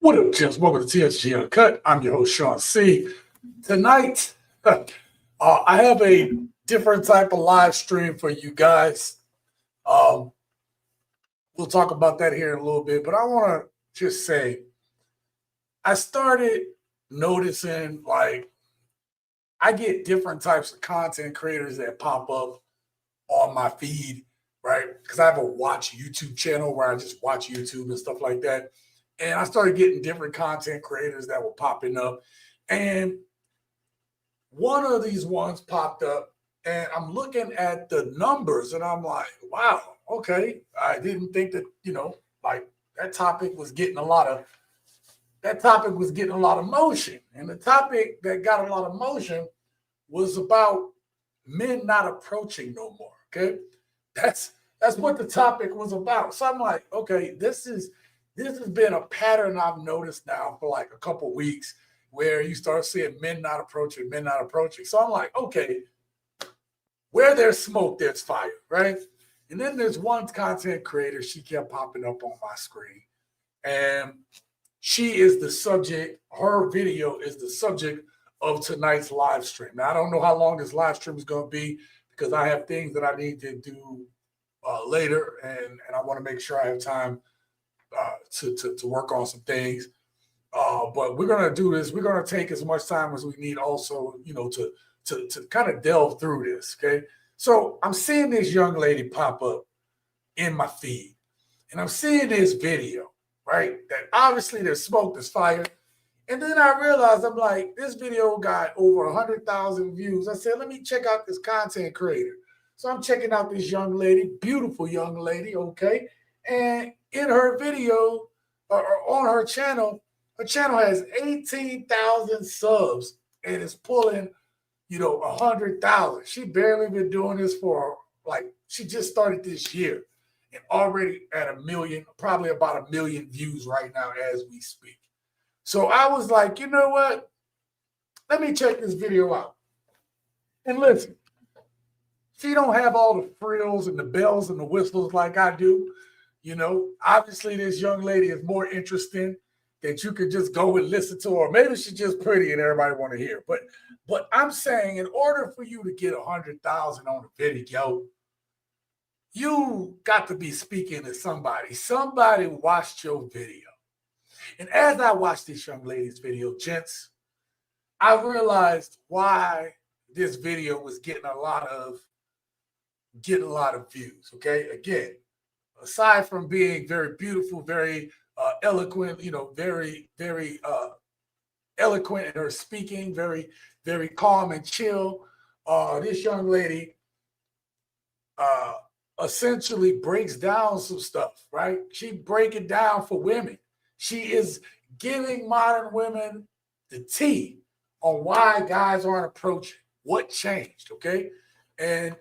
What up, Gents? Welcome to TSG Uncut. I'm your host, Sean C. Tonight, I have a different type of live stream for you guys. Um, we'll talk about that here in a little bit, but I want to just say I started noticing like I get different types of content creators that pop up on my feed, right? Because I have a watch YouTube channel where I just watch YouTube and stuff like that. And I started getting different content creators that were popping up. And one of these ones popped up, and I'm looking at the numbers, and I'm like, wow, okay. I didn't think that, like that topic was getting a lot of motion. And the topic that got a lot of motion was about men not approaching no more. Okay. That's what the topic was about. So I'm like, okay, this has been a pattern I've noticed now for like a couple weeks where you start seeing men not approaching. So I'm like, okay, where there's smoke, there's fire, right? And then there's one content creator, she kept popping up on my screen. And she is the subject, her video is the subject of tonight's live stream. Now, I don't know how long this live stream is going to be because I have things that I need to do later, and I want to make sure I have time to work on some things. But we're going to do this. We're going to take as much time as we need also, to kind of delve through this, okay? So I'm seeing this young lady pop up in my feed, and I'm seeing this video, right? That obviously there's smoke, there's fire. And then I realized, I'm like, this video got over 100,000 views. I said, let me check out this content creator. So I'm checking out this young lady, beautiful young lady, okay? And in her video, or on her channel has 18,000 subs and is pulling, 100,000. She barely been doing this for, she just started this year and already at 1 million, probably about 1 million views right now as we speak. So I was like, you know what? Let me check this video out. And listen, she don't have all the frills and the bells and the whistles like I do. Obviously this young lady is more interesting that you could just go and listen to her. Maybe she's just pretty and everybody want to hear. But I'm saying in order for you to get 100,000 on a video, you got to be speaking to somebody. Somebody watched your video. And as I watched this young lady's video, gents, I realized why this video was getting a lot of views. Okay, again, aside from being very beautiful, very eloquent, very eloquent in her speaking, very very calm and chill. This young lady essentially breaks down some stuff. Right, she break it down for women. She is giving modern women the tea on why guys aren't approaching, what changed, okay? And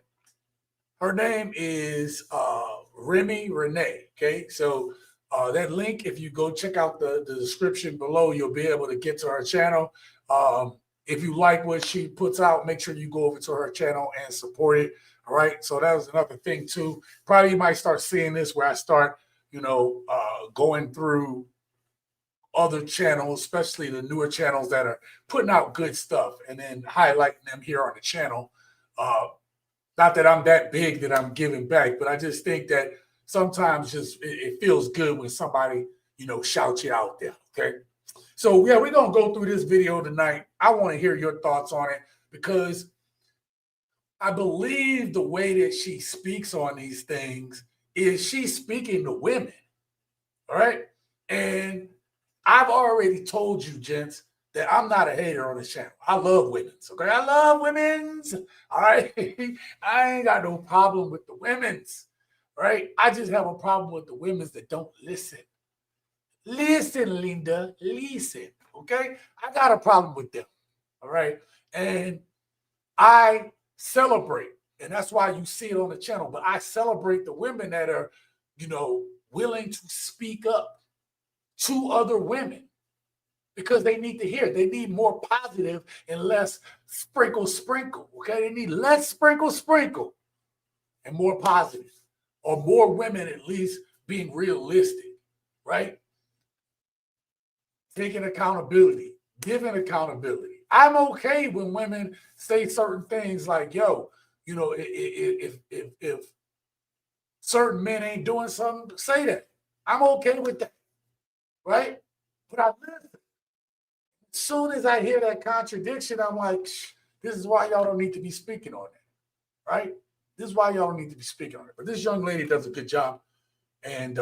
her name is REMI RENE, okay? So that link, if you go check out the description below, you'll be able to get to her channel. If you like what she puts out, make sure you go over to her channel and support it, all right? So that was another thing too. Probably you might start seeing this where I start, going through other channels, especially the newer channels that are putting out good stuff and then highlighting them here on the channel. Not that I'm that big that I'm giving back, but I just think that sometimes just it feels good when somebody, shouts you out there, okay? So, yeah, we're going to go through this video tonight. I want to hear your thoughts on it because I believe the way that she speaks on these things is she's speaking to women, all right? And I've already told you, gents, that I'm not a hater on this channel. I love women's, okay? I love women's, all right? I ain't got no problem with the women's, right? I just have a problem with the women's that don't listen. Listen, Linda, listen, okay? I got a problem with them, all right? And I celebrate, and that's why you see it on the channel, but I celebrate the women that are, willing to speak up to other women because they need to hear. They need more positive and less sprinkle, okay? They need less sprinkle and more positive, or more women at least being realistic, right? taking accountability, giving accountability. I'm okay when women say certain things like, yo, you know, if certain men ain't doing something, say that. I'm okay with that, right? But I listen. As soon as I hear that contradiction, I'm like, this is why y'all don't need to be speaking on it, right? This is why y'all don't need to be speaking on it. But this young lady does a good job. And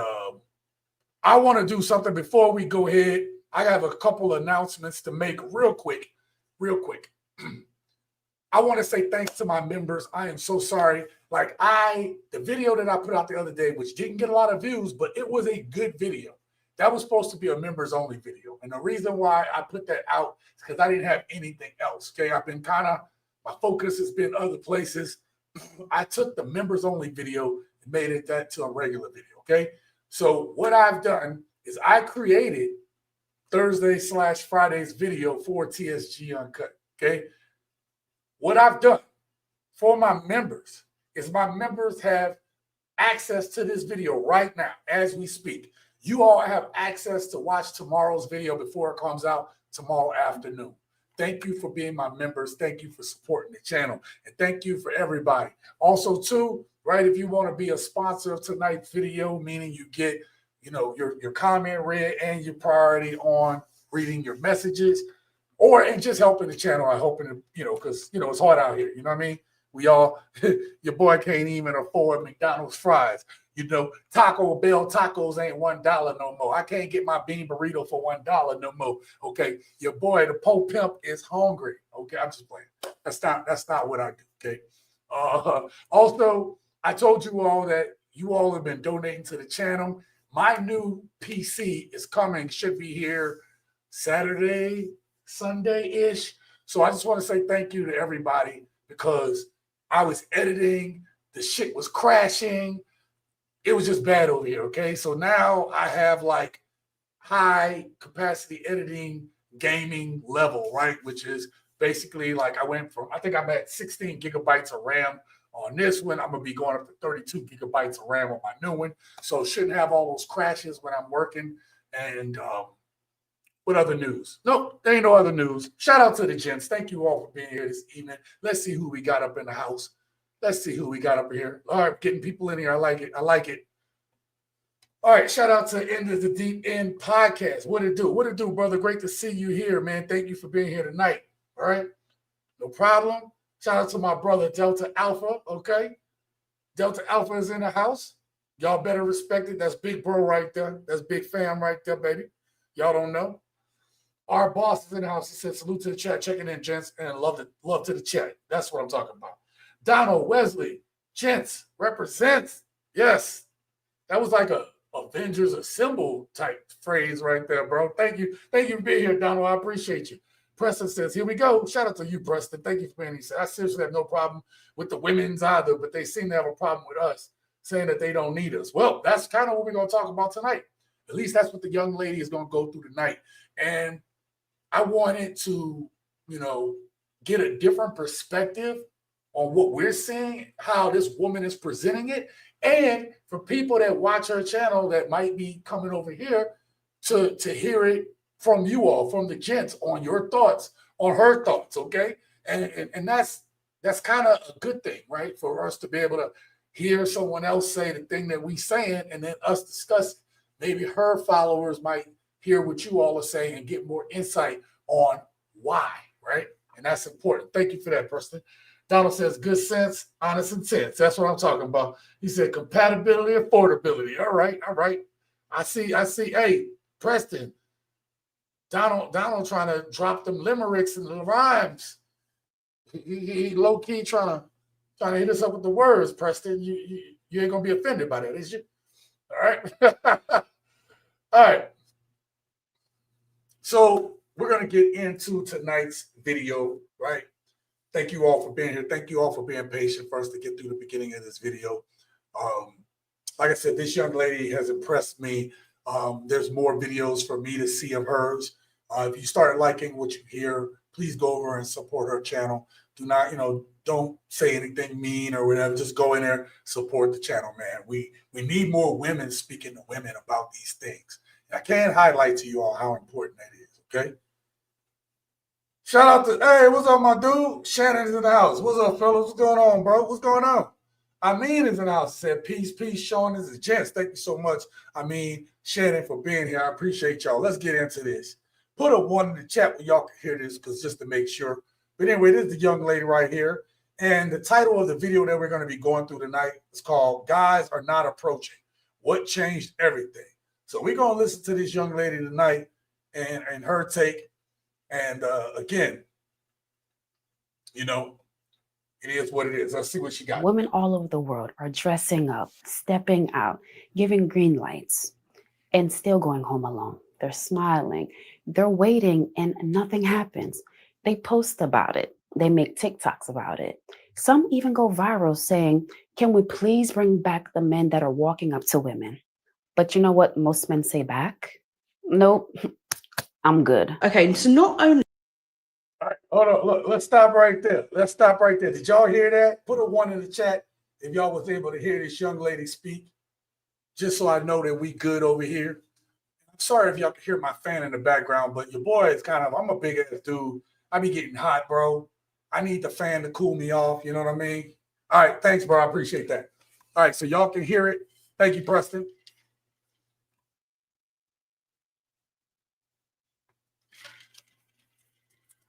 I want to do something before we go ahead. I have a couple announcements to make real quick. I want to say thanks to my members. I am so sorry. Like the video that I put out the other day, which didn't get a lot of views, but it was a good video. That was supposed to be a members only video. And the reason why I put that out is because I didn't have anything else. Okay. I've been my focus has been other places. I took the members only video and made it that to a regular video. Okay. So what I've done is I created Thursday/Friday's video for TSG Uncut. Okay. What I've done for my members is my members have access to this video right now as we speak. You all have access to watch tomorrow's video before it comes out tomorrow afternoon. Thank you for being my members. Thank you for supporting the channel. And thank you for everybody. Also, too, right, if you want to be a sponsor of tonight's video, meaning you get, you know, your comment read and your priority on reading your messages, or and just helping the channel. I'm hoping, you know, because, you know, it's hard out here. You know what I mean? We all, your boy can't even afford McDonald's fries. You know, Taco Bell tacos ain't $1 no more. I can't get my bean burrito for $1 no more. Okay, your boy, the Po Pimp, is hungry. Okay, I'm just playing. That's not what I do. Okay. Also, I told you all that you all have been donating to the channel. My new PC is coming. Should be here Saturday, Sunday-ish. So I just want to say thank you to everybody because I was editing. The shit was crashing. It was just bad over here, okay? So now I have like high capacity editing gaming level, right? Which is basically like I think I'm at 16 gigabytes of RAM on this one. I'm going to be going up to 32 gigabytes of RAM on my new one. So shouldn't have all those crashes when I'm working. And what other news? Nope, there ain't no other news. Shout out to the gents. Thank you all for being here this evening. Let's see who we got up in the house. Let's see who we got up here. All right, getting people in here. I like it. All right, shout out to End of the Deep End podcast. What it do, brother? Great to see you here, man. Thank you for being here tonight. All right, no problem. Shout out to my brother, Delta Alpha, okay? Delta Alpha is in the house. Y'all better respect it. That's big bro right there. That's big fam right there, baby. Y'all don't know. Our boss is in the house. He said, salute to the chat, checking in, gents, and love to the chat. That's what I'm talking about. Donald Wesley, gents, represents. Yes, that was like a Avengers Assemble type phrase right there, bro. Thank you for being here, Donald. I appreciate you. Preston says, here we go. Shout out to you, Preston. Thank you for being here. I seriously have no problem with the women's either, but they seem to have a problem with us saying that they don't need us. Well, that's kind of what we're going to talk about tonight. At least that's what the young lady is going to go through tonight. And I wanted to, you know, get a different perspective on what we're seeing, how this woman is presenting it, and for people that watch her channel that might be coming over here to hear it from you all, from the gents, on your thoughts, on her thoughts, okay? And that's kind of a good thing, right? For us to be able to hear someone else say the thing that we saying and then us discuss. Maybe her followers might hear what you all are saying and get more insight on why, right? And that's important. Thank you for that, Preston. Donald says, good sense, honest intent. That's what I'm talking about. He said, compatibility, affordability. All right. I see. Hey, Preston, Donald trying to drop them limericks and the rhymes. He low key trying to hit us up with the words, Preston. You ain't gonna be offended by that, is you? All right. All right. So we're gonna get into tonight's video, right? Thank you all for being here. Thank you all for being patient for us to get through the beginning of this video. Like I said, this young lady has impressed me. There's more videos for me to see of hers. If you start liking what you hear, please go over and support her channel. Do not, don't say anything mean or whatever. Just go in there, support the channel, man. We need more women speaking to women about these things. I can't highlight to you all how important that is, okay? Shout out to, hey, what's up, my dude? Shannon's in the house. What's up, fellas? What's going on, bro? What's going on? I mean is in the house. Said, peace, peace, Sean. This is Gents. Thank you so much. I mean, Shannon, for being here. I appreciate y'all. Let's get into this. Put a one in the chat where y'all can hear this, because just to make sure. But anyway, this is the young lady right here. And the title of the video that we're going to be going through tonight is called Guys Are Not Approaching. What Changed Everything? So we're going to listen to this young lady tonight and her take. And again, you know, it is what it is. Let's see what she got. Women all over the world are dressing up, stepping out, giving green lights, and still going home alone. They're smiling. They're waiting, and nothing happens. They post about it. They make TikToks about it. Some even go viral saying, can we please bring back the men that are walking up to women? But you know what most men say back? Nope, I'm good. Okay, so not only... All right, hold on. Look, let's stop right there. Let's stop right there. Did y'all hear that? Put a one in the chat if y'all was able to hear this young lady speak, just so I know that we good over here. I'm sorry if y'all can hear my fan in the background, but your boy is kind of, I'm a big ass dude. I be getting hot, bro. I need the fan to cool me off. You know what I mean? All right, thanks, bro. I appreciate that. All right, so y'all can hear it. Thank you, Preston.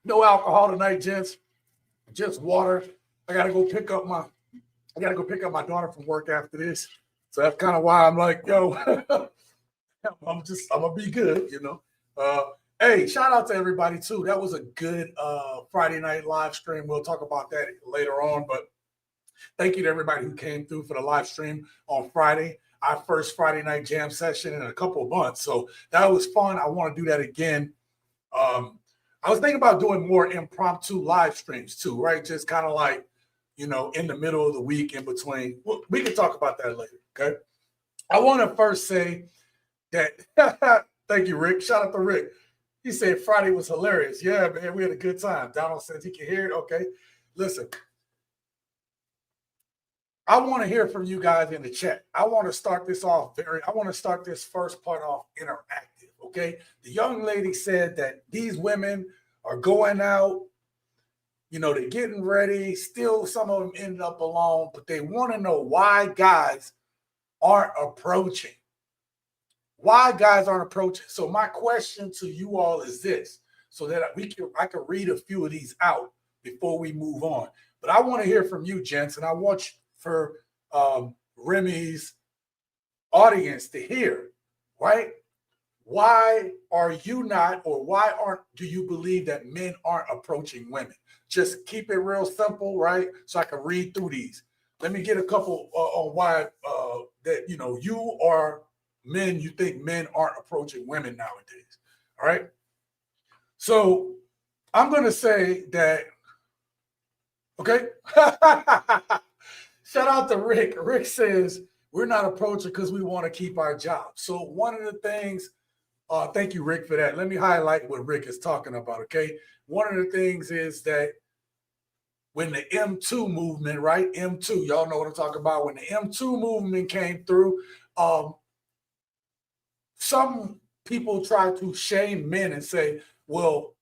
No alcohol tonight, gents. Just water. I gotta go pick up my daughter from work after this. So that's kind of why I'm like, yo, I'm gonna be good, you know. Hey, shout out to everybody too. That was a good Friday night live stream. We'll talk about that later on, but thank you to everybody who came through for the live stream on Friday. Our first Friday night jam session in a couple of months. So that was fun. I want to do that again. I was thinking about doing more impromptu live streams too, right? Just kind of like, you know, in the middle of the week, in between. We can talk about that later, okay? I want to first say that, thank you, Rick. Shout out to Rick. He said Friday was hilarious. Yeah, man, we had a good time. Donald says he can hear it. Okay, listen. I want to hear from you guys in the chat. I want to start this first part off interactive, okay? The young lady said that these women are going out, you know, they're getting ready. Still, some of them ended up alone, but they want to know why guys aren't approaching. Why guys aren't approaching. So my question to you all is this, so that I can read a few of these out before we move on. But I want to hear from you, gents, and I want for Remi's audience to hear, right? Why are you not, or do you believe that men aren't approaching women? Just keep it real simple, right? So I can read through these. Let me get a couple on why that, you know, you are men, you think men aren't approaching women nowadays. All right. So I'm going to say that, okay. Shout out to Rick. Rick says, we're not approaching because we want to keep our job. So one of the things, thank you, Rick, for that. Let me highlight what Rick is talking about, okay? One of the things is that when the M2 movement, right? M2, y'all know what I'm talking about. When the M2 movement came through, some people try to shame men and say, well,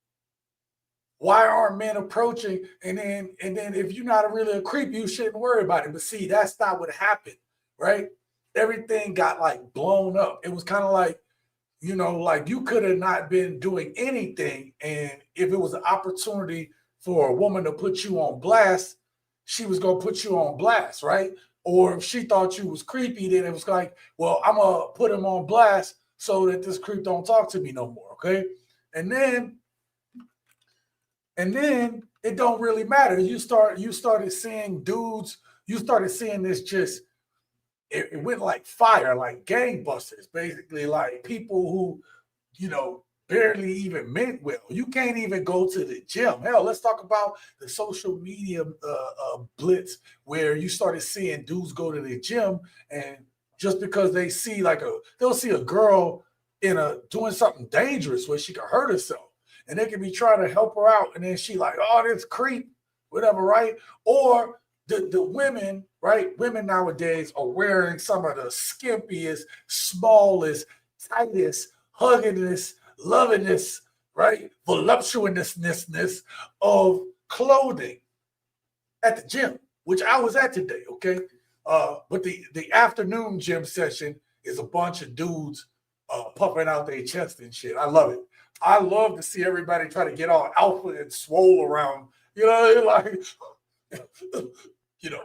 why aren't men approaching? And then if you're not really a creep, you shouldn't worry about it. But see, that's not what happened, right? Everything got like blown up. It was kind of like, you know, like you could have not been doing anything. And if it was an opportunity for a woman to put you on blast, she was going to put you on blast, right? Or if she thought you was creepy, then it was like, well, I'm going to put him on blast so that this creep don't talk to me no more, okay? And then it don't really matter. You started seeing dudes, you started seeing this just, it went like fire, like gangbusters, basically, like people who, you know, barely even meant well. You can't even go to the gym. Hell, let's talk about the social media blitz, where you started seeing dudes go to the gym, and just because they see they'll see a girl doing something dangerous where she could hurt herself, and they can be trying to help her out, and then she like, oh, this creep, whatever, right? Or the women, right? Women nowadays are wearing some of the skimpiest, smallest, tightest huggingness, lovingness, right? Voluptuousness of clothing at the gym, which I was at today, okay? But the afternoon gym session is a bunch of dudes puffing out their chest and shit. I love it. I love to see everybody try to get all alpha and swole around, you know, like,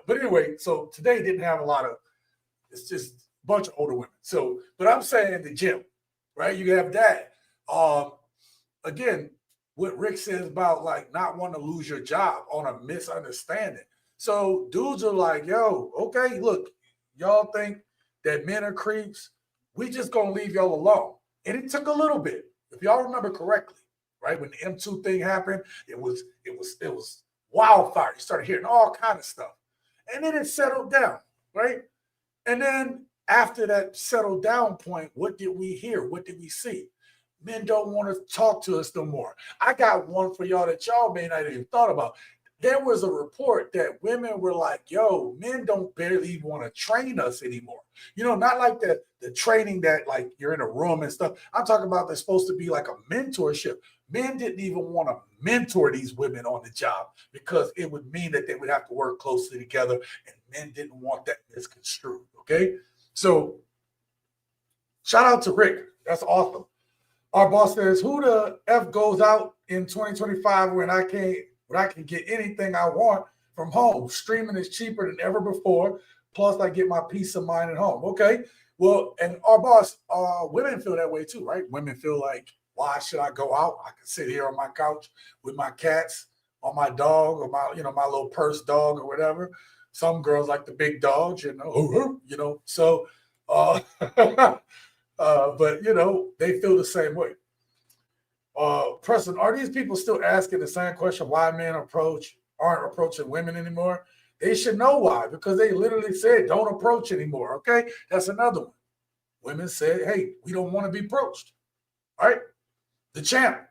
But anyway, so today didn't have a lot of, it's just a bunch of older women. So, but I'm saying the gym, right? You have that. Again, what Rick says about like not wanting to lose your job on a misunderstanding. So dudes are like, yo, okay, look, y'all think that men are creeps. We just gonna leave y'all alone. And it took a little bit. If y'all remember correctly, right? When the M2 thing happened, it was wildfire. You started hearing all kind of stuff. And then it settled down, right? And then after that settled down point, what did we hear? What did we see? Men don't want to talk to us no more. I got one for y'all that y'all may not even thought about. There was a report that women were like, yo, men don't barely even want to train us anymore. You know, not like the training that like you're in a room and stuff. I'm talking about there's supposed to be like a mentorship. Men didn't even want to mentor these women on the job because it would mean that they would have to work closely together, and men didn't want that misconstrued, okay? So shout out to Rick. That's awesome. Our boss says, who the F goes out in 2025 when I can get anything I want from home? Streaming is cheaper than ever before. Plus, I get my peace of mind at home. Okay. Well, and our boss, women feel that way too, right? Women feel like, why should I go out? I can sit here on my couch with my cats, on my dog, or my little purse dog or whatever. Some girls like the big dogs, So, but they feel the same way. Preston, are these people still asking the same question why men aren't approaching women anymore? They should know why, because they literally said don't approach anymore. Okay, that's another one. Women said, hey, we don't want to be approached. All right, the champ.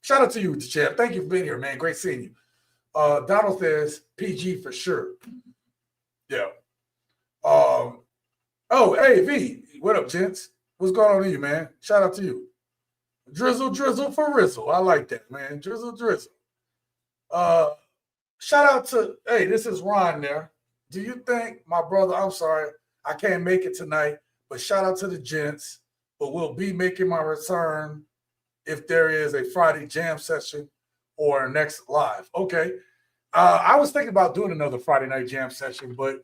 Shout out to you, the champ. Thank you for being here, man. Great seeing you. Donald says PG for sure. Yeah. Oh, hey V, what up, gents? What's going on with you, man? Shout out to you. Drizzle for Rizzle. I like that, man. Drizzle. Shout out to, hey, this is Ron there. Do you think my brother, I'm sorry, I can't make it tonight, but shout out to the gents, but we'll be making my return if there is a Friday jam session or next live. Okay. I was thinking about doing another Friday night jam session, but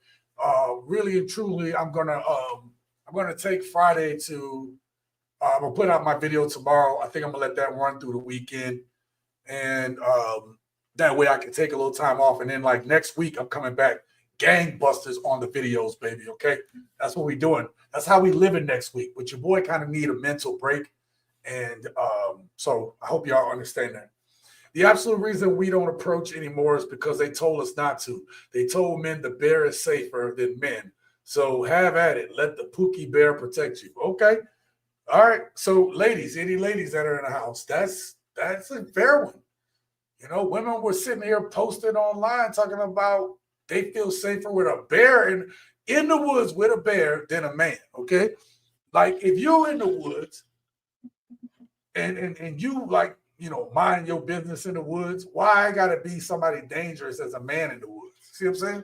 really and truly, I'm gonna take Friday to I'm gonna put out my video tomorrow. I think I'm gonna let that run through the weekend, and that way I can take a little time off. And then like next week, I'm coming back gangbusters on the videos, baby. Okay, that's what we're doing. That's how we living next week. But your boy kind of need a mental break, and so I hope y'all understand that. The absolute reason we don't approach anymore is because they told us not to. They told men the bear is safer than men. So have at it. Let the Pookie bear protect you. Okay. All right. So ladies, any ladies that are in the house, that's a fair one. Women were sitting here posting online talking about they feel safer with a bear in the woods with a bear than a man. Okay. Like if you're in the woods and you like, mind your business in the woods, why I gotta be somebody dangerous as a man in the woods? See what I'm saying?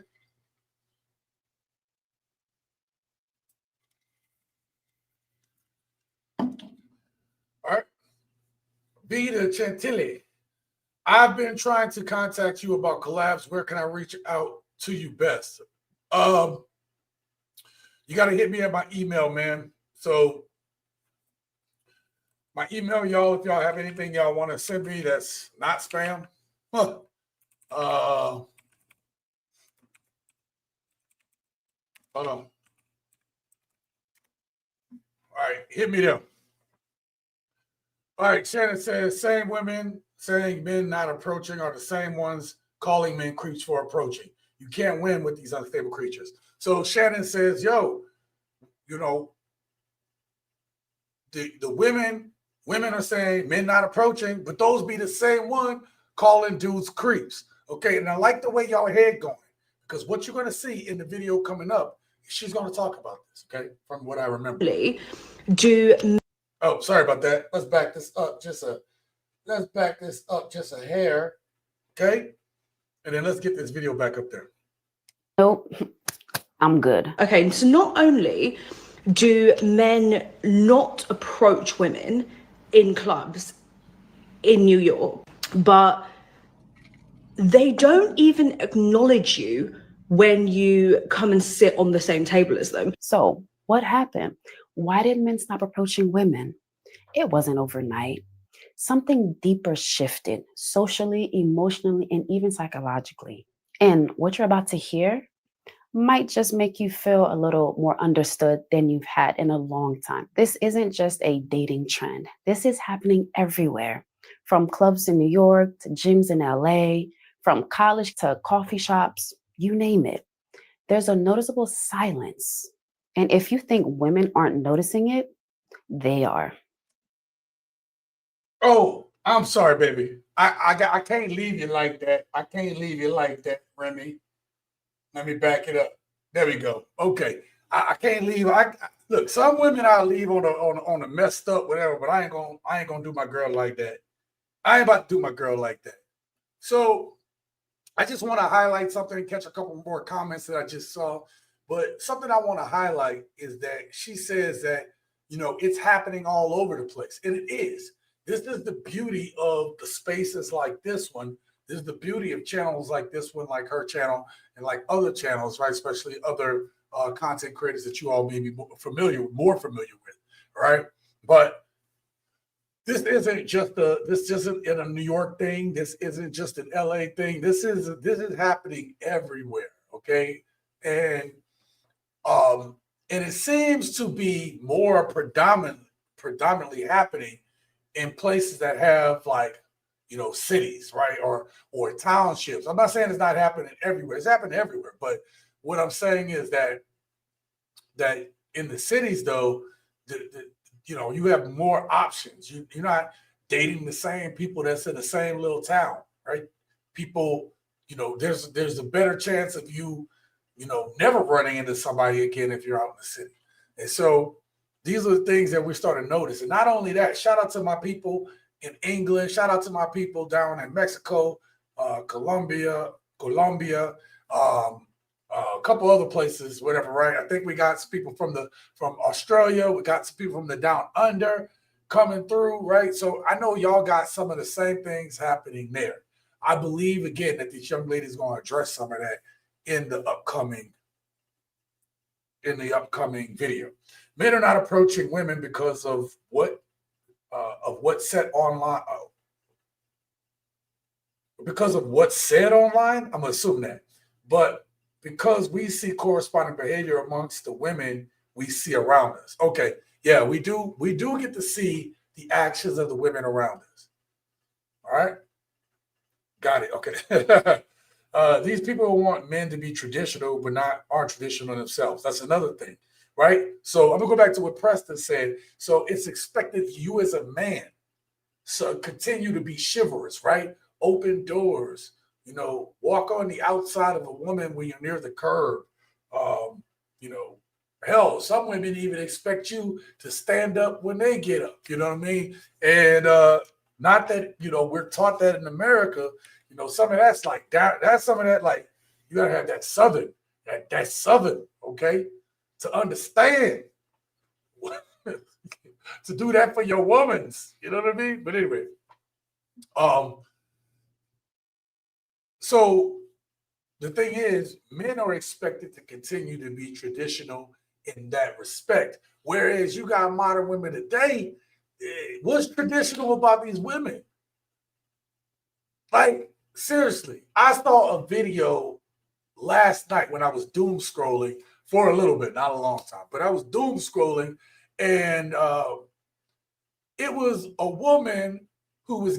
All right. Be the Chantilly. I've been trying to contact you about collabs. Where can I reach out to you best? You got to hit me at my email, man. So my email, y'all, if y'all have anything y'all want to send me that's not spam, hold on. All right, hit me there. All right, Shannon says, same women saying men not approaching are the same ones calling men creeps for approaching. You can't win with these unstable creatures. So Shannon says, yo, the women are saying men not approaching, but those be the same one calling dudes creeps. Okay, and I like the way y'all head going, because what you're going to see in the video coming up, she's going to talk about this, okay, from what I remember. Do Oh, sorry about that. Let's back this up just a hair. Okay. And then let's get this video back up there. Nope, I'm good. Okay, so not only do men not approach women in clubs in New York, but they don't even acknowledge you when you come and sit on the same table as them. So, what happened? Why did men stop approaching women? It wasn't overnight. Something deeper shifted socially, emotionally, and even psychologically. And what you're about to hear might just make you feel a little more understood than you've had in a long time. This isn't just a dating trend. This is happening everywhere, from clubs in New York to gyms in LA, from college to coffee shops, you name it. There's a noticeable silence. And if you think women aren't noticing it, they are. Oh, I'm sorry, baby. I can't leave you like that. I can't leave you like that, Remy. Let me back it up. There we go. Okay. I can't leave. Look, some women I'll leave on a messed up, whatever, but I ain't gonna do my girl like that. I ain't about to do my girl like that. So I just want to highlight something and catch a couple more comments that I just saw. But something I want to highlight is that she says that, it's happening all over the place. And it is. This is the beauty of the spaces like this one. This is the beauty of channels like this one, like her channel, and like other channels, right? Especially other content creators that you all may be more familiar with, right? But this isn't in a New York thing. This isn't just an LA thing. This is happening everywhere. Okay. And it seems to be more predominantly happening in places that have cities, right? Or townships. I'm not saying it's not happening everywhere. It's happening everywhere. But what I'm saying is that in the cities, though, you have more options. You're not dating the same people that's in the same little town, right? People, there's a better chance of you never running into somebody again if you're out in the city. And so these are the things that we're starting to notice. And not only that, shout out to my people in England, shout out to my people down in Mexico, Colombia, a couple other places, whatever, right? I think we got some people from Australia. We got some people from the down under coming through, right? So I know y'all got some of the same things happening there. I believe, again, that this young lady is going to address some of that in the upcoming video. Men are not approaching women because of what's said online. Because of what's said online, I'm assuming that. But because we see corresponding behavior amongst the women we see around us. Okay, yeah, we do get to see the actions of the women around us. All right, got it. Okay. These people want men to be traditional, but aren't traditional themselves. That's another thing, right? So I'm gonna go back to what Preston said. So it's expected you as a man, so continue to be chivalrous, right? Open doors, walk on the outside of a woman when you're near the curb. Hell, some women even expect you to stand up when they get up. You know what I mean? And not that we're taught that in America. Some of that's like that. That's some of that like you gotta have that southern, that southern, okay, to understand. To do that for your womans, you know what I mean? But anyway, so the thing is, men are expected to continue to be traditional in that respect. Whereas you got modern women today, what's traditional about these women? Like, seriously, I saw a video last night when I was doom scrolling for a little bit, not a long time, but I was doom scrolling, and it was a woman who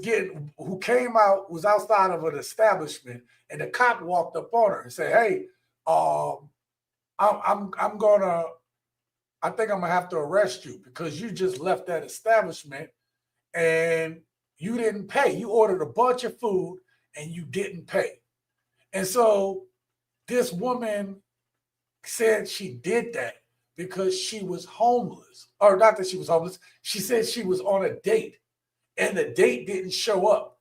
came out, was outside of an establishment, and the cop walked up on her and said, "Hey, I think I'm gonna have to arrest you because you just left that establishment and you didn't pay. You ordered a bunch of food and you didn't pay." And so this woman said she did that because she was homeless. Or not that she was homeless. She said she was on a date and the date didn't show up.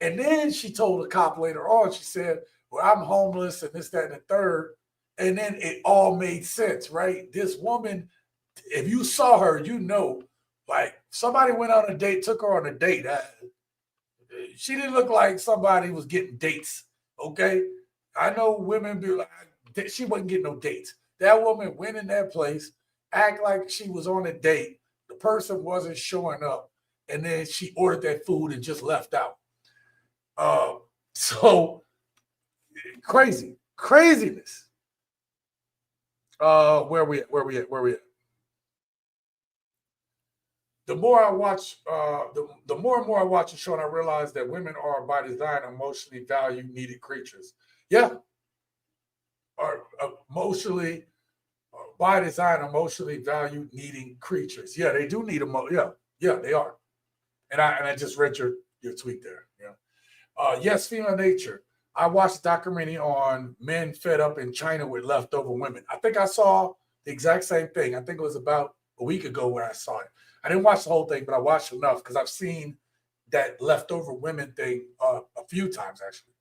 And then she told the cop later on, she said, well, I'm homeless and this, that, and the third. And then it all made sense, right? This woman, if you saw her, you know, like somebody went on a date, took her on a date. She didn't look like somebody was getting dates, okay? I know women be like, she wasn't getting no dates. That woman went in that place, act like she was on a date. The person wasn't showing up. And then she ordered that food and just left out. So craziness. Where we at? The more I watch, the more and more I watch the show, and I realize that women are by design emotionally valued, needed creatures. Yeah, are emotionally, by design, emotionally valued, needing creatures. Yeah, they do need Yeah, they are. And I just read your tweet there. Yeah. Yes, female nature. I watched a documentary on men fed up in China with leftover women. I think I saw the exact same thing. I think it was about a week ago when I saw it. I didn't watch the whole thing, but I watched enough because I've seen that leftover women thing a few times, actually.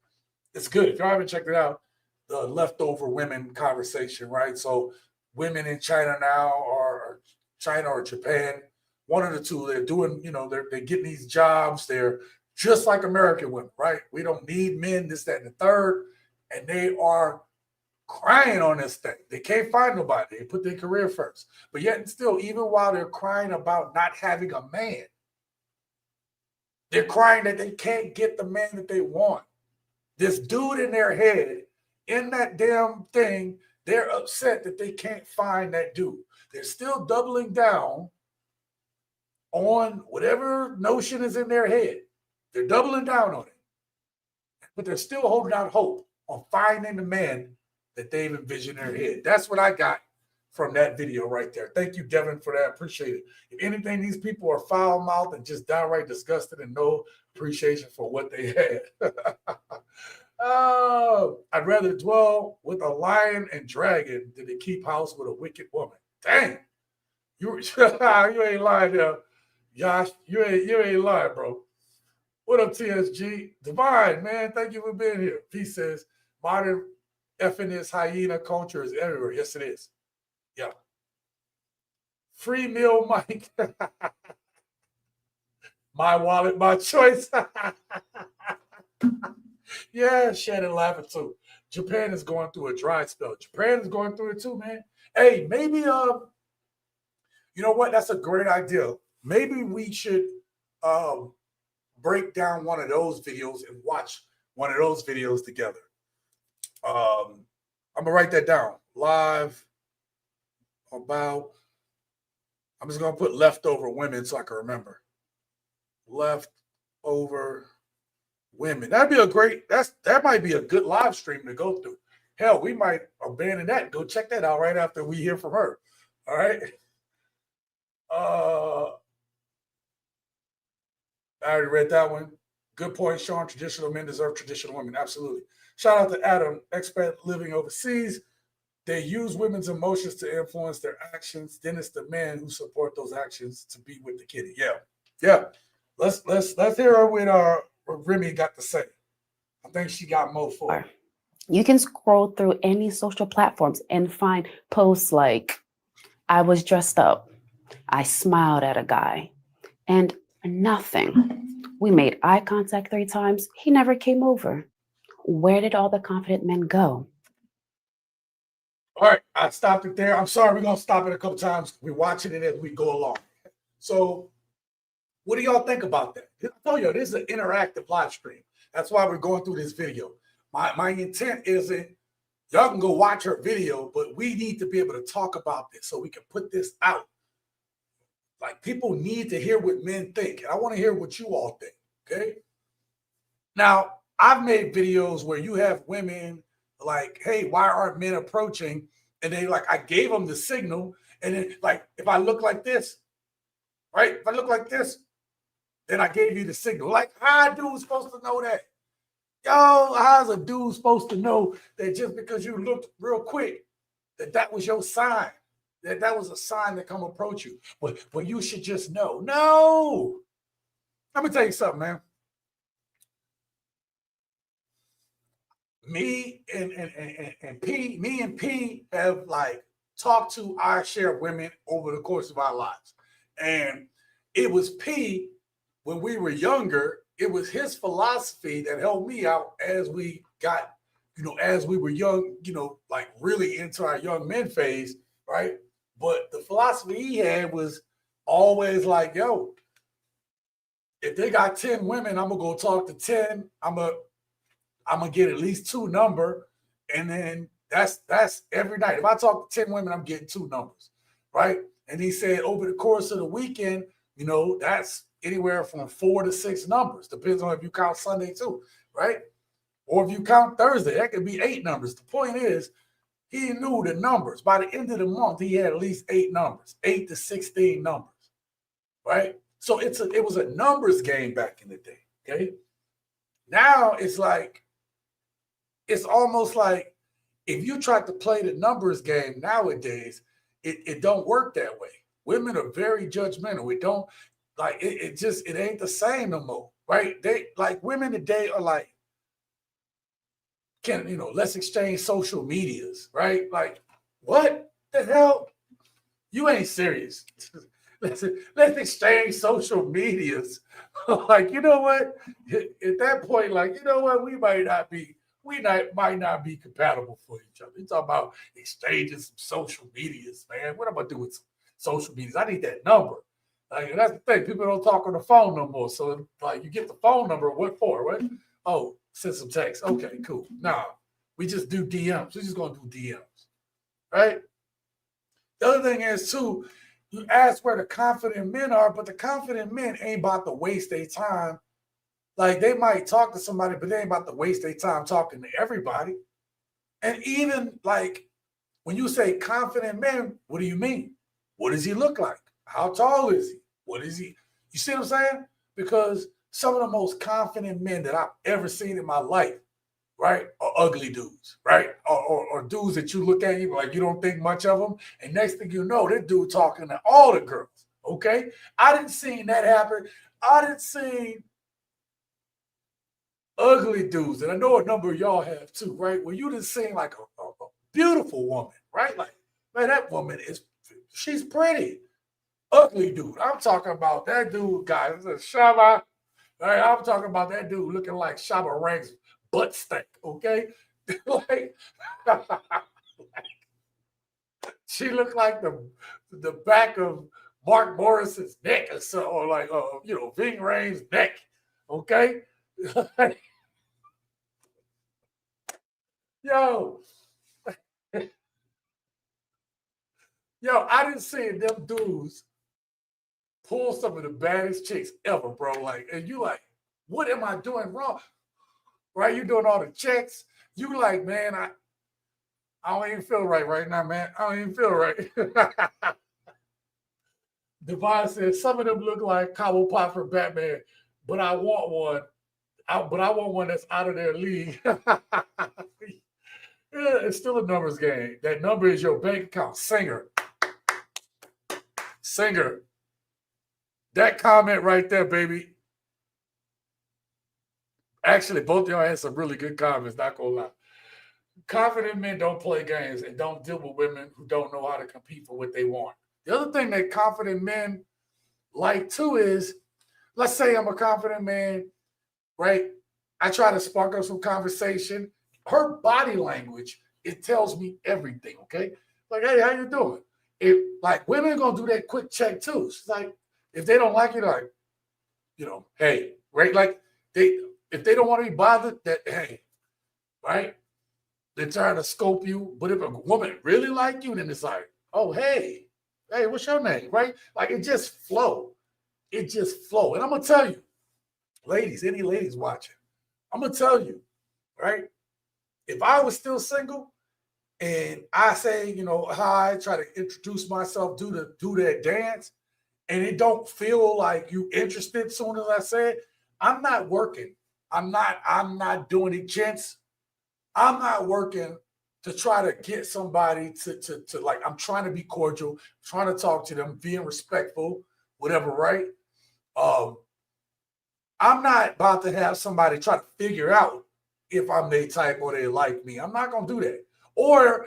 It's good. If y'all haven't checked it out, the leftover women conversation, right? So women in China now, or China or Japan, one of the two, they're doing, they're getting these jobs. They're just like American women, right? We don't need men, this, that, and the third. And they are crying on this thing. They can't find nobody. They put their career first. But yet and still, even while they're crying about not having a man, they're crying that they can't get the man that they want. This dude in their head, in that damn thing, they're upset that they can't find that dude. They're still doubling down on whatever notion is in their head. They're doubling down on it. But they're still holding out hope on finding the man that they've envisioned in their head. That's what I got from that video right there. Thank you, Devin, for that. Appreciate it. If anything, these people are foul-mouthed and just downright disgusted and no appreciation for what they had. I'd rather dwell with a lion and dragon than to keep house with a wicked woman. Dang. You ain't lying there, Josh. You ain't lying, bro. What up, TSG? Divine, man, thank you for being here. He says, modern effing hyena culture is everywhere. Yes, it is. Yeah. Free meal, Mike. My wallet, my choice. Yeah, Shannon laughing too. Japan is going through a dry spell. Japan is going through it too, man. Hey, maybe, you know what? That's a great idea. Maybe we should break down one of those videos and watch one of those videos together. I'm gonna write that down. Live about, I'm just gonna put leftover women so I can remember. Leftover women. That'd be that might be a good live stream to go through. Hell, we might abandon that and go check that out right after we hear from her. All right. I already read that one. Good point, Sean. Traditional men deserve traditional women. Absolutely. Shout out to Adam, expat living overseas. They use women's emotions to influence their actions. Then it's the men who support those actions to be with the kitty. Yeah. Let's hear her with what Remy got to say. I think she got more for it. You can scroll through any social platforms and find posts like, I was dressed up, I smiled at a guy, and nothing. We made eye contact 3 times. He never came over. Where did all the confident men go? All right, I stopped it there. I'm sorry, we're going to stop it a couple times. We're watching it as we go along. So what do y'all think about that? I told you, this is an interactive live stream. That's why we're going through this video. My intent isn't, y'all can go watch her video, but we need to be able to talk about this so we can put this out. Like, people need to hear what men think. And I want to hear what you all think, okay? Now, I've made videos where you have women like, hey, why aren't men approaching? And they like, I gave them the signal. And then like, if I look like this, right? If I look like this, then I gave you the signal. Like, how a dude supposed to know that? Yo, how's a dude supposed to know that just because you looked real quick, that was your sign? that was a sign to come approach you. But you should just know. No. Let me tell you something, man. Me and P have like talked to our share of women over the course of our lives. And it was P when we were younger, it was his philosophy that helped me out as we got, as we were young, like really into our young men phase, right? But the philosophy he had was always like, yo, if they got 10 women, I'm gonna go talk to 10. I'm gonna get at least 2 number, and then that's every night. If I talk to 10 women, I'm getting 2 numbers, right? And he said over the course of the weekend, that's anywhere from 4 to 6 numbers. Depends on if you count Sunday too, right? Or if you count Thursday, that could be 8 numbers. The point is, he knew the numbers. By the end of the month, he had at least 8 numbers, 8 to 16 numbers, right? So it was a numbers game back in the day, okay? Now it's like, it's almost like if you try to play the numbers game nowadays, it don't work that way. Women are very judgmental. It don't like it ain't the same no more, right? They like women today are like, let's exchange social medias, right? Like, what the hell? You ain't serious. let's exchange social medias. Like, you know what? At that point, like, you know what? We might not be compatible for each other. You talking about exchanging some social medias, man. What am I doing with social medias? I need that number. Like, that's the thing. People don't talk on the phone no more. So, like, you get the phone number. What for? What? Oh, send some text. Okay, cool. Nah, we just do DMs. We're just going to do DMs, right? The other thing is, too, you ask where the confident men are, but the confident men ain't about to waste their time. Like, they might talk to somebody, but they ain't about to waste their time talking to everybody. And even, like, when you say confident man, what do you mean? What does he look like? How tall is he? What is he? You see what I'm saying? Because some of the most confident men that I've ever seen in my life, right, are ugly dudes, right? Or dudes that you look at, you like, you don't think much of them. And next thing you know, this dude talking to all the girls, okay? I didn't see that happen. I didn't see ugly dudes, and I know a number of y'all have too, right? Where you didn't see like a beautiful woman, right? Like, man, that woman she's pretty. Ugly dude. I'm talking about that dude, guys. Shaba. Right? I'm talking about that dude looking like Shaba Ranks butt stank, okay? Like, she looked like the back of Mark Morrison's neck or so, or like Ving Rhames' neck, okay? Yo, I didn't see them dudes pull some of the baddest chicks ever, bro. Like, and you like, what am I doing wrong? Right? You doing all the checks. You like, man, I don't even feel right now, man. I don't even feel right. Devon says some of them look like Cobblepot from Batman, but I want one. But I want one that's out of their league. Yeah, it's still a numbers game. That number is your bank account. Singer. That comment right there, baby. Actually, both of y'all had some really good comments, not gonna lie. Confident men don't play games and don't deal with women who don't know how to compete for what they want. The other thing that confident men like too is, let's say I'm a confident man, right? I try to spark up some conversation. Her body language, it tells me everything, okay? Like, hey, how you doing? If like women are gonna do that quick check too. It's like if they don't like it, like, hey, right? Like if they don't want to be bothered, that hey, right? They're trying to scope you. But if a woman really like you, then it's like, oh, hey, what's your name? Right? Like it just flow. And I'm gonna tell you, ladies, any ladies watching, I'm gonna tell you, right? If I was still single and I say, hi, try to introduce myself, do that dance, and it don't feel like you interested as soon as I say it, I'm not working. I'm not doing it, gents. I'm not working to try to get somebody to like, I'm trying to be cordial, trying to talk to them, being respectful, whatever, right? I'm not about to have somebody try to figure out if I'm their type or they like me. I'm not gonna do that. Or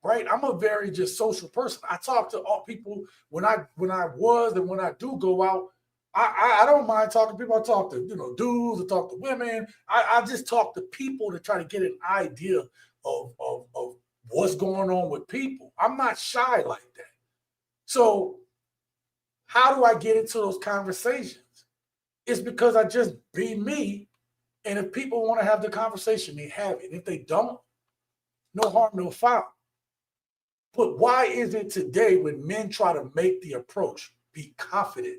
right, I'm a very just social person. I talk to all people when I was and when I do go out. I don't mind talking to people. I talk to dudes. I talk to women. I just talk to people to try to get an idea of what's going on with people. I'm not shy like that. So how do I get into those conversations? It's because I just be me. And if people want to have the conversation, they have it. If they don't, no harm, no foul. But why is it today when men try to make the approach, be confident?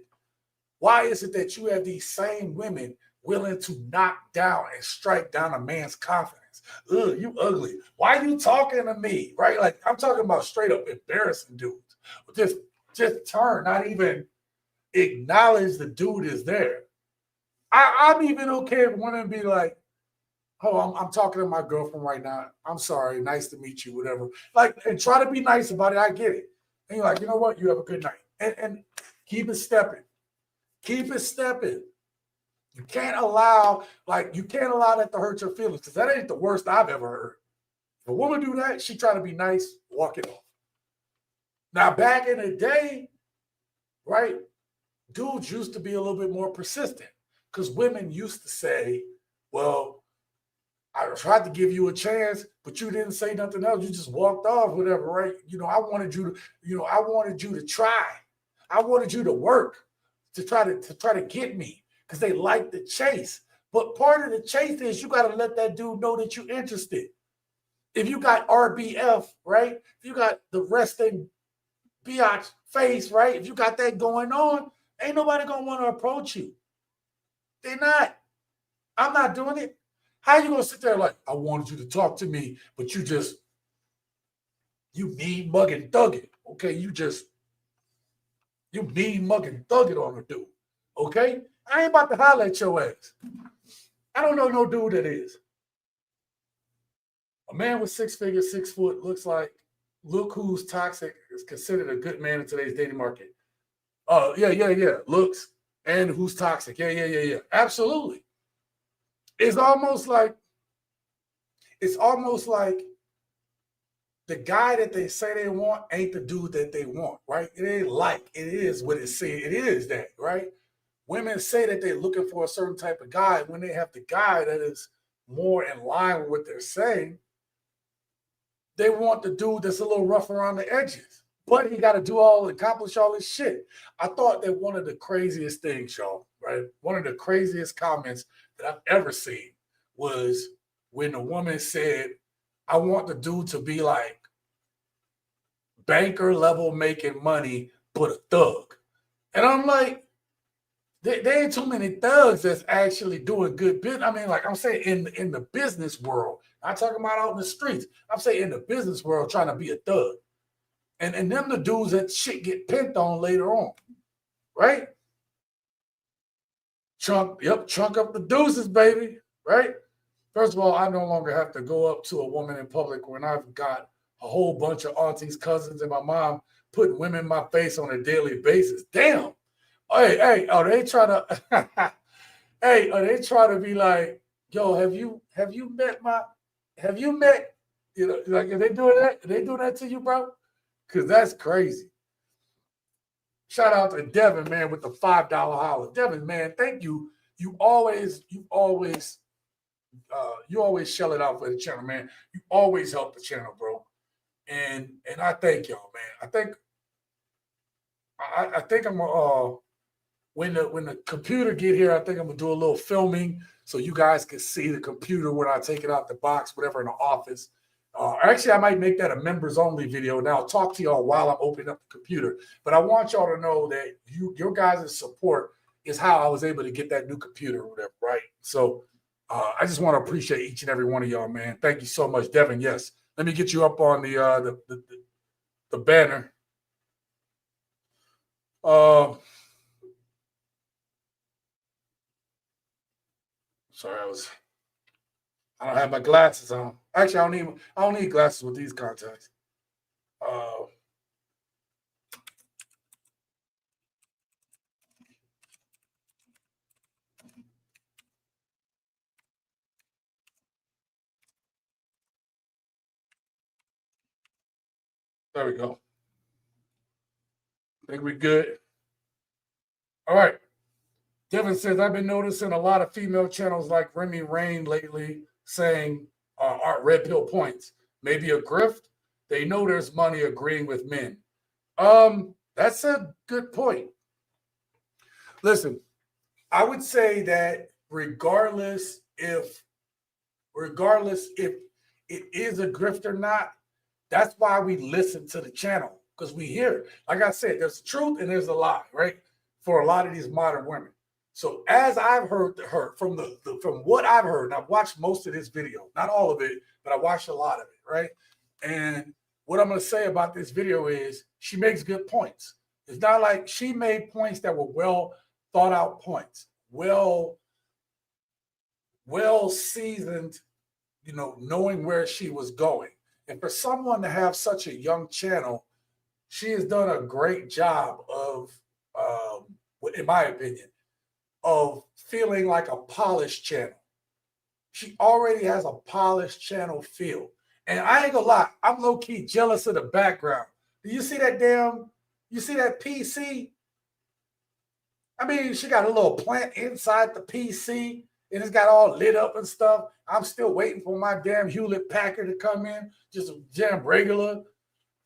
Why is it that you have these same women willing to knock down and strike down a man's confidence? Ugh, you ugly. Why are you talking to me? Right? Like, I'm talking about straight up embarrassing dudes. Just turn, not even acknowledge the dude is there. I'm even okay if women be like, oh, I'm talking to my girlfriend right now. I'm sorry. Nice to meet you, whatever. Like, and try to be nice about it. I get it. And you're like, you know what? You have a good night. And keep it stepping. Keep it stepping. You can't allow that to hurt your feelings, because that ain't the worst I've ever heard. If a woman do that, she try to be nice, walk it off. Now, back in the day, right, dudes used to be a little bit more persistent, because women used to say, well, I tried to give you a chance, but you didn't say nothing else. You just walked off, whatever, right? I wanted you to try. I wanted you to work to try to get me, because they like the chase. But part of the chase is you got to let that dude know that you're interested. If you got RBF, right? If you got the resting biatch face, right? If you got that going on, ain't nobody gonna want to approach you. They're not. I'm not doing it. How you gonna sit there like, I wanted you to talk to me, but you mean mug and thug it. Okay, you mean mug and thug it on a dude. Okay? I ain't about to holler at your ass. I don't know no dude that is. A man with 6 figures, 6 foot, look who's toxic is considered a good man in today's dating market. Oh, yeah. Looks and who's toxic. Yeah. Absolutely. It's almost like the guy that they say they want ain't the dude that they want, right? It ain't like it is what it says. It is that, right? Women say that they're looking for a certain type of guy. When they have the guy that is more in line with what they're saying, they want the dude that's a little rough around the edges. But he got to accomplish all this shit. I thought that one of the craziest things, y'all, right? One of the craziest comments that I've ever seen was when a woman said, I want the dude to be like banker level making money, but a thug. And I'm like, there ain't too many thugs that's actually doing good business. I mean, like I'm saying, in the business world, I'm talking about out in the streets. I'm saying in the business world, trying to be a thug. And them the dudes that shit get pinned on later on, right? Chunk up the deuces, baby, right? First of all, I no longer have to go up to a woman in public when I've got a whole bunch of aunties, cousins, and my mom putting women in my face on a daily basis. Damn. Hey, they try to they try to be like, yo, have you met, like, if they doing that to you, bro? Because that's crazy. Shout out to Devin, man, with the $5 holler. Devin, man, thank you. You always shell it out for the channel, man. You always help the channel, bro. And I thank y'all, man. I think I'm when the computer get here, I think I'm gonna do a little filming so you guys can see the computer when I take it out the box, whatever, in the office. Actually, I might make that a members only video, and I'll talk to y'all while I'm opening up the computer. But I want y'all to know that your guys' support is how I was able to get that new computer or whatever, right? So I just want to appreciate each and every one of y'all, man. Thank you so much, Devin. Yes, let me get you up on the banner. Sorry, I don't have my glasses on. Actually, I don't need glasses with these contacts. There we go. I think we're good. All right. Devin says, I've been noticing a lot of female channels like REMI RENE lately saying aren't red pill points. Maybe a grift. They know there's money agreeing with men. That's a good point. Listen, I would say that regardless if it is a grift or not, that's why we listen to the channel, because we hear, like I said, there's the truth and there's a lie, right? For a lot of these modern women. So as I've heard from what I've heard, and I've watched most of this video, not all of it, but I watched a lot of it, right? And what I'm going to say about this video is she makes good points. It's not like she made points that were well thought out points, well seasoned, knowing where she was going. And for someone to have such a young channel, she has done a great job of, in my opinion, of feeling like a polished channel. She already has a polished channel feel. And I ain't gonna lie, I'm low-key jealous of the background. Do you see that you see that PC? I mean, she got a little plant inside the PC and it's got all lit up and stuff. I'm still waiting for my damn Hewlett Packard to come in, just a damn regular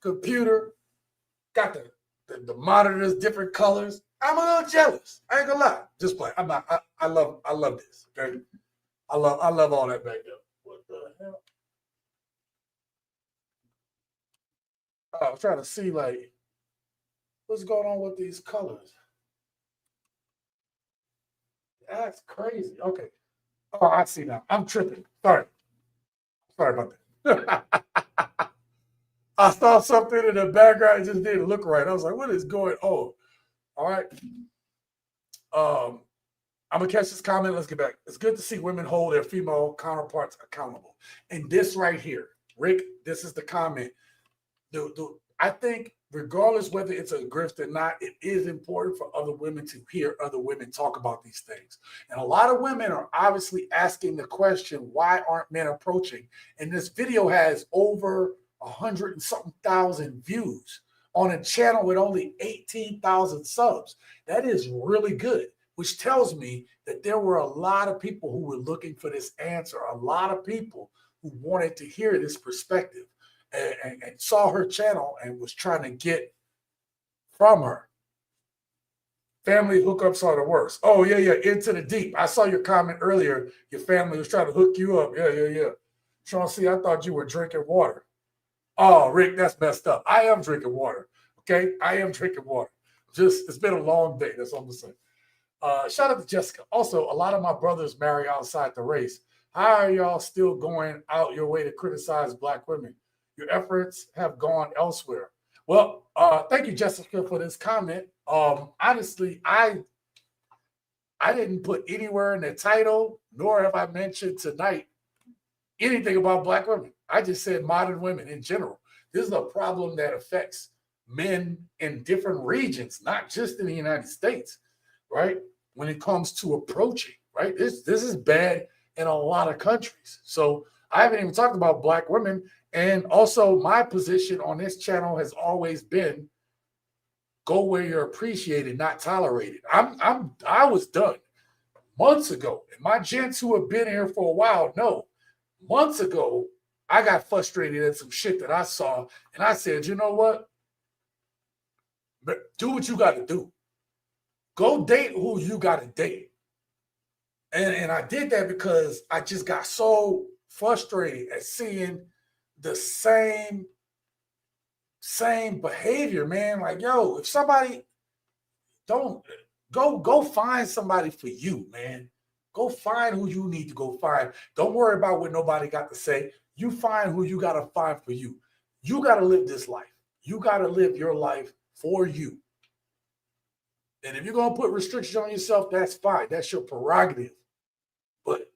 computer. Got the monitors, different colors. I'm a little jealous. I ain't gonna lie. Just play. I'm not. I love this. Okay. I love all that back there. What the hell? I was trying to see like what's going on with these colors. That's crazy. Okay. Oh, I see now. I'm tripping. Sorry about that. I saw something in the background. It just didn't look right. I was like, what is going on? All right. I'm going to catch this comment. Let's get back. It's good to see women hold their female counterparts accountable. And this right here, Rick, this is the comment. I think regardless whether it's a grift or not, it is important for other women to hear other women talk about these things. And a lot of women are obviously asking the question, why aren't men approaching? And this video has over 100 and something thousand views on a channel with only 18,000 subs. That is really good, which tells me that there were a lot of people who were looking for this answer, a lot of people who wanted to hear this perspective and saw her channel and was trying to get from her. Family hookups are the worst. Oh, yeah, into the deep. I saw your comment earlier. Your family was trying to hook you up. Yeah. Sean C., I thought you were drinking water. Oh, Rick, that's messed up. I am drinking water. Okay, I am drinking water. It's been a long day. That's all I'm saying. Shout out to Jessica. Also, a lot of my brothers marry outside the race. How are y'all still going out your way to criticize Black women? Your efforts have gone elsewhere. Well, thank you, Jessica, for this comment. Honestly, I didn't put anywhere in the title, nor have I mentioned tonight anything about Black women. I just said modern women in general. This is a problem that affects men in different regions, not just in the United States, right? When it comes to approaching, right? This is bad in a lot of countries. So I haven't even talked about Black women. And also my position on this channel has always been go where you're appreciated, not tolerated. I was done months ago. And my gents who have been here for a while know, months ago, I got frustrated at some shit that I saw. And I said, you know what? Do what you got to do. Go date who you got to date. And I did that because I just got so frustrated at seeing the same behavior, man. Like, yo, if somebody don't go find somebody for you, man. Go find who you need to go find. Don't worry about what nobody got to say. You find who you got to find for you. You got to live this life. You got to live your life for you. And if you're going to put restrictions on yourself, that's fine. That's your prerogative. But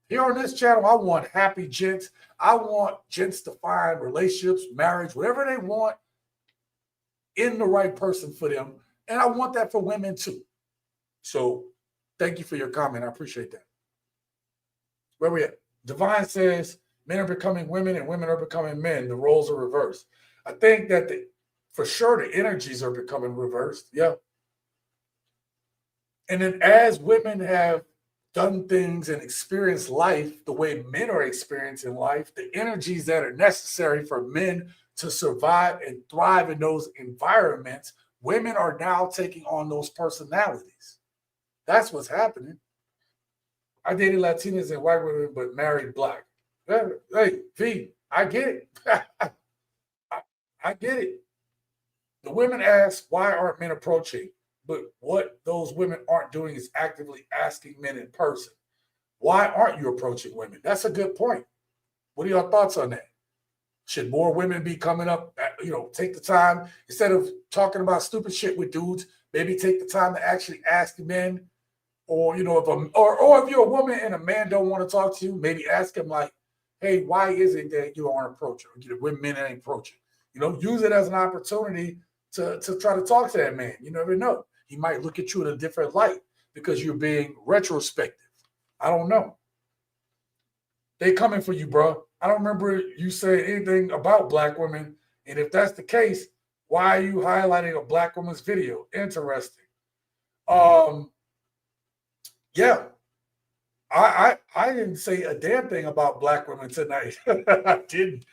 Here on this channel, I want happy gents. I want gents to find relationships, marriage, whatever they want in the right person for them. And I want that for women too. So thank you for your comment. I appreciate that. Where we at? Divine says men are becoming women and women are becoming men. The roles are reversed. I think that for sure the energies are becoming reversed. Yeah. And then as women have done things and experienced life the way men are experiencing life, the energies that are necessary for men to survive and thrive in those environments, women are now taking on those personalities. That's what's happening. I dated Latinas and white women, but married black. Hey, V, I get it. I get it. The women ask, why aren't men approaching? But what those women aren't doing is actively asking men in person. Why aren't you approaching women? That's a good point. What are your thoughts on that? Should more women be coming up, take the time, instead of talking about stupid shit with dudes, maybe take the time to actually ask men, or, if you're a woman and a man don't want to talk to you, maybe ask him like, hey, why is it that you don't want to approach her? When men ain't approaching, use it as an opportunity to try to talk to that man. You never know. He might look at you in a different light because you're being retrospective. I don't know. They coming for you, bro. I don't remember you saying anything about black women. And if that's the case, why are you highlighting a black woman's video? Interesting. Yeah. I didn't say a damn thing about black women tonight. I didn't.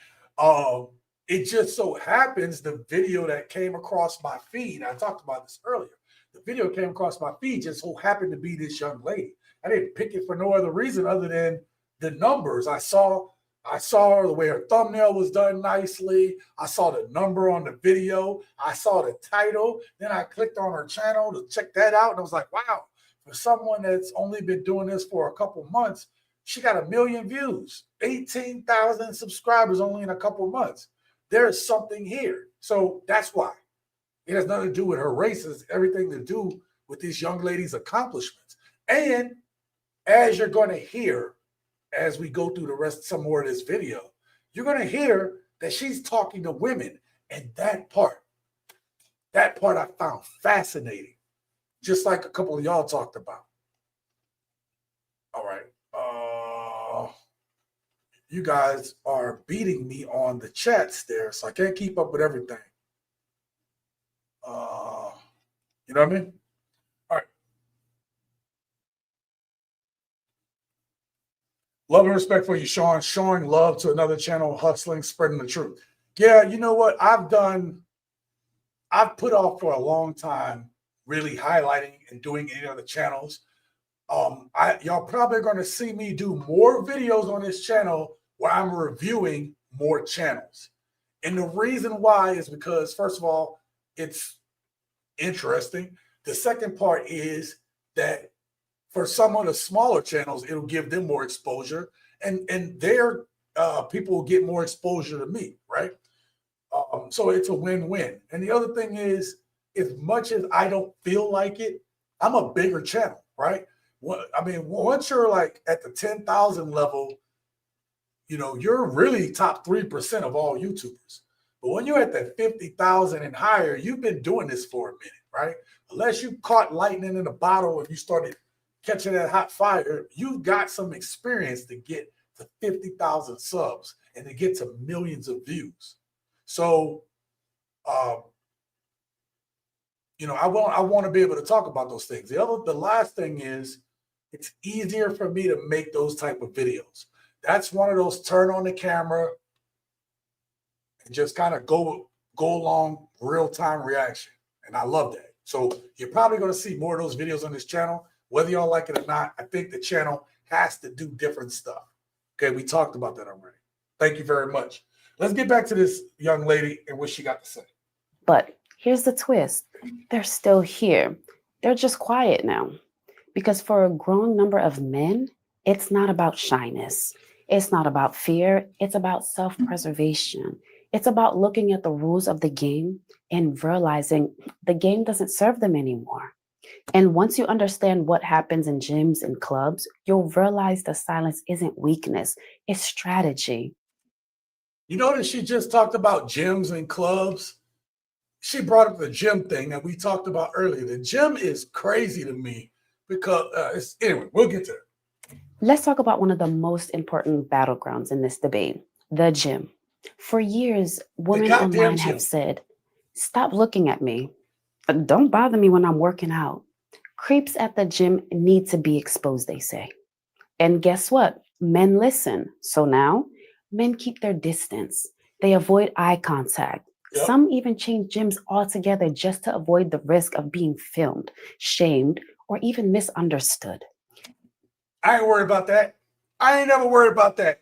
It just so happens the video that came across my feed, I talked about this earlier. The video came across my feed just so happened to be this young lady. I didn't pick it for no other reason other than the numbers. I saw the way her thumbnail was done nicely. I saw the number on the video. I saw the title. Then I clicked on her channel to check that out. And I was like, wow, for someone that's only been doing this for a couple months, she got 1 million views, 18,000 subscribers only in a couple months. There's something here. So that's why. It has nothing to do with her race. It's everything to do with this young lady's accomplishments. And as you're going to hear, as we go through the rest, some more of this video, you're going to hear that she's talking to women. And that part I found fascinating, just like a couple of y'all talked about. All right. You guys are beating me on the chats there, so I can't keep up with everything. You know what I mean? All right. Love and respect for you, Sean. Showing love to another channel, hustling, spreading the truth. Yeah, you know what? I've put off for a long time really highlighting and doing any other channels. Y'all probably going to see me do more videos on this channel where I'm reviewing more channels. And the reason why is because, first of all, it's interesting. The second part is that for some of the smaller channels, it'll give them more exposure, and their people will get more exposure to me, right? So it's a win-win. And the other thing is, as much as I don't feel like it, I'm a bigger channel, right? I mean, once you're like at the 10,000 level, you're really top 3% of all YouTubers. But when you're at that 50,000 and higher, you've been doing this for a minute, right? Unless you caught lightning in a bottle and you started catching that hot fire, you've got some experience to get to 50,000 subs and to get to millions of views. So, I want to be able to talk about those things. The last thing is, it's easier for me to make those type of videos. That's one of those turn on the camera and just kind of go along real-time reaction. And I love that. So you're probably going to see more of those videos on this channel, whether y'all like it or not. I think the channel has to do different stuff. Okay, we talked about that already. Thank you very much. Let's get back to this young lady and what she got to say. But here's the twist. They're still here. They're just quiet now. Because for a growing number of men, it's not about shyness. It's not about fear. It's about self-preservation. It's about looking at the rules of the game and realizing the game doesn't serve them anymore. And once you understand what happens in gyms and clubs, you'll realize the silence isn't weakness, it's strategy. You notice she just talked about gyms and clubs. She brought up the gym thing that we talked about earlier. The gym is crazy to me because anyway, we'll get to it. Let's talk about one of the most important battlegrounds in this debate, the gym. For years, women goddamn online have gym. said, stop looking at me. Don't bother me when I'm working out. Creeps at the gym need to be exposed, they say. And guess what? Men listen. So now, men keep their distance. They avoid eye contact. Yep. Some even change gyms altogether just to avoid the risk of being filmed, shamed, or even misunderstood. I ain't worried about that. I ain't never worried about that.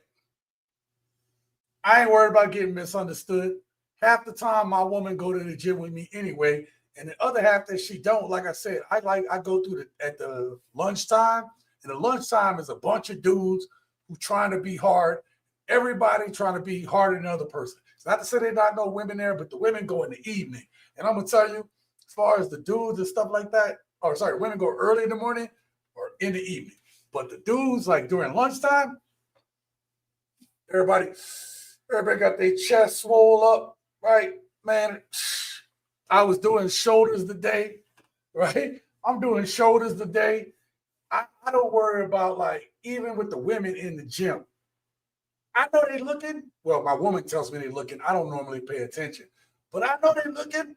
I ain't worried about getting misunderstood. Half the time my woman go to the gym with me anyway, and the other half that she don't, like I said, I go through at the lunchtime, and the lunchtime is a bunch of dudes who trying to be hard. Everybody trying to be harder than the other person. It's not to say there's not no women there, but the women go in the evening. And I'm gonna tell you, as far as the dudes and stuff like that, or sorry, women go early in the morning or in the evening. But the dudes, like during lunchtime, everybody got their chest swole up, right? Man, I was doing shoulders today, right? I'm doing shoulders today. I don't worry about, like, even with the women in the gym. I know they looking. Well, my woman tells me they're looking. I don't normally pay attention, but I know they're looking,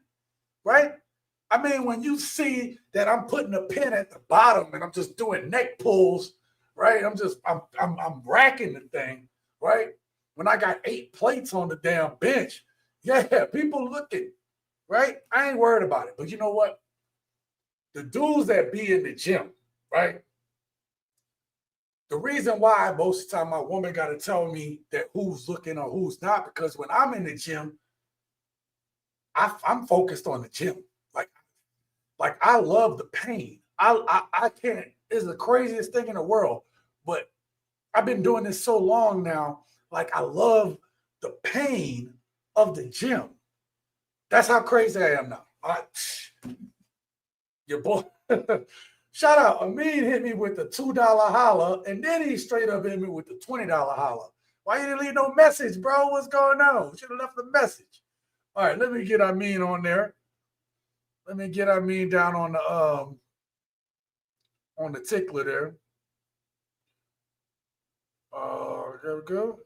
right? I mean, when you see that I'm putting a pin at the bottom and I'm just doing neck pulls, right? I'm racking the thing, right? When I got 8 plates on the damn bench, yeah, people looking, right? I ain't worried about it. But you know what? The dudes that be in the gym, right? The reason why most of the time my woman got to tell me that who's looking or who's not, because when I'm in the gym, I'm focused on the gym. Like I love the pain. I can't. It's the craziest thing in the world. But I've been doing this so long now. Like I love the pain of the gym. That's how crazy I am now. Your boy. Shout out. Amin hit me with the $2 holla, and then he straight up hit me with the $20 holla. Why you didn't leave no message, bro? What's going on? Should have left a message. All right, let me get Amin on there. Let me get Amin down on the tickler there. There we go.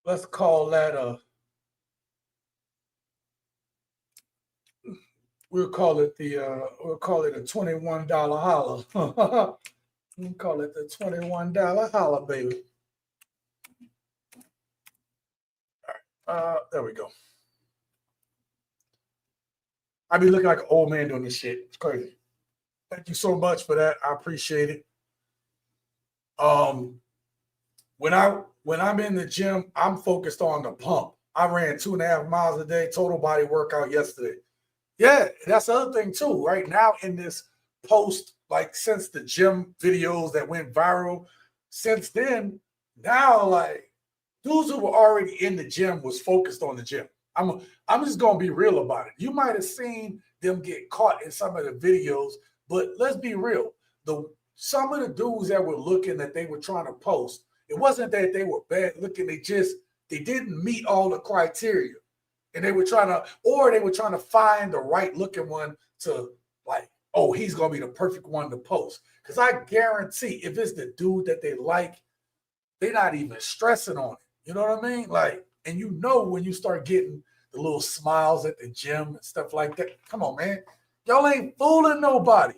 Let's call that we'll call it a $21 holla. We'll call it the $21 holla, baby. All right. There we go. I be looking like an old man doing this shit. It's crazy. Thank you so much for that. I appreciate it. When I'm in the gym, I'm focused on the pump. I ran 2.5 miles a day, total body workout yesterday. Yeah, that's the other thing too. Right now in this post, like since the gym videos that went viral, since then, now like dudes who were already in the gym was focused on the gym. I'm just gonna be real about it. You might have seen them get caught in some of the videos, but let's be real. Some of the dudes that were looking that they were trying to post, it wasn't that they were bad looking. They didn't meet all the criteria, and they were trying to find the right looking one to, like, oh, he's gonna be the perfect one to post. Because I guarantee if it's the dude that they like, they're not even stressing on it. You know what I mean? Like, and you know when you start getting the little smiles at the gym and stuff like that. Come on, man. Y'all ain't fooling nobody.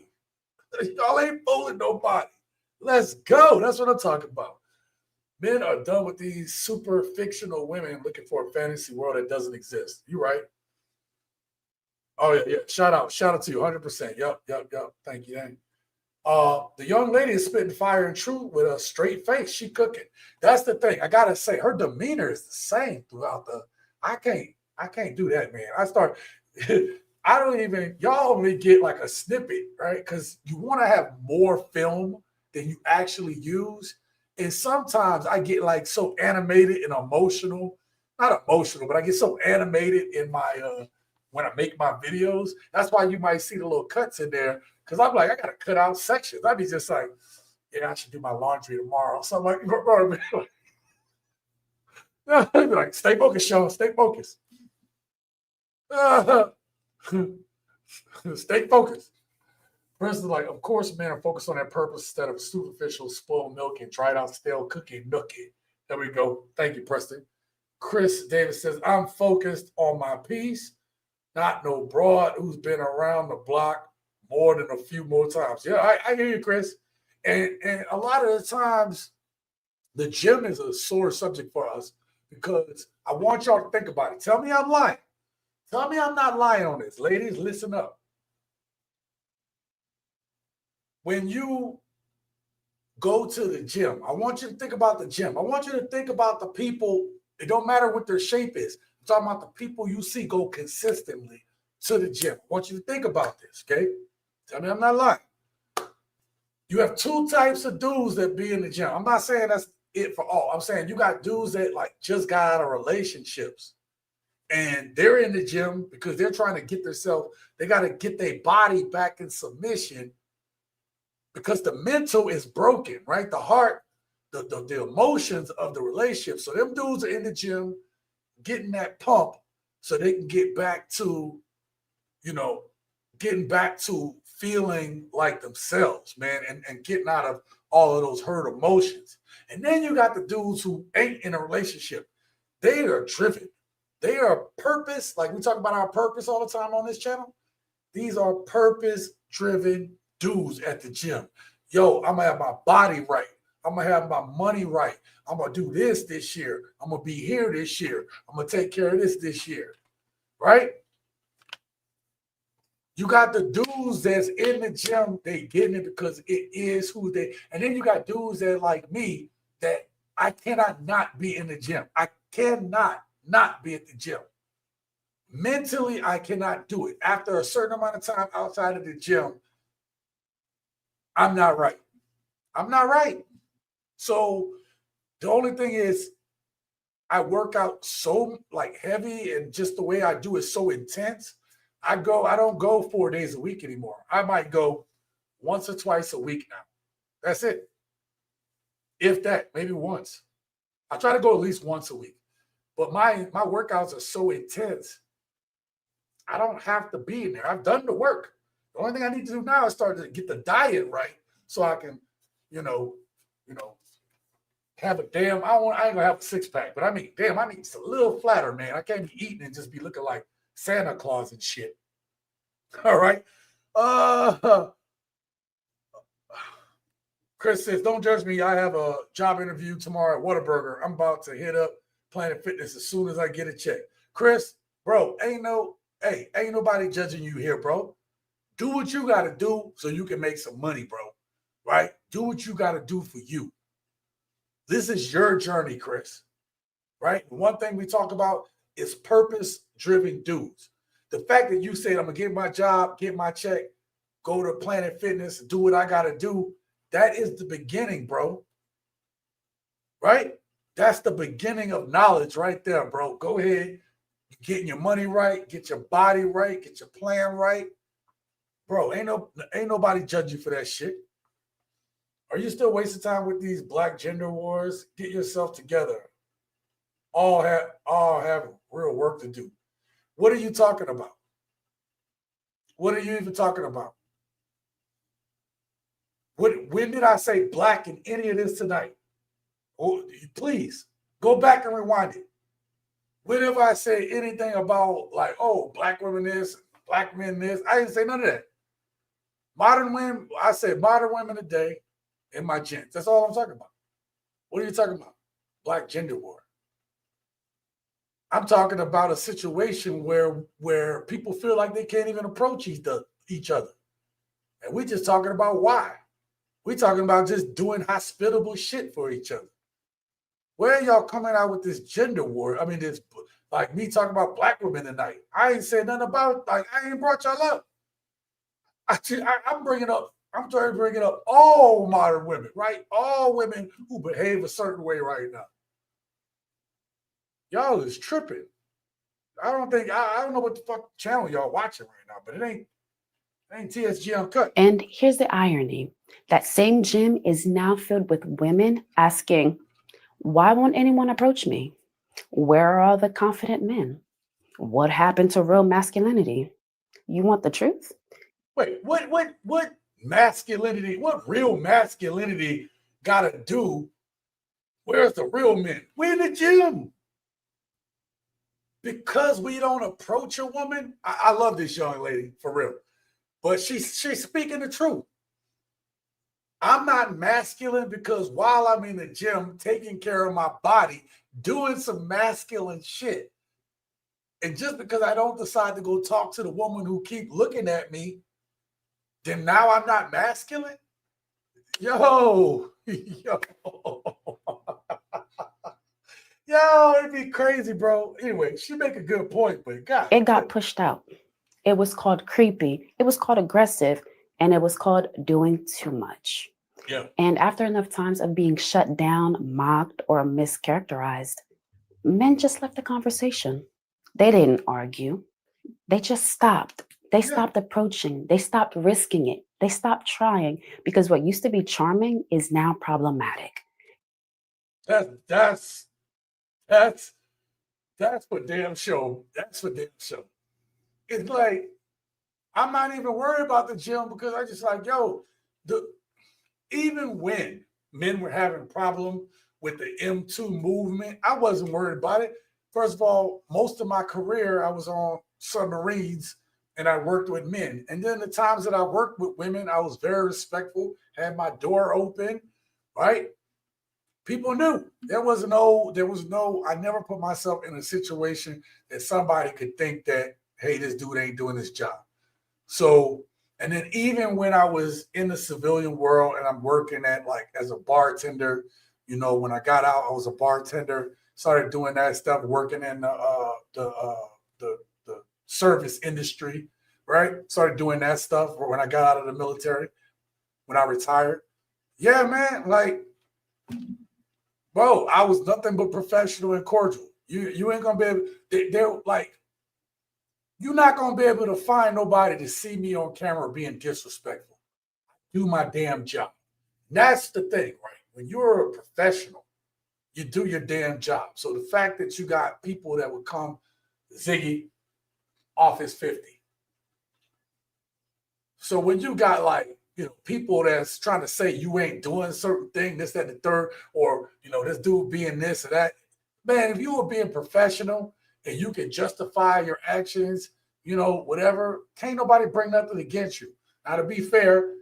Y'all ain't fooling nobody. Let's go. That's what I'm talking about. Men are done with these super fictional women looking for a fantasy world that doesn't exist. You right. Oh, yeah. Shout out to you, 100%. Yup. Thank you. The young lady is spitting fire and truth with a straight face. She cooking. That's the thing. I gotta say, her demeanor is the same throughout the. I can't do that, man. I don't even. Y'all only get like a snippet, right? Because you want to have more film than you actually use, And sometimes I get like so animated and emotional, not emotional, but I get so animated in my when I make my videos. That's why you might see the little cuts in there, because I'm like, I gotta cut out sections. I'd be just like, yeah, I should do my laundry tomorrow. So I'm like, bro, I'd be like, stay focused, Sean, stay focused. Stay focused. Preston's like, of course, men are focused on their purpose instead of superficial spoiled milk and dried out stale cookie nookie. There we go. Thank you, Preston. Chris Davis says, I'm focused on my piece, not no broad who's been around the block more than a few more times. Yeah, I hear you, Chris. And a lot of the times, the gym is a sore subject for us because I want y'all to think about it. Tell me I'm lying. Tell me I'm not lying on this. Ladies, listen up. When you go to the gym, I want you to think about the gym. I want you to think about the people. It don't matter what their shape is. I'm talking about the people you see go consistently to the gym. I want you to think about this, okay? Tell me I'm not lying. You have two types of dudes that be in the gym. I'm not saying that's it for all. I'm saying you got dudes that like just got out of relationships and they're in the gym because they're trying to get themselves, they got to get their body back in submission because the mental is broken, right? The heart, the emotions of the relationship. So them dudes are in the gym getting that pump so they can get back to, getting back to feeling like themselves, man, and getting out of all of those hurt emotions. And then you got the dudes who ain't in a relationship. They are driven. They are purpose. Like we talk about our purpose all the time on this channel. These are purpose-driven dudes at the gym. Yo, I'm going to have my body right. I'm going to have my money right. I'm going to do this year. I'm going to be here this year. I'm going to take care of this year. Right? You got the dudes that's in the gym, they getting it because it is who they, and then you got dudes that like me that I cannot not be in the gym. I cannot not be at the gym. Mentally, I cannot do it. After a certain amount of time outside of the gym, I'm not right. I'm not right. So the only thing is I work out so like heavy and just the way I do is so intense. I don't go 4 days a week anymore. I might go once or twice a week now. That's it. If that, maybe once. I try to go at least once a week. But my workouts are so intense. I don't have to be in there. I've done the work. The only thing I need to do now is start to get the diet right so I can, have a damn, I ain't gonna have a six pack, but I mean, damn, I need just a little flatter, man. I can't be eating and just be looking like Santa Claus and shit. All right. Chris says, don't judge me. I have a job interview tomorrow at Whataburger. I'm about to hit up Planet Fitness as soon as I get a check. Chris, bro, ain't nobody judging you here, bro. Do what you got to do so you can make some money, bro. Right? Do what you got to do for you. This is your journey, Chris. Right? One thing we talk about is purpose-driven dudes. The fact that you said, I'm going to get my job, get my check, go to Planet Fitness, do what I got to do, that is the beginning, bro. Right? That's the beginning of knowledge right there, bro. Go ahead. You're getting your money right, get your body right, get your plan right. Bro, ain't nobody judging you for that shit. Are you still wasting time with these black gender wars? Get yourself together. All have real work to do. What are you talking about? What are you even talking about? When did I say black in any of this tonight? Oh, please go back and rewind it. Whenever I say anything about like, oh, black women this, black men this, I didn't say none of that. Modern women, I said modern women today in my gents. That's all I'm talking about. What are you talking about? Black gender war. I'm talking about a situation where people feel like they can't even approach each other. And we're just talking about why. We're talking about just doing hospitable shit for each other. Where are y'all coming out with this gender war? I mean, this like me talking about black women tonight. I ain't saying nothing about, like, I ain't brought y'all up. I'm bringing up I'm trying to bring it up all modern women, right? All women who behave a certain way right now. Y'all is tripping. I don't know what the fuck channel y'all watching right now, but it ain't TSG Uncut. And here's the irony. That same gym is now filled with women asking, why won't anyone approach me? Where are all the confident men? What happened to real masculinity? You want the truth? Wait, what masculinity, what real masculinity gotta do? Where's the real men? We in the gym. Because we don't approach a woman. I love this young lady, for real. But she's speaking the truth. I'm not masculine because while I'm in the gym taking care of my body, doing some masculine shit, and just because I don't decide to go talk to the woman who keep looking at me, then now I'm not masculine? Yo. Yo, it'd be crazy, bro. Anyway, she make a good point, but God. It got pushed out. It was called creepy. It was called aggressive. And it was called doing too much. Yeah. And after enough times of being shut down, mocked, or mischaracterized, men just left the conversation. They didn't argue. They just stopped. They stopped approaching. They stopped risking it. They stopped trying because what used to be charming is now problematic. That's for damn sure. That's for damn sure. It's like, I'm not even worried about the gym because I just like, yo, even when men were having a problem with the M2 movement, I wasn't worried about it. First of all, most of my career, I was on submarines and I worked with men. And then the times that I worked with women, I was very respectful, had my door open, right? People knew there was no, I never put myself in a situation that somebody could think that, hey, this dude ain't doing his job. So, and then even when I was in the civilian world and I'm working at like as a bartender, you know, when I got out, I was a bartender, started doing that stuff, working in the service industry, right? Started doing that stuff when I got out of the military, when I retired. Yeah, man, like, bro, I was nothing but professional and cordial. You ain't gonna be able, they're like, you're not gonna be able to find nobody to see me on camera being disrespectful. Do my damn job. That's the thing, right? When you're a professional, you do your damn job. So the fact that you got people that would come, Ziggy, Office 50. So when you got like, you know, people that's trying to say you ain't doing certain thing, this, that, and the third, or, you know, this dude being this or that, man, if you were being professional and you can justify your actions, you know, whatever, can't nobody bring nothing against you. Now, to be fair,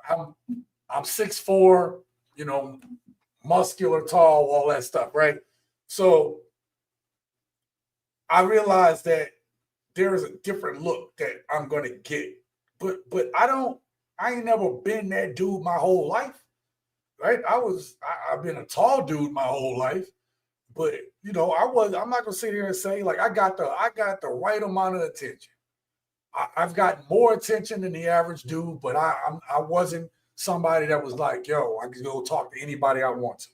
I'm 6'4", you know, muscular, tall, all that stuff, right? So I realized that there is a different look that I'm gonna get. But I ain't never been that dude my whole life, right? I've been a tall dude my whole life, but you know, I'm not gonna sit here and say like I got the right amount of attention. I've got more attention than the average dude, but I wasn't somebody that was like, yo, I can go talk to anybody I want to.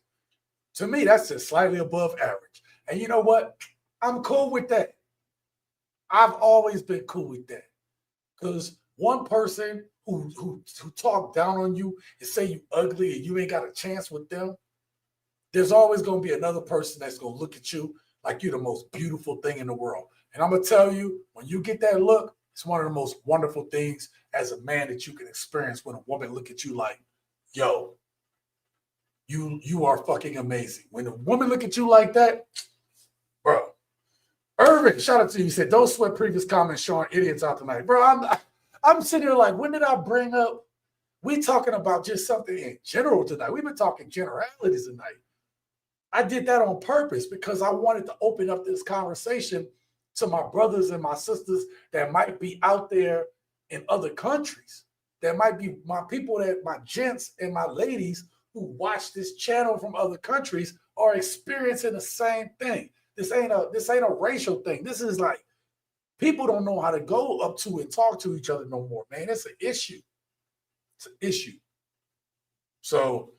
To me, that's just slightly above average. And you know what? I'm cool with that. I've always been cool with that. Because one person who talk down on you and say you ugly and you ain't got a chance with them, there's always going to be another person that's going to look at you like you're the most beautiful thing in the world. And I'm going to tell you, when you get that look, it's one of the most wonderful things as a man that you can experience when a woman look at you like, yo, you are fucking amazing. When a woman look at you like that, bro. Irvin, shout out to you. He said, don't sweat previous comments showing idiots out tonight. Bro, I'm sitting here like, when did I bring up, we talking about just something in general tonight. We've been talking generalities tonight. I did that on purpose because I wanted to open up this conversation to my brothers and my sisters that might be out there in other countries. That might be my people, that my gents and my ladies who watch this channel from other countries are experiencing the same thing. This ain't a racial thing. This is like People don't know how to go up to and talk to each other no more, man. It's an issue. It's an issue. So,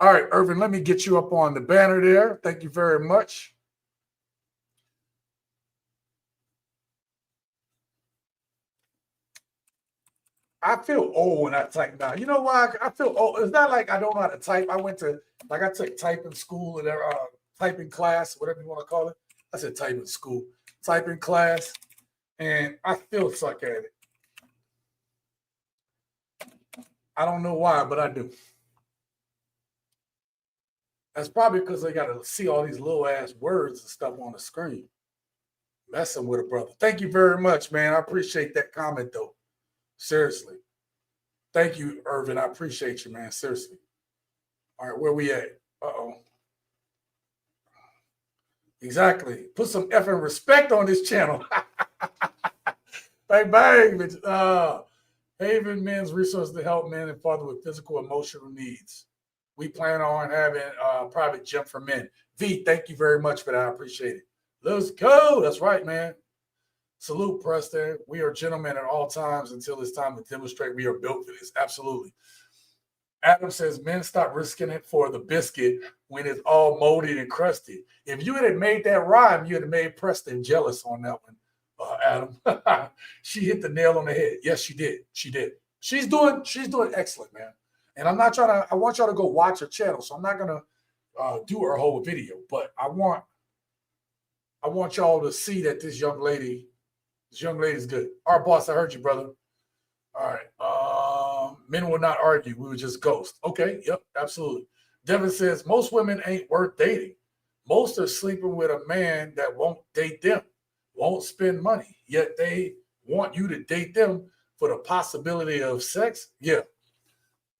all right, Irvin, let me get you up on the banner there. Thank you very much. I feel old when I type now. You know why I feel old? It's not like I don't know how to type. I took typing school and typing class, whatever you want to call it. I said typing school, typing class, and I still suck at it. I don't know why, but I do. That's probably because they got to see all these little ass words and stuff on the screen. Messing with a brother. Thank you very much, man. I appreciate that comment, though. Seriously. Thank you, Irvin. I appreciate you, man. Seriously. All right, where we at? Uh-oh. Exactly. Put some effing respect on this channel. Bang, bang. Haven Men's Resources to help men and fathers with physical, emotional needs. We plan on having a private gym for men. V, thank you very much for that. I appreciate it. Let's go. That's right, man. Salute, Preston. We are gentlemen at all times until it's time to demonstrate we are built for this. Absolutely. Adam says, men stop risking it for the biscuit when it's all moldy and crusty. If you had made that rhyme, you would have made Preston jealous on that one, Adam. She hit the nail on the head. Yes, she did. She did. She's doing excellent, man. And I'm not trying to, I want y'all to go watch her channel. So I'm not going to do her whole video, but I want y'all to see that this young lady is good. All right, boss, I heard you, brother. All right. Men will not argue. We would just ghost. Okay. Yep. Absolutely. Devin says most women ain't worth dating. Most are sleeping with a man that won't date them, won't spend money, yet they want you to date them for the possibility of sex. Yeah.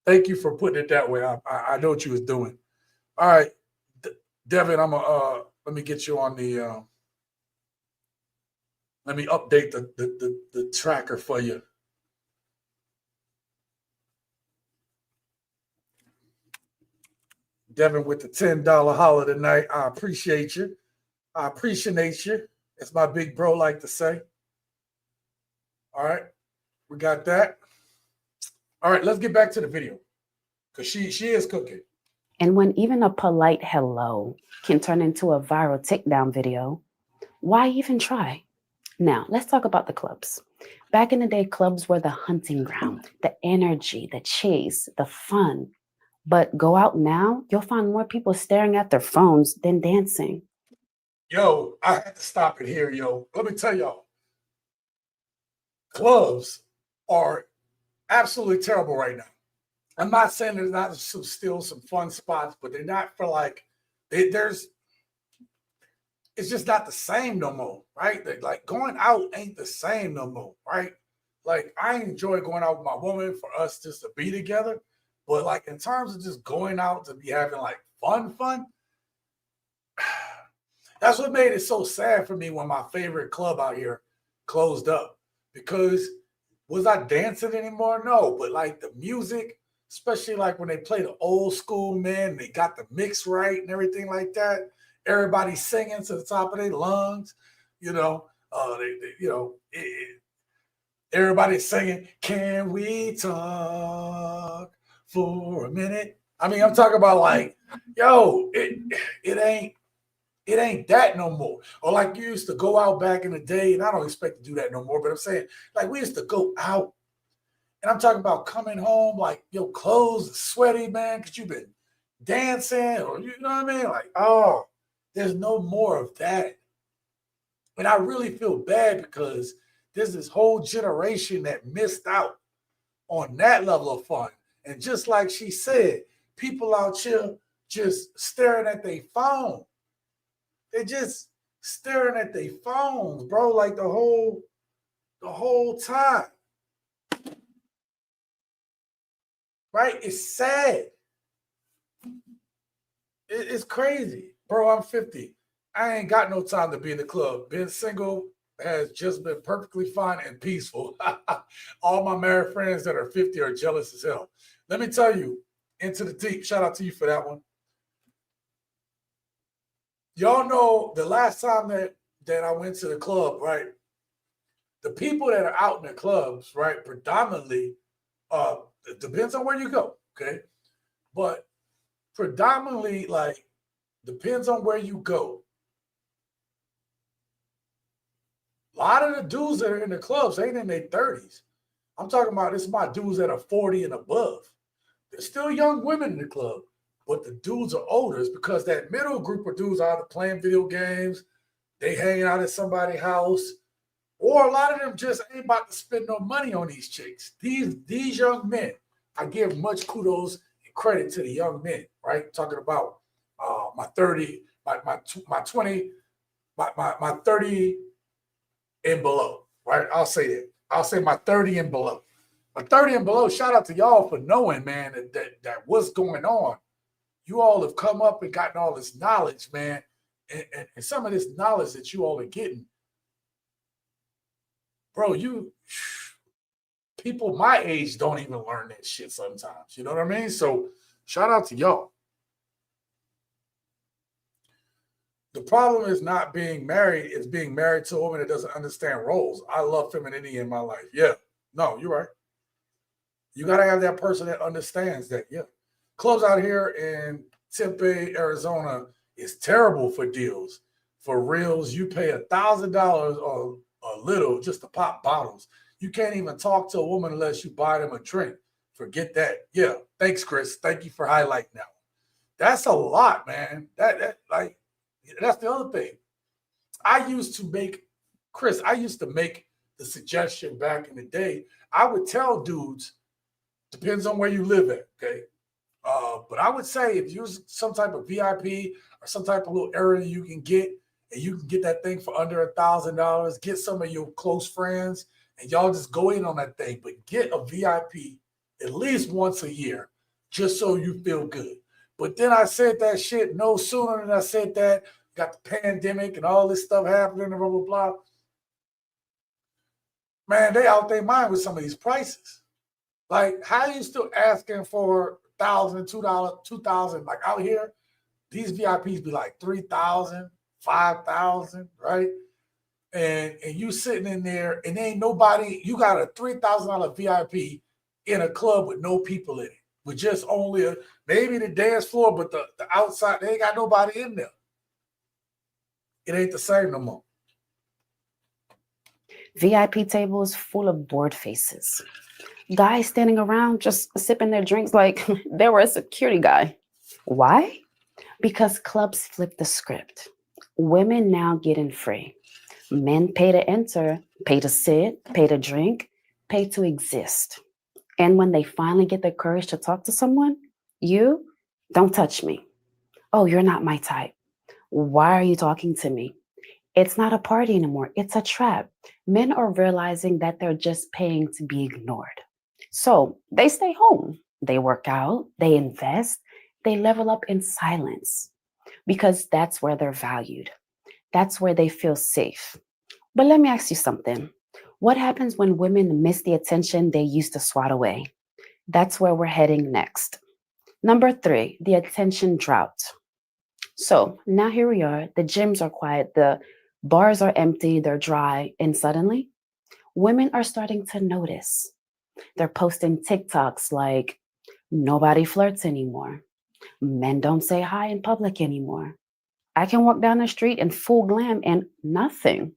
Thank you for putting it that way. I know what you was doing. All right, Devin, let me get you on the. Let me update the tracker for you. Devin with the $10 holler tonight. I appreciate you. I appreciate you. As my big bro like to say. All right, we got that. All right, let's get back to the video because she is cooking. And when even a polite hello can turn into a viral takedown video, why even try? Now, let's talk about the clubs. Back in the day, clubs were the hunting ground, the energy, the chase, the fun. But go out now, you'll find more people staring at their phones than dancing. Yo, I had to stop it here, yo. Let me tell y'all. Clubs are absolutely terrible right now. I'm not saying there's not still some fun spots, but they're not for like, it's just not the same no more, right? Like going out ain't the same no more, right? Like I enjoy going out with my woman for us just to be together, but like in terms of just going out to be having like fun, that's what made it so sad for me when my favorite club out here closed up. Because was I dancing anymore? No, but like the music, especially like when they play the old school, man, they got the mix right and everything like that. Everybody singing to the top of their lungs, everybody's singing, can we talk for a minute? I mean, I'm talking about like, yo, it ain't that no more. Or like you used to go out back in the day, and I don't expect to do that no more, but I'm saying like we used to go out. And I'm talking about coming home, like your clothes are sweaty, man, because you've been dancing, or you know what I mean? Like, oh, there's no more of that. And I really feel bad because there's this whole generation that missed out on that level of fun. And just like she said, people out here just staring at their phone. They're just staring at their phones, bro, like the whole time. Right? It's sad. It's crazy. Bro, I'm 50. I ain't got no time to be in the club. Being single has just been perfectly fine and peaceful. All my married friends that are 50 are jealous as hell. Let me tell you, Into the Deep, shout out to you for that one. Y'all know the last time that I went to the club, right? the people that are out in the clubs, right, predominantly, it depends on where you go, okay? But predominantly, like, depends on where you go. A lot of the dudes that are in the clubs ain't in their 30s. I'm talking about this is my dudes that are 40 and above. There's still young women in the club, but the dudes are older. It's because that middle group of dudes are either playing video games, they hanging out at somebody's house, or a lot of them just ain't about to spend no money on these chicks. These young men, I give much kudos and credit to the young men, right? Talking about my 30, my 20, my 30 and below, right? I'll say that. I'll say my 30 and below. My 30 and below, shout out to y'all for knowing, man, that what's going on. You all have come up and gotten all this knowledge, man. And some of this knowledge that you all are getting, bro, people my age don't even learn that shit sometimes. You know what I mean? So shout out to y'all. The problem is not being married, it's being married to a woman that doesn't understand roles. I love femininity in my life. Yeah. No, you're right. You got to have that person that understands that. Yeah. Clubs out here in Tempe, Arizona is terrible for deals. For reals, you pay $1,000 or a little just to pop bottles. You can't even talk to a woman unless you buy them a drink. Forget that. Yeah. Thanks, Chris. Thank you for highlighting that. That's a lot, man. That's the other thing. I used to make the suggestion back in the day. I would tell dudes, depends on where you live at, okay? But I would say if you're some type of VIP or some type of little area you can get, and you can get that thing for under $1,000, get some of your close friends, and y'all just go in on that thing. But get a VIP at least once a year, just so you feel good. But then I said that shit no sooner than I said that. Got the pandemic and all this stuff happening, and blah, blah, blah. Man, they out their mind with some of these prices. Like, how are you still asking for $1,000, $2,000, $2,000? Like out here, these VIPs be like $3,000, $5,000, right? And you sitting in there, and ain't nobody. You got a $3,000 VIP in a club with no people in it, with just only maybe the dance floor, but the outside, they ain't got nobody in there. It ain't the same no more. VIP tables full of bored faces. Guys standing around just sipping their drinks like they were a security guy. Why? Because clubs flip the script. Women now get in free. Men pay to enter, pay to sit, pay to drink, pay to exist. And when they finally get the courage to talk to someone, you don't touch me. Oh, you're not my type. Why are you talking to me? It's not a party anymore. It's a trap. Men are realizing that they're just paying to be ignored. So they stay home. They work out. They invest. They level up in silence because that's where they're valued. That's where they feel safe. But let me ask you something. What happens when women miss the attention they used to swat away? That's where we're heading next. Number 3, the attention drought. So now here we are. The gyms are quiet. The bars are empty. They're dry. And suddenly, women are starting to notice. They're posting TikToks like, nobody flirts anymore. Men don't say hi in public anymore. I can walk down the street in full glam and nothing.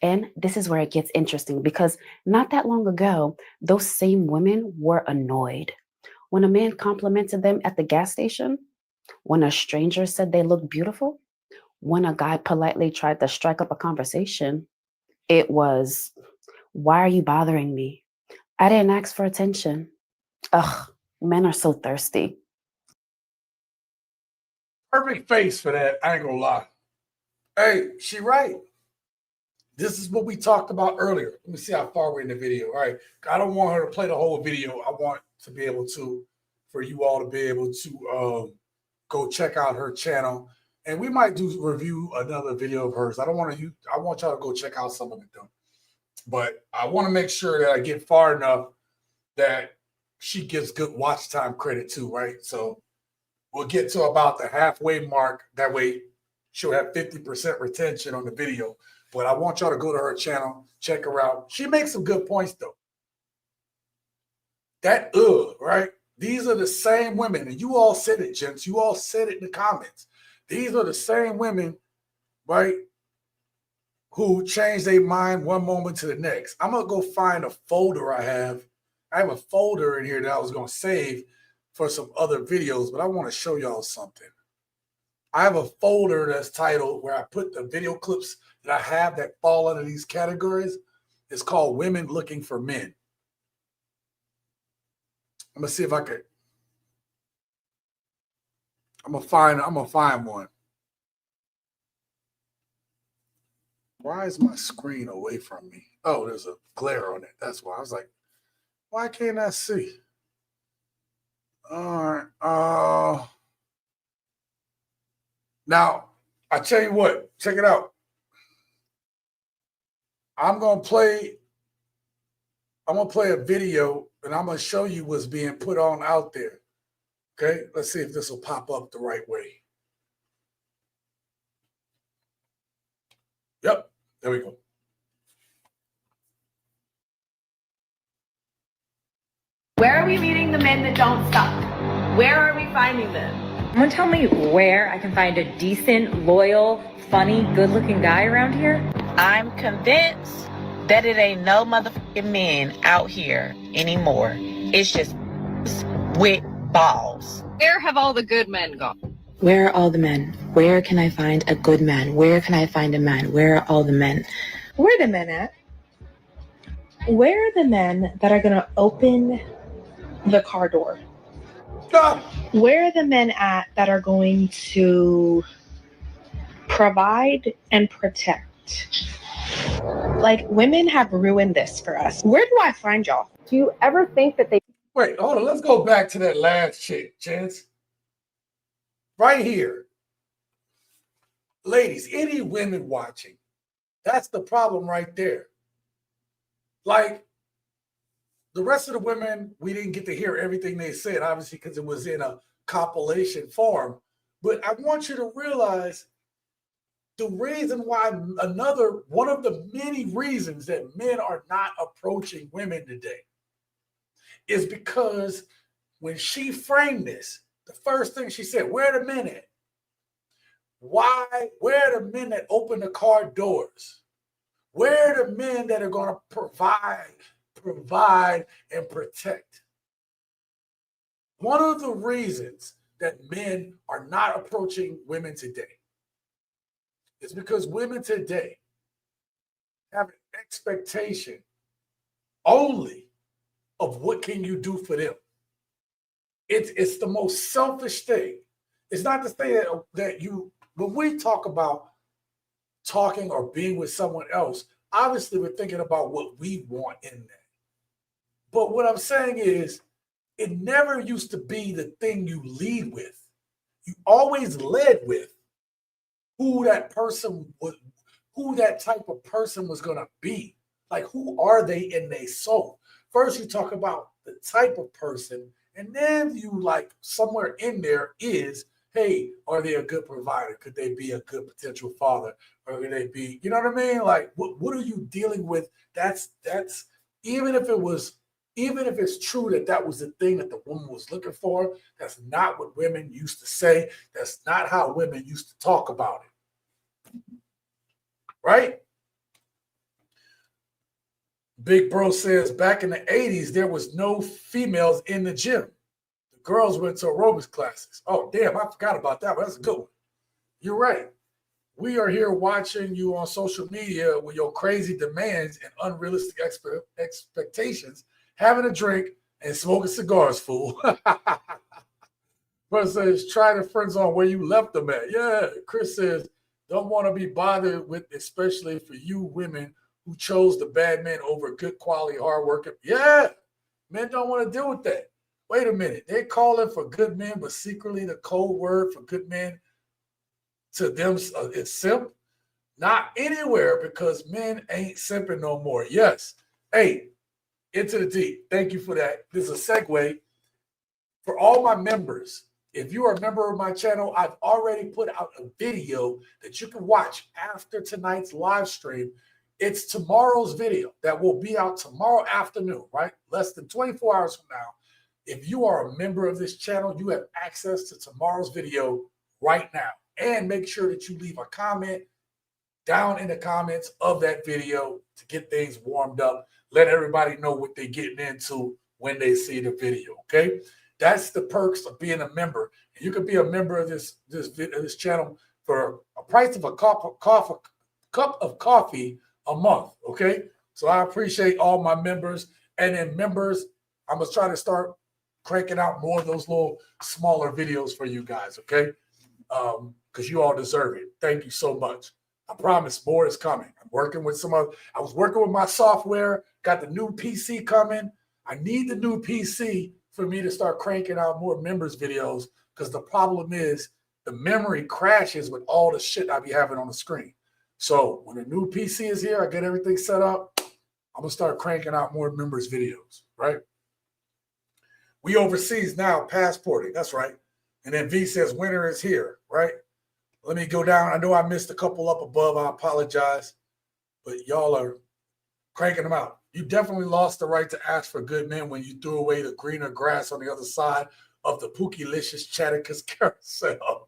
And this is where it gets interesting because not that long ago, those same women were annoyed. When a man complimented them at the gas station, when a stranger said they looked beautiful, when a guy politely tried to strike up a conversation, it was, why are you bothering me? I didn't ask for attention. Ugh, men are so thirsty. Perfect face for that. I ain't gonna lie. Hey, she right. This is what we talked about earlier. Let me see how far we're in the video. All right. I don't want her to play the whole video. I want to be able to, for you all to be able to go check out her channel. And we might do review another video of hers. I want y'all to go check out some of it though. But I want to make sure that I get far enough that she gives good watch time credit too, right? So we'll get to about the halfway mark. That way she'll have 50% retention on the video But I want y'all to go to her channel, check her out. She makes some good points, though. That, right? These are the same women, and you all said it, gents. You all said it in the comments. These are the same women, right, who change their mind one moment to the next. I'm going to go find a folder I have. I have a folder in here that I was going to save for some other videos, but I want to show y'all something. I have a folder that's titled where I put the video clips that I have that fall under these categories. It's called Women Looking for Men. I'm gonna see if I could. I'm gonna find one. Why is my screen away from me? Oh, there's a glare on it. That's why. I was like, why can't I see? All right. Now, I tell you what, check it out. I'm gonna play a video and I'm gonna show you what's being put on out there. Okay, let's see if this will pop up the right way. Yep, there we go. Where are we meeting the men that don't stop? Where are we finding them? Someone tell me where I can find a decent, loyal, funny, good-looking guy around here? I'm convinced that it ain't no motherfucking men out here anymore. It's just with balls. Where have all the good men gone? Where are all the men? Where can I find a good man? Where can I find a man? Where are all the men? Where are the men at? Where are the men that are going to open the car door? Where are the men at that are going to provide and protect? Like, women have ruined this for us. Where do I find y'all? Do you ever think that they Wait, hold on. Let's go back to that last chick, Gents. Right here. Ladies, any women watching, that's the problem right there. Like, the rest of the women, we didn't get to hear everything they said, obviously, because it was in a compilation form. But I want you to realize the reason why, one of the many reasons that men are not approaching women today is because when she framed this, the first thing she said, where are the men at? Why? Where are the men that open the car doors? Where are the men that are going to provide and protect? One of the reasons that men are not approaching women today is because women today have an expectation only of what can you do for them. It's the most selfish thing. It's not to say that you, when we talk about talking or being with someone else, obviously we're thinking about what we want in that. But what I'm saying is, it never used to be the thing you lead with. You always led with who that person was, who that type of person was going to be. Like, who are they in their soul? First, you talk about the type of person, and then you, like, somewhere in there is, hey, are they a good provider? Could they be a good potential father? Or could they be, you know what I mean? Like, what are you dealing with? That's even if it's true that that was the thing that the woman was looking for, that's not what women used to say. That's not how women used to talk about it. Right? Big Bro says, back in the 80s, there was no females in the gym. The girls went to aerobics classes. Oh, damn, I forgot about that. But that's a good one. You're right. We are here watching you on social media with your crazy demands and unrealistic expectations, having a drink and smoking cigars, fool. But says, try the friend zone where you left them at. Yeah. Chris says, don't want to be bothered with, especially for you women who chose the bad men over good quality, hard working. Yeah. Men don't want to deal with that. Wait a minute. They're calling for good men, but secretly the code word for good men to them is simp. Not anywhere, because men ain't simping no more. Yes. Hey, into the deep. Thank you for that. This is a segue for all my members. if you are a member of my channel, I've already put out a video that you can watch after tonight's live stream. It's tomorrow's video that will be out tomorrow afternoon, right? Less than 24 hours from now. If you are a member of this channel, you have access to tomorrow's video right now. And make sure that you leave a comment down in the comments of that video to get things warmed up. Let everybody know what they're getting into when they see the video, okay? That's the perks of being a member. And you can be a member of this channel for a price of a cup of coffee a month, okay? So I appreciate all my members. And then members, I'm going to try to start cranking out more of those little smaller videos for you guys, okay? Because you all deserve it. Thank you so much. I promise more is coming. I'm working with I was working with my software, got the new PC coming. I need the new PC for me to start cranking out more members videos, because the problem is the memory crashes with all the shit I be having on the screen. So when the new PC is here, I get everything set up, I'm going to start cranking out more members videos, right? We overseas now, passporting. That's right. And then V says winter is here, right? Let me go down. I know I missed a couple up above. I apologize. But y'all are cranking them out. You definitely lost the right to ask for good men when you threw away the greener grass on the other side of the Pookie-licious Chatticus carousel.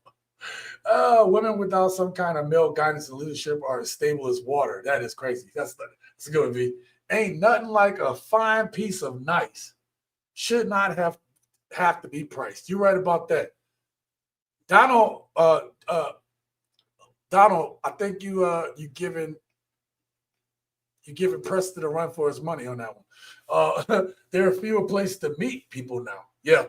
Women without some kind of male guidance and leadership are as stable as water. That is crazy. That's a good one, V. Ain't nothing like a fine piece of nice. Should not have to be priced. You're right about that. Donald, I think you giving Preston a run for his money on that one. There are fewer places to meet people now. Yeah.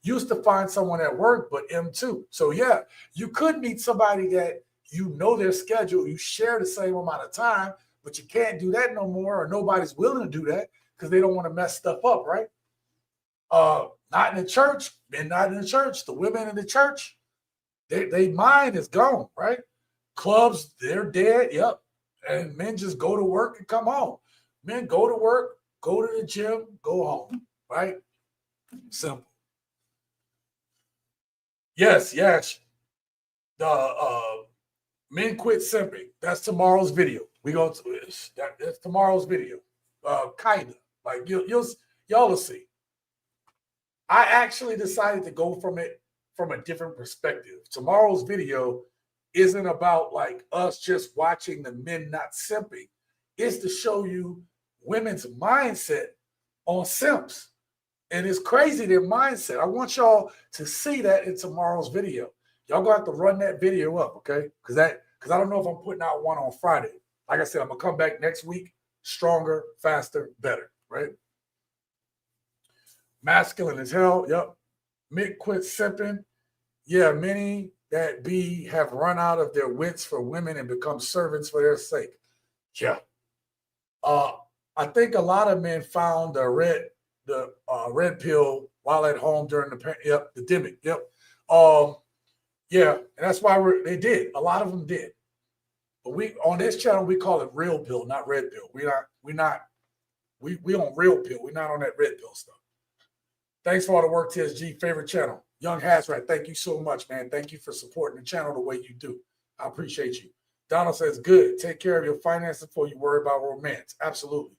Used to find someone at work, but M2. So yeah, you could meet somebody that you know their schedule, you share the same amount of time, but you can't do that no more, or nobody's willing to do that because they don't want to mess stuff up, right? Not in the church, men not in the church. The women in the church, they mind is gone, right? Clubs, they're dead, yep. And men just go to work and come home. Men go to work, go to the gym, go home, right? Simple. Yes. The men quit simping. That's tomorrow's video. That's tomorrow's video. Kinda. Like y'all will see. I actually decided to go from it from a different perspective. Tomorrow's video isn't about like us just watching the men not simping. It's to show you women's mindset on simps. And it's crazy, their mindset. I want y'all to see that in tomorrow's video. Y'all gonna have to run that video up, okay? Because I don't know if I'm putting out one on Friday. Like I said, I'm gonna come back next week, stronger, faster, better, right? Masculine as hell, yep. Mick quit simping. Yeah, many that have run out of their wits for women and become servants for their sake. Yeah. I think a lot of men found the red pill while at home during the pandemic. Yep. Yeah, and that's why they did. A lot of them did. But we on this channel we call it real pill, not red pill. We on real pill. We're not on that red pill stuff. Thanks for all the work, TSG. Favorite channel. Young Hasrat, thank you so much, man. Thank you for supporting the channel the way you do. I appreciate you. Donald says, good. Take care of your finances before you worry about romance. Absolutely.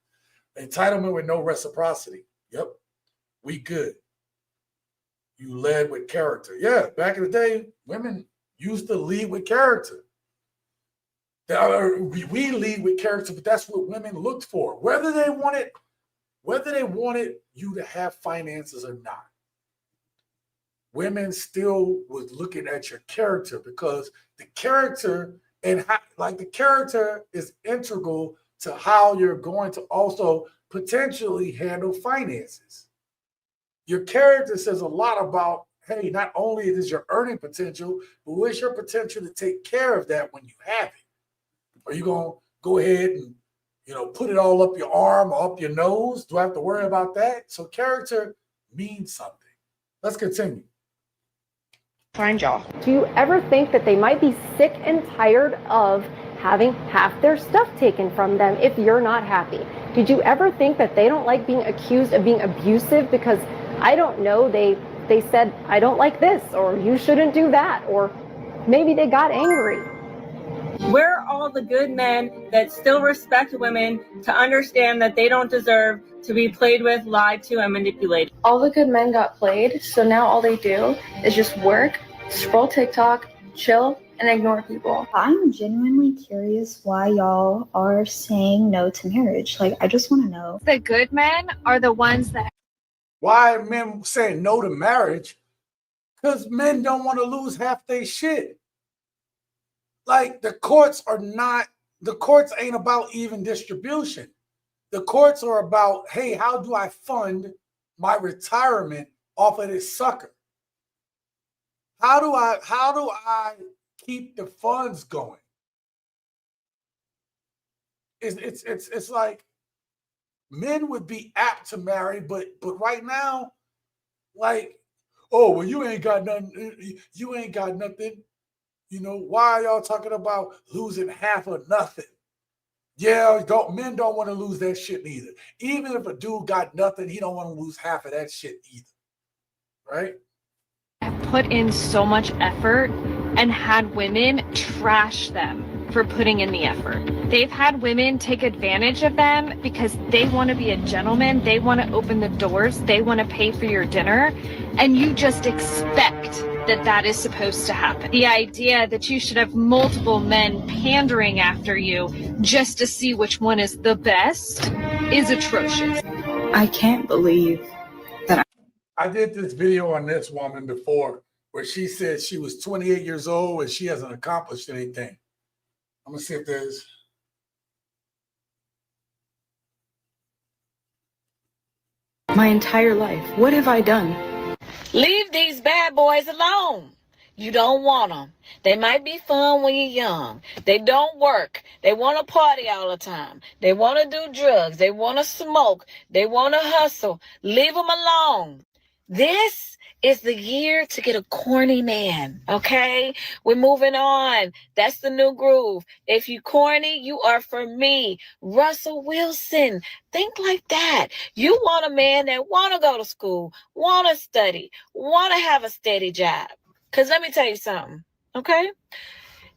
Entitlement with no reciprocity. Yep. We good. You led with character. Yeah, back in the day, women used to lead with character. We lead with character, but that's what women looked for. Whether they wanted you to have finances or not. Women still was looking at your character, because the character the character is integral to how you're going to also potentially handle finances. Your character says a lot about, hey, not only is your earning potential, but what's your potential to take care of that when you have it? Are you going to go ahead and, put it all up your arm or up your nose? Do I have to worry about that? So character means something. Let's continue. Find y'all. Do you ever think that they might be sick and tired of having half their stuff taken from them if you're not happy? Did you ever think that they don't like being accused of being abusive because, I don't know, they They said, I don't like this, or you shouldn't do that, or maybe they got angry. Where are all the good men that still respect women to understand that they don't deserve to be played with, lied to, and manipulated? All the good men got played, so now all they do is just work, scroll TikTok, chill, and ignore people. I'm genuinely curious why y'all are saying no to marriage. Like, I just want to know. The good men are the ones that... Why are men saying no to marriage? Because men don't want to lose half their shit. Like, the courts ain't about even distribution. The courts are about, hey, how do I fund my retirement off of this sucker? How do I keep the funds going? It's like men would be apt to marry, but right now, like, oh, well, you ain't got nothing. You ain't got nothing. You know, why are y'all talking about losing half or nothing? Yeah, men don't want to lose that shit neither. Even if a dude got nothing, he don't want to lose half of that shit either. Right? Put in so much effort and had women trash them for putting in the effort. They've had women take advantage of them because they want to be a gentleman, they want to open the doors, they want to pay for your dinner, and you just expect that is supposed to happen. The idea that you should have multiple men pandering after you just to see which one is the best is atrocious. I can't believe that I did this video on this woman before where she said she was 28 years old and she hasn't accomplished anything. I'm going to see if there's... My entire life. What have I done? Leave these bad boys alone. You don't want them. They might be fun when you're young. They don't work. They want to party all the time. They want to do drugs. They want to smoke. They want to hustle. Leave them alone. This is the year to get a corny man, okay? We're moving on. That's the new groove. If you corny, you are for me. Russell Wilson, think like that. You want a man that want to go to school, want to study, want to have a steady job. Because let me tell you something, okay?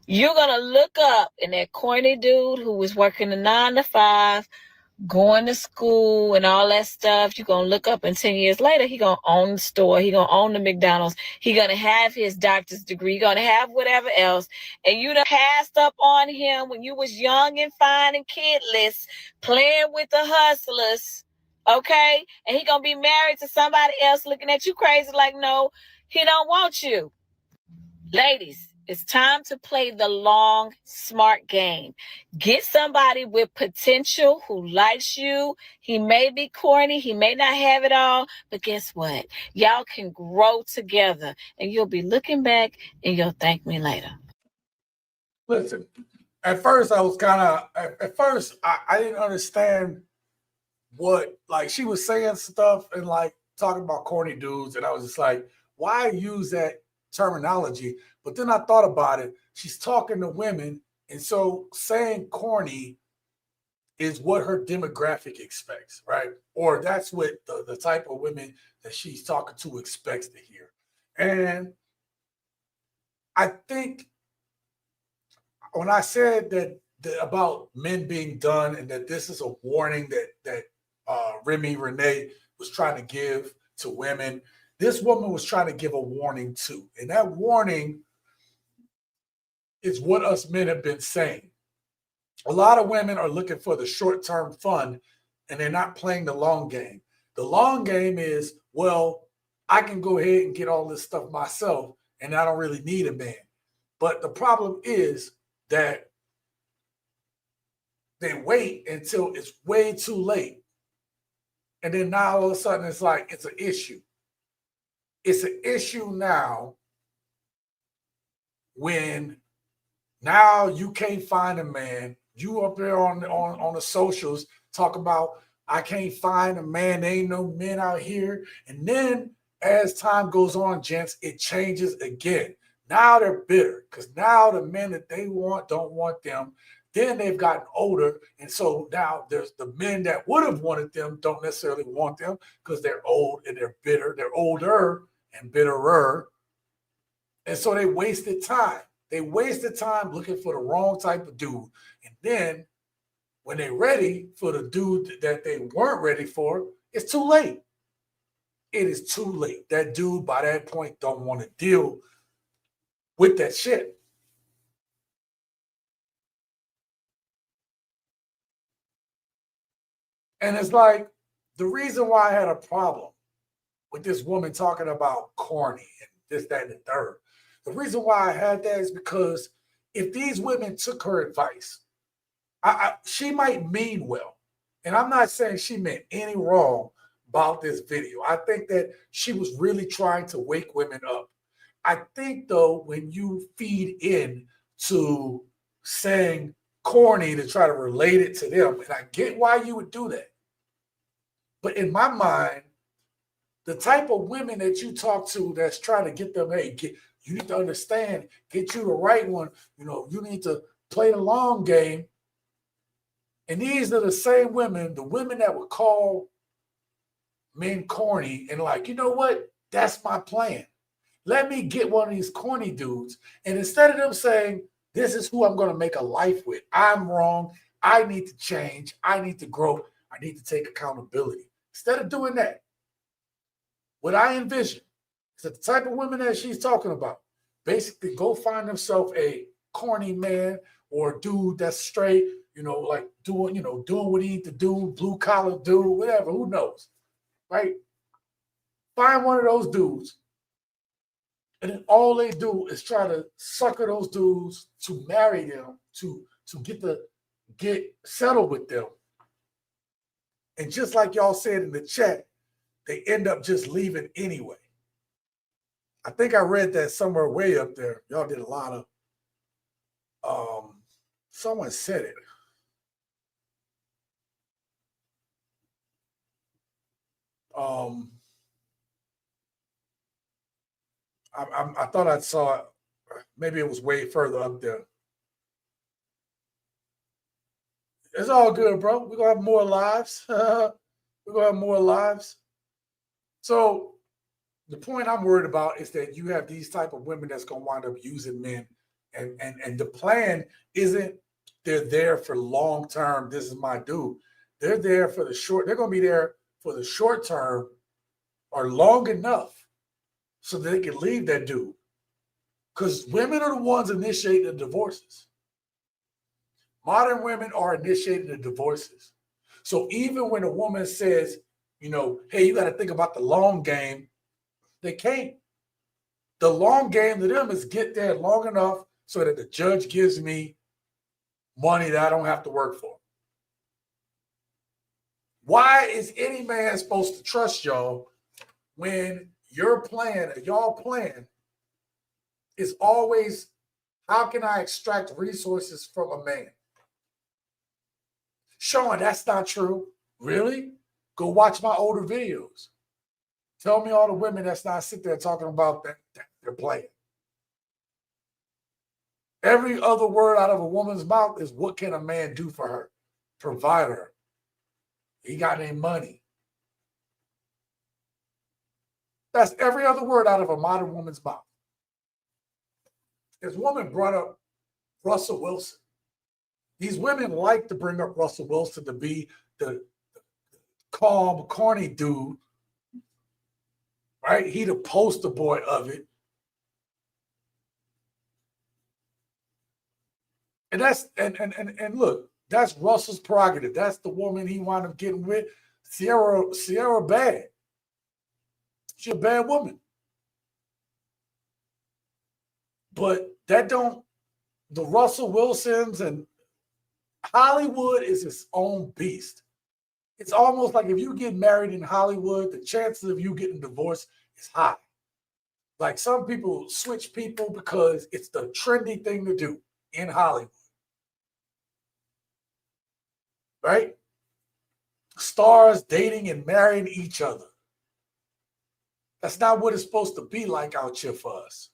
You're going to look up in that corny dude who was working a 9 to 5, going to school and all that stuff. You're going to look up and 10 years later, he going to own the store. He going to own the McDonald's. He going to have his doctor's degree. He going to have whatever else. And you done passed up on him when you was young and fine and kidless, playing with the hustlers, okay? And he going to be married to somebody else looking at you crazy like, no, he don't want you. Ladies, it's time to play the long, smart game. Get somebody with potential who likes you. He may be corny. He may not have it all. But guess what? Y'all can grow together. And you'll be looking back and you'll thank me later. Listen, at first I was kind of... At first, I didn't understand what... Like, she was saying stuff and, like, talking about corny dudes. And I was just like, why use that terminology? But then I thought about it. She's talking to women, and so saying corny is what her demographic expects, right? Or that's what the type of women that she's talking to expects to hear. And I think when I said that about men being done and that this is a warning that REMI RENE was trying to give to women, this woman was trying to give a warning too. And that warning is what us men have been saying. A lot of women are looking for the short-term fun and they're not playing the long game. The long game is, well, I can go ahead and get all this stuff myself and I don't really need a man. But the problem is that they wait until it's way too late. And then now all of a sudden it's like, it's an issue. It's an issue now when now you can't find a man. You up there on the socials talk about, I can't find a man. There ain't no men out here. And then as time goes on, gents, it changes again. Now they're bitter because now the men that they want don't want them. Then they've gotten older. And so now there's the men that would have wanted them don't necessarily want them because they're old and they're bitter. They're older and bitterer. And so they wasted time. They wasted time looking for the wrong type of dude. And then when they're ready for the dude that they weren't ready for, it's too late. It is too late. That dude by that point don't want to deal with that shit. And it's like the reason why I had a problem with this woman talking about corny and this, that, and the third. The reason why I had that is because if these women took her advice, she might mean well. And I'm not saying she meant any wrong about this video. I think that she was really trying to wake women up. I think, though, when you feed in to saying corny to try to relate it to them, and I get why you would do that. But in my mind, the type of women that you talk to that's trying to get them, hey, you need to understand, get you the right one. You know, you need to play the long game. And these are the same women, the women that would call men corny and like, you know what? That's my plan. Let me get one of these corny dudes. And instead of them saying, this is who I'm going to make a life with, I'm wrong, I need to change, I need to grow, I need to take accountability. Instead of doing that, what I envision is that the type of women that she's talking about basically go find themselves a corny man or a dude that's straight, you know, like doing what he need to do, blue collar dude, whatever, who knows, right? Find one of those dudes, and then all they do is try to sucker those dudes to marry them, to get settled with them. And just like y'all said in the chat, they end up just leaving anyway. I think I read that somewhere way up there. Y'all did a lot of, someone said it. I thought I saw it. Maybe it was way further up there. It's all good, bro. We're going to have more lives. We're going to have more lives. So the point I'm worried about is that you have these type of women that's going to wind up using men. And the plan isn't they're there for long term. This is my dude. They're there for the short. They're going to be there for the short term or long enough so that they can leave that dude. Because women are the ones initiating the divorces. Modern women are initiating the divorces. So even when a woman says, you know, hey, you got to think about the long game, they can't. The long game to them is get there long enough so that the judge gives me money that I don't have to work for. Why is any man supposed to trust y'all when your plan, y'all plan, is always, how can I extract resources from a man? Sean, that's not true. Really? Go watch my older videos. Tell me all the women that's not sit there talking about that they're playing. Every other word out of a woman's mouth is, what can a man do for her? Provide her. He got any money. That's every other word out of a modern woman's mouth. This woman brought up Russell Wilson. These women like to bring up Russell Wilson to be the calm, corny dude, right? He the poster boy of it. And that's and look, that's Russell's prerogative. That's the woman he wound up getting with. Sierra bad. She's a bad woman. But that don't, the Russell Wilsons and Hollywood is its own beast. It's almost like if you get married in Hollywood, the chances of you getting divorced is high. Like some people switch people because it's the trendy thing to do in Hollywood. Right? Stars dating and marrying each other. That's not what it's supposed to be like out here for us.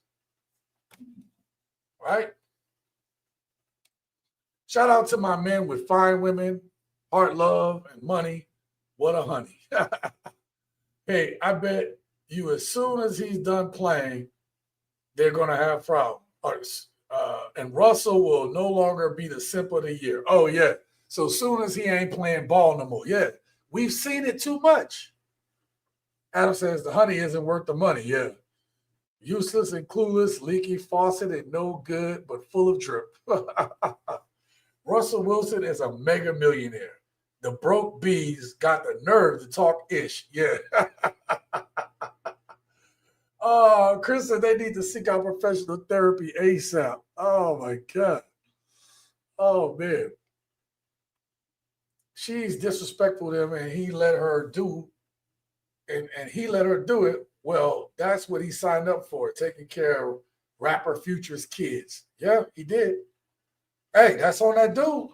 Right? Shout out to my men with fine women, heart, love, and money. What a honey. Hey, I bet as soon as he's done playing, they're going to have problems. And Russell will no longer be the simp of the year. Oh, yeah. So soon as he ain't playing ball no more. Yeah. We've seen it too much. Adam says the honey isn't worth the money. Yeah. Useless and clueless, leaky faucet and no good, but full of drip. Russell Wilson is a mega millionaire. The broke bees got the nerve to talk ish. Yeah. Oh, Chris said they need to seek out professional therapy ASAP. Oh, my God. Oh, man. She's disrespectful to him, and he let her do and he let her do it. Well, that's what he signed up for, taking care of rapper Future's kids. Yeah, he did. Hey, that's on that dude,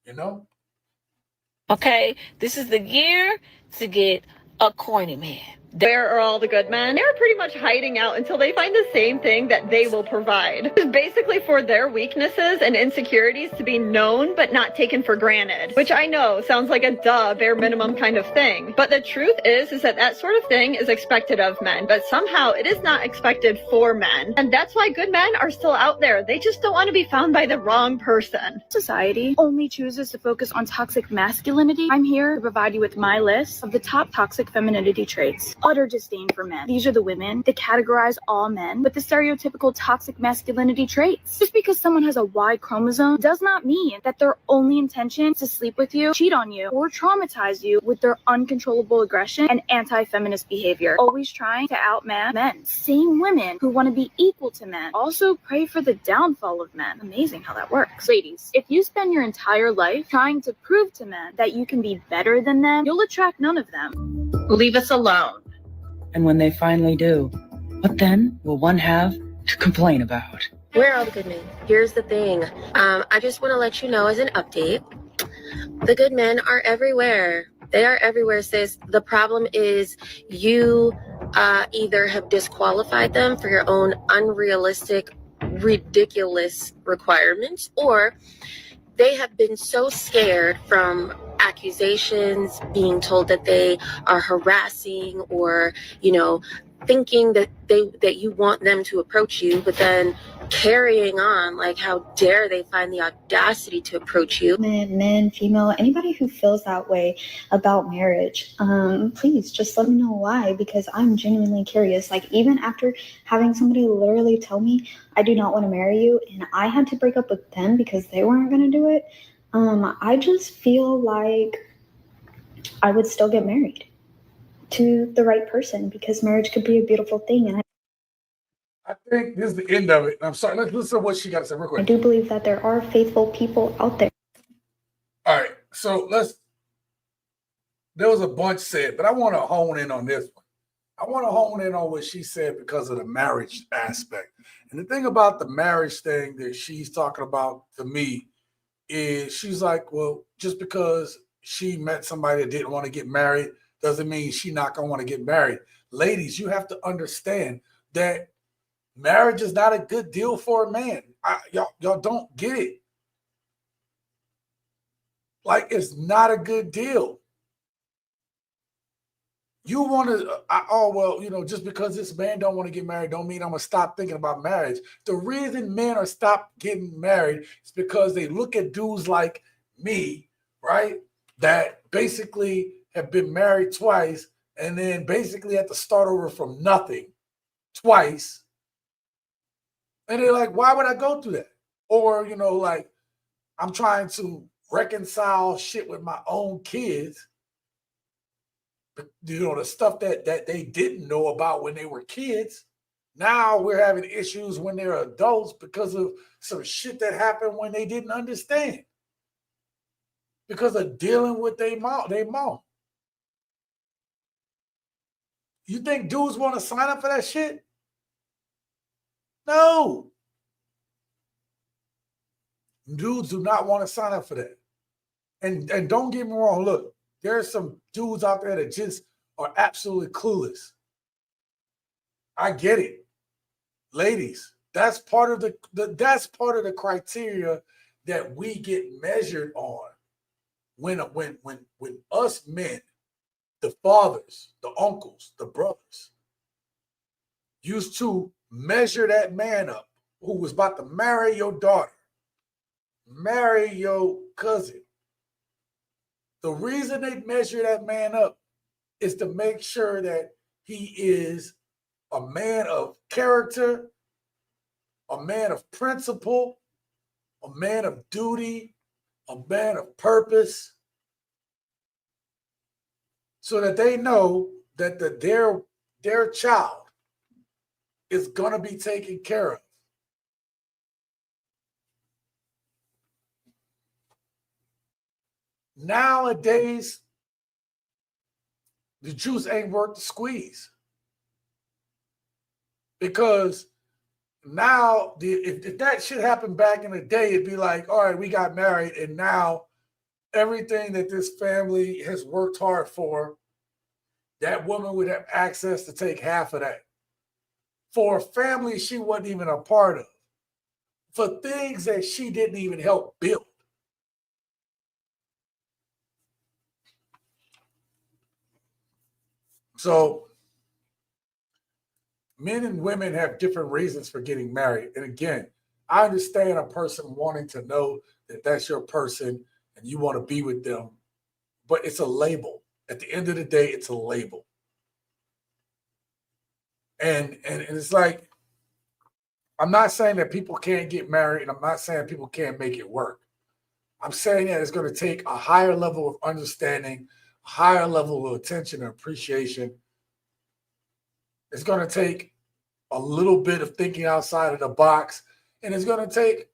you know? Okay, this is the year to get a corny man. Where are all the good men? They're pretty much hiding out until they find the same thing that they will provide. It's basically for their weaknesses and insecurities to be known but not taken for granted. Which I know sounds like a bare minimum kind of thing. But the truth is that that sort of thing is expected of men. But somehow it is not expected for men. And that's why good men are still out there. They just don't want to be found by the wrong person. Society only chooses to focus on toxic masculinity. I'm here to provide you with my list of the top toxic femininity traits. Utter disdain for men. These are the women that categorize all men with the stereotypical toxic masculinity traits. Just because someone has a Y chromosome does not mean that their only intention is to sleep with you, cheat on you, or traumatize you with their uncontrollable aggression and anti-feminist behavior. Always trying to outman men. Same women who want to be equal to men also pray for the downfall of men. Amazing how that works. Ladies, if you spend your entire life trying to prove to men that you can be better than them, you'll attract none of them. Leave us alone. And when they finally do, what then will one have to complain about? Where are all the good men? Here's the thing. I just want to let you know as an update, the good men are everywhere. They are everywhere, sis. The problem is you either have disqualified them for your own unrealistic, ridiculous requirements, or they have been so scared from accusations, being told that they are harassing, or, you know, thinking that you want them to approach you, but then carrying on, like, how dare they find the audacity to approach you. Men, female, anybody who feels that way about marriage, please just let me know why, because I'm genuinely curious. Like, even after having somebody literally tell me I do not want to marry you, and I had to break up with them because they weren't going to do it, I just feel like I would still get married to the right person, because marriage could be a beautiful thing. And I think this is the end of it. I'm sorry. Let's listen to what she got to say real quick. I do believe that there are faithful people out there. All right. So there was a bunch said, but I want to hone in on this one. I want to hone in on what she said because of the marriage aspect. And the thing about the marriage thing that she's talking about to me is she's like, well, just because she met somebody that didn't want to get married doesn't mean she's not going to want to get married. Ladies, you have to understand that marriage is not a good deal for a man. Y'all don't get it. Like, it's not a good deal. You want to, just because this man don't want to get married don't mean I'm going to stop thinking about marriage. The reason men are stop getting married is because they look at dudes like me, right, that basically have been married twice and then basically have to start over from nothing twice. And they're like, why would I go through that? Or, like, I'm trying to reconcile shit with my own kids. The stuff that they didn't know about when they were kids. Now we're having issues when they're adults because of some shit that happened when they didn't understand. Because of dealing with their mom. You think dudes want to sign up for that shit? No. Dudes do not want to sign up for that. And don't get me wrong, look, there's some dudes out there that just are absolutely clueless. I get it. Ladies, that's part of the criteria that we get measured on. When us men, the fathers, the uncles, the brothers, used to measure that man up who was about to marry your daughter, marry your cousin. The reason they measure that man up is to make sure that he is a man of character, a man of principle, a man of duty, a man of purpose, so that they know that their child is going to be taken care of. Nowadays, the juice ain't worth the squeeze. Because now, if that shit happened back in the day, it'd be like, all right, we got married, and now everything that this family has worked hard for, that woman would have access to take half of that. For a family she wasn't even a part of. For things that she didn't even help build. So, men and women have different reasons for getting married. And again, I understand a person wanting to know that that's your person and you want to be with them, but it's a label. At the end of the day, it's a label. And it's like, I'm not saying that people can't get married, and I'm not saying people can't make it work. I'm saying that it's going to take a higher level of understanding, a higher level of attention and appreciation. It's going to take a little bit of thinking outside of the box. And it's going to take,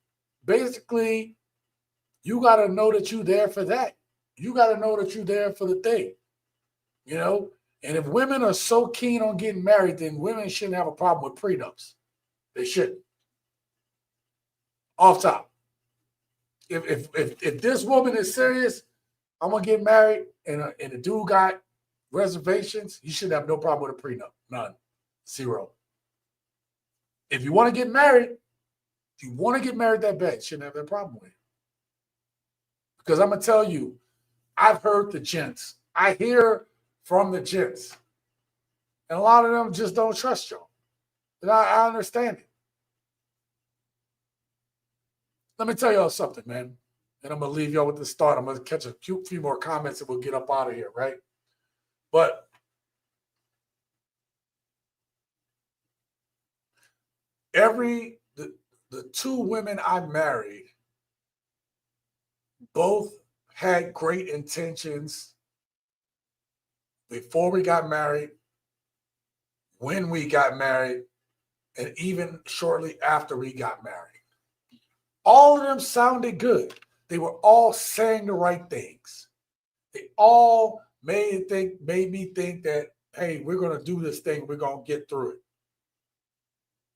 basically, you got to know that you're there for that. You got to know that you're there for the thing. You know? And if women are so keen on getting married, then women shouldn't have a problem with prenups. They shouldn't. Off top. If this woman is serious, I'm going to get married, and the dude got reservations, you should have no problem with a prenup. None. Zero. If you want to get married, that bad, you shouldn't have that problem with it. Because I'm going to tell you, I've heard the gents. I hear from the gents. And a lot of them just don't trust y'all. And I understand it. Let me tell y'all something, man. And I'm going to leave y'all with the start. I'm going to catch a few more comments and we'll get up out of here, right? But the two women I married both had great intentions before we got married, when we got married, and even shortly after we got married. All of them sounded good. They were all saying the right things. They all made me think that, hey, we're going to do this thing. We're going to get through it.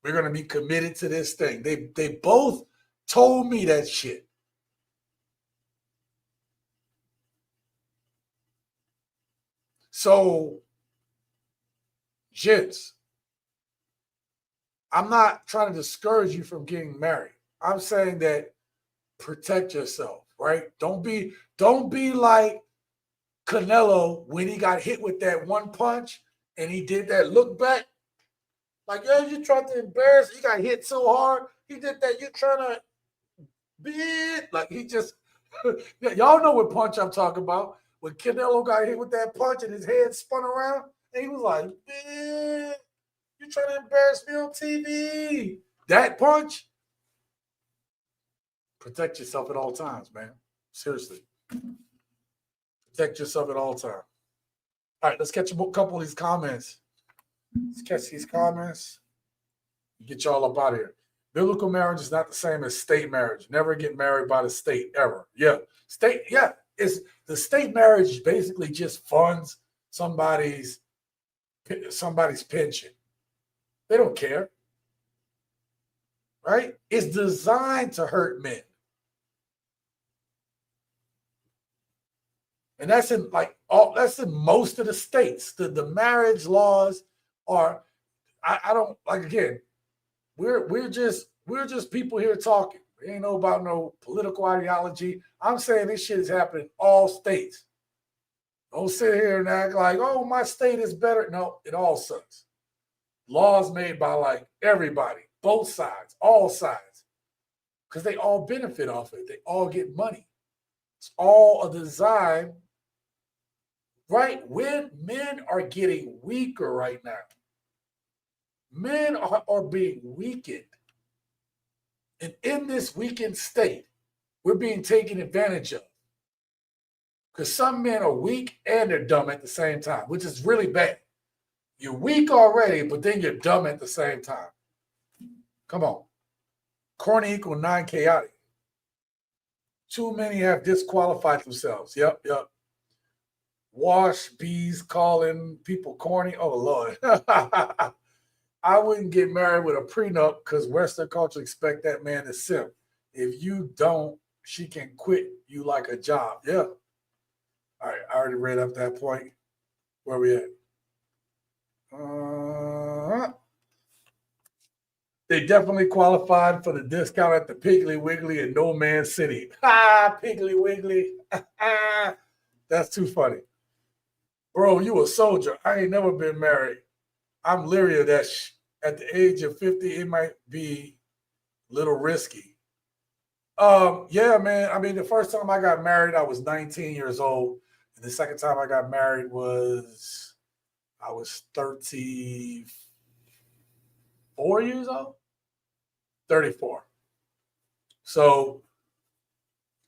We're going to be committed to this thing. They both told me that shit. So, gents, I'm not trying to discourage you from getting married. I'm saying that protect yourself, right? Don't be like Canelo when he got hit with that one punch and he did that look back. Like, yo, you tried to embarrass. He got hit so hard. He did that. You trying to be it? Like, he just, y'all know what punch I'm talking about. When Canelo got hit with that punch and his head spun around, and he was like, man, you trying to embarrass me on TV. That punch, protect yourself at all times, man. Seriously. Protect yourself at all times. All right, let's catch a couple of these comments. Let's catch these comments. Get y'all up out of here. Biblical marriage is not the same as state marriage. Never get married by the state ever. Yeah. State, yeah. It's the state marriage basically just funds somebody's pension. They don't care. Right? It's designed to hurt men. And that's in most of the states. The marriage laws are, I don't like, again, we're just people here talking. We ain't know about no political ideology. I'm saying this shit is happening in all states. Don't sit here and act like, oh, my state is better. No, it all sucks. laws made by like everybody, both sides, all sides, because they all benefit off it. They all get money. It's all a design, right? When men are getting weaker right now, men are being weakened. And in this weakened state, we're being taken advantage of. Because some men are weak and they're dumb at the same time, which is really bad. You're weak already, but then you're dumb at the same time. Come on. Corny equal non-chaotic. Too many have disqualified themselves. Yep. Wash, bees, calling people corny. Oh, Lord. I wouldn't get married with a prenup because Western culture expect that man to simp. If you don't, she can quit you like a job. Yeah. All right, I already read up that point. Where we at? They definitely qualified for the discount at the Piggly Wiggly in No Man's City. Piggly Wiggly. That's too funny. Bro, you a soldier. I ain't never been married. I'm leery of that. At the age of 50, it might be a little risky. Yeah, man. I mean, the first time I got married, I was 19 years old. And the second time I got married I was 34 years old. 34. So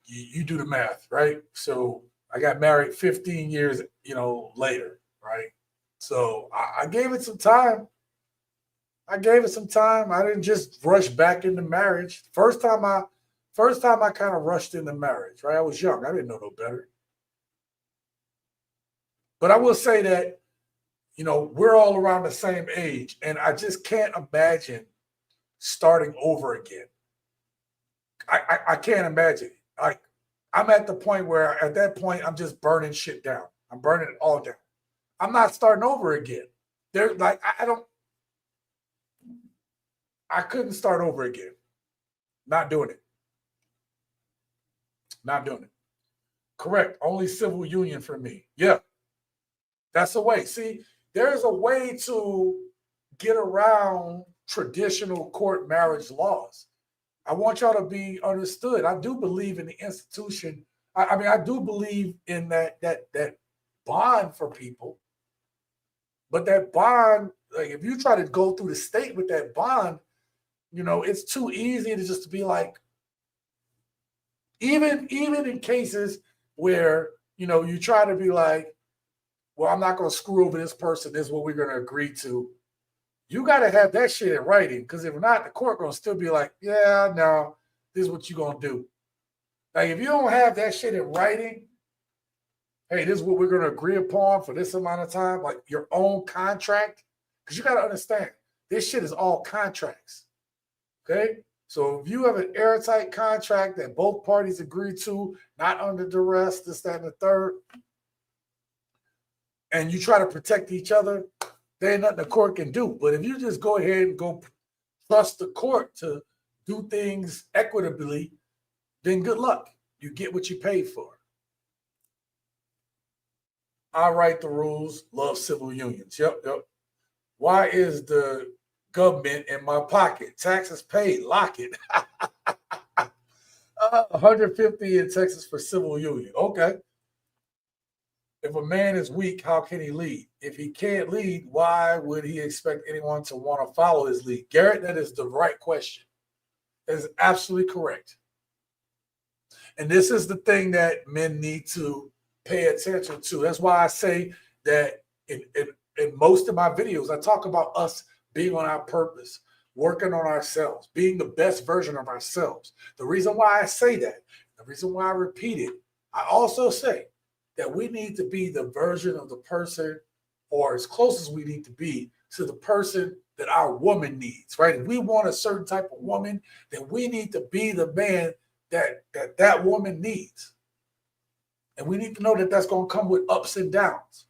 you do the math, right? So I got married 15 years, later, right? So I gave it some time. I didn't just rush back into marriage. First time I kind of rushed into marriage, right? I was young. I didn't know no better. But I will say that, we're all around the same age, and I just can't imagine starting over again. I can't imagine. I'm at the point where at that point, I'm just burning shit down. I'm burning it all down. I'm not starting over again. I couldn't start over again. Not doing it. Correct. Only civil union for me. Yeah. That's a way. See, there's a way to get around traditional court marriage laws. I want y'all to be understood. I do believe in the institution. I do believe in that bond for people. But that bond, like if you try to go through the state with that bond, it's too easy to just be like, even in cases where, you try to be like, well, I'm not going to screw over this person. This is what we're going to agree to. You got to have that shit in writing, because if not, the court going to still be like, yeah, no, this is what you're going to do. Like, if you don't have that shit in writing, hey, this is what we're going to agree upon for this amount of time, like your own contract, because you got to understand, this shit is all contracts, okay? So if you have an airtight contract that both parties agree to, not under duress, this, that, and the third, and you try to protect each other, there ain't nothing the court can do. But if you just go ahead and go trust the court to do things equitably, then good luck. You get what you paid for. I write the rules, love civil unions. Yep. Why is the government in my pocket? Taxes paid, lock it. 150 in Texas for civil union. Okay. If a man is weak, how can he lead? If he can't lead, why would he expect anyone to want to follow his lead? Garrett, that is the right question. That is absolutely correct. And this is the thing that men need to pay attention to. That's why I say that in most of my videos, I talk about us being on our purpose, working on ourselves, being the best version of ourselves. The reason why I say that, the reason why I repeat it, I also say that we need to be the version of the person, or as close as we need to be to the person that our woman needs, right? If we want a certain type of woman, then we need to be the man that woman needs. And we need to know that that's going to come with ups and downs.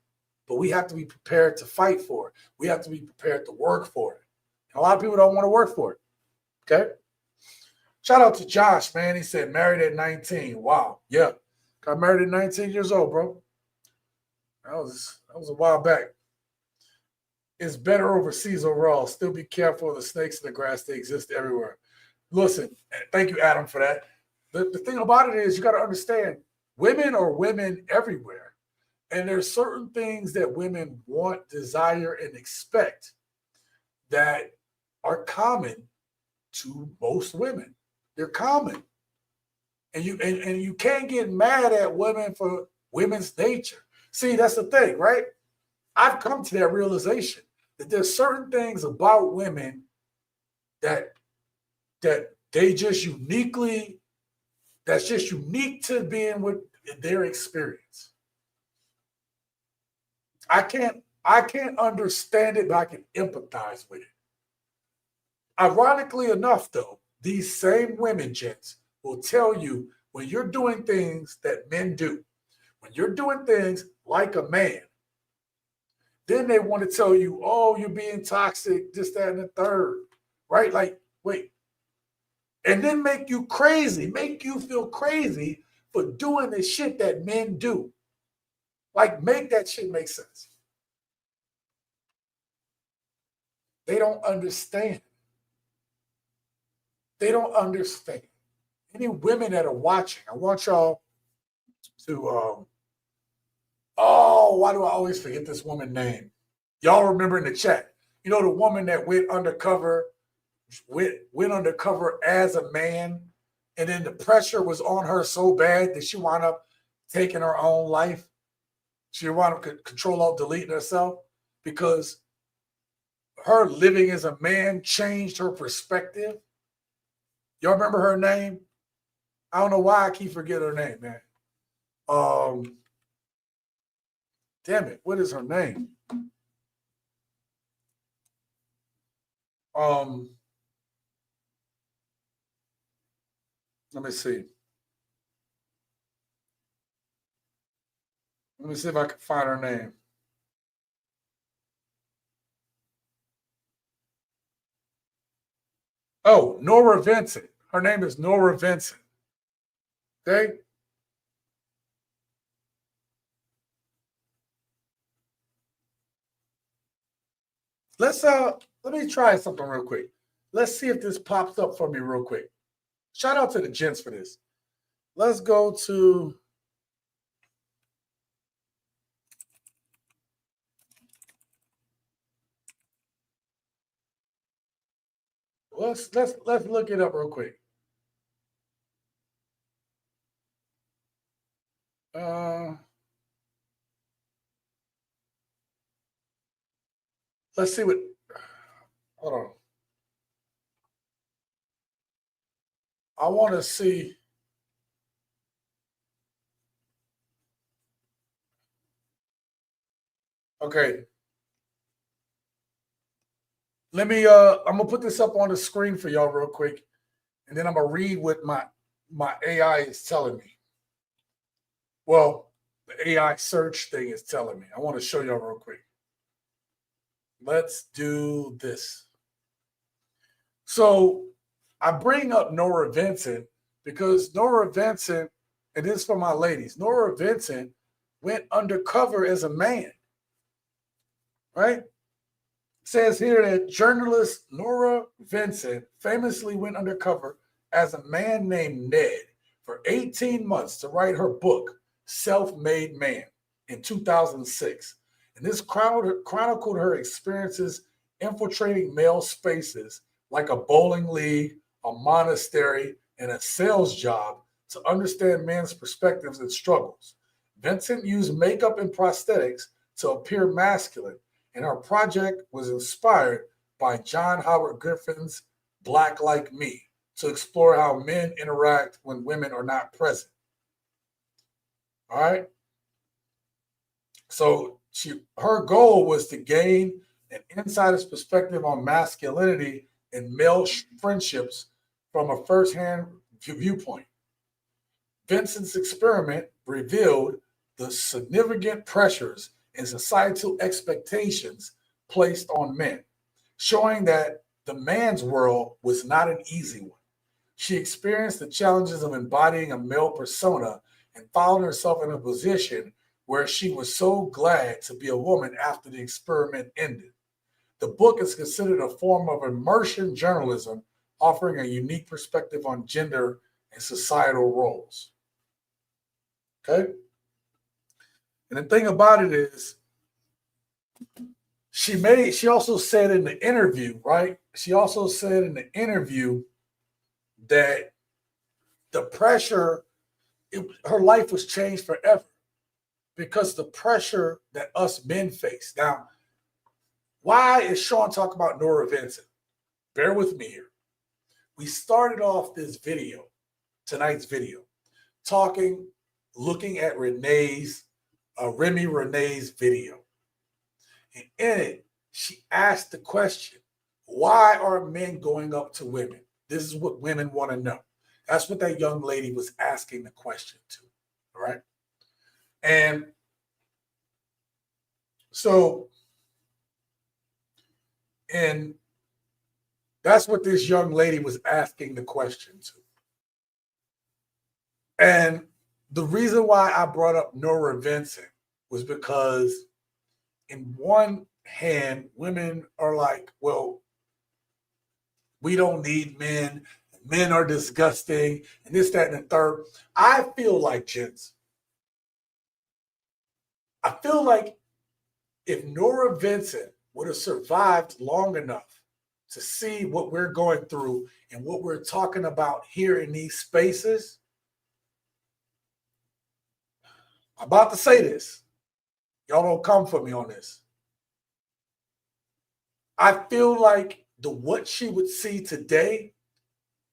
But we have to be prepared to fight for it. We have to be prepared to work for it. And a lot of people don't want to work for it. Okay? Shout out to Josh, man. He said married at 19. Wow. Yeah. Got married at 19 years old, bro. That was a while back. It's better overseas overall. Still be careful of the snakes in the grass. They exist everywhere. Listen, thank you, Adam, for that. The thing about it is you got to understand women are women everywhere. And there's certain things that women want, desire, and expect that are common to most women. They're common. And you can't get mad at women for women's nature. See, that's the thing, right? I've come to that realization that there's certain things about women that they just uniquely, that's just unique to being with their experience. I can't understand it, but I can empathize with it. Ironically enough, though, these same women, gents, will tell you when you're doing things that men do, when you're doing things like a man, then they want to tell you, oh, you're being toxic, this, that, and the third, right? Like, wait. And then make you crazy, make you feel crazy for doing the shit that men do. Like, make that shit make sense. They don't understand. They don't understand. Any women that are watching, I want y'all to, why do I always forget this woman's name? Y'all remember in the chat, you know, the woman that went undercover as a man, and then the pressure was on her so bad that she wound up taking her own life. She wound up control of deleting herself because her living as a man changed her perspective. Y'all remember her name? I don't know why I keep forgetting her name, man. Damn it, what is her name? Let me see. Let me see if I can find her name. Oh, Nora Vincent. Her name is Nora Vincent. Okay? Let me try something real quick. Let's see if this pops up for me real quick. Shout out to the gents for this. Let's go to let's look it up real quick. Let's see what. Hold on. I want to see. Okay. Let me. I'm gonna put this up on the screen for y'all real quick, and then I'm gonna read what my AI is telling me. Well, the AI search thing is telling me. I want to show y'all real quick. Let's do this. So I bring up Nora Vincent because Nora Vincent, and this is for my ladies, Nora Vincent went undercover as a man, right? It says here that journalist Nora Vincent famously went undercover as a man named Ned for 18 months to write her book, Self-Made Man, in 2006. And this chronicled her experiences infiltrating male spaces like a bowling league, a monastery, and a sales job to understand men's perspectives and struggles. Vincent used makeup and prosthetics to appear masculine, and her project was inspired by John Howard Griffin's Black Like Me to explore how men interact when women are not present. All right? So her goal was to gain an insider's perspective on masculinity and male friendships from a first-hand viewpoint. Vincent's experiment revealed the significant pressures and societal expectations placed on men, showing that the man's world was not an easy one. She experienced the challenges of embodying a male persona and found herself in a position where she was so glad to be a woman after the experiment ended. The book is considered a form of immersion journalism, offering a unique perspective on gender and societal roles. Okay? And the thing about it is, she also said in the interview, right? She also said in the interview that the pressure, her life was changed forever because the pressure that us men face. Now, why is Sean talking about Nora Vincent? Bear with me here. We started off this video, tonight's video, looking at Remi Rene's video. And in it, she asked the question, why are men going up to women? This is what women want to know. That's what that young lady was asking the question to, all right? And so, and that's what this young lady was asking the question to. And the reason why I brought up Nora Vincent was because in one hand, women are like, well, we don't need men. Men are disgusting, and this, that, and the third. I feel like, gents, I feel like if Nora Vincent would have survived long enough to see what we're going through and what we're talking about here in these spaces, I'm about to say this. Y'all don't come for me on this. I feel like what she would see today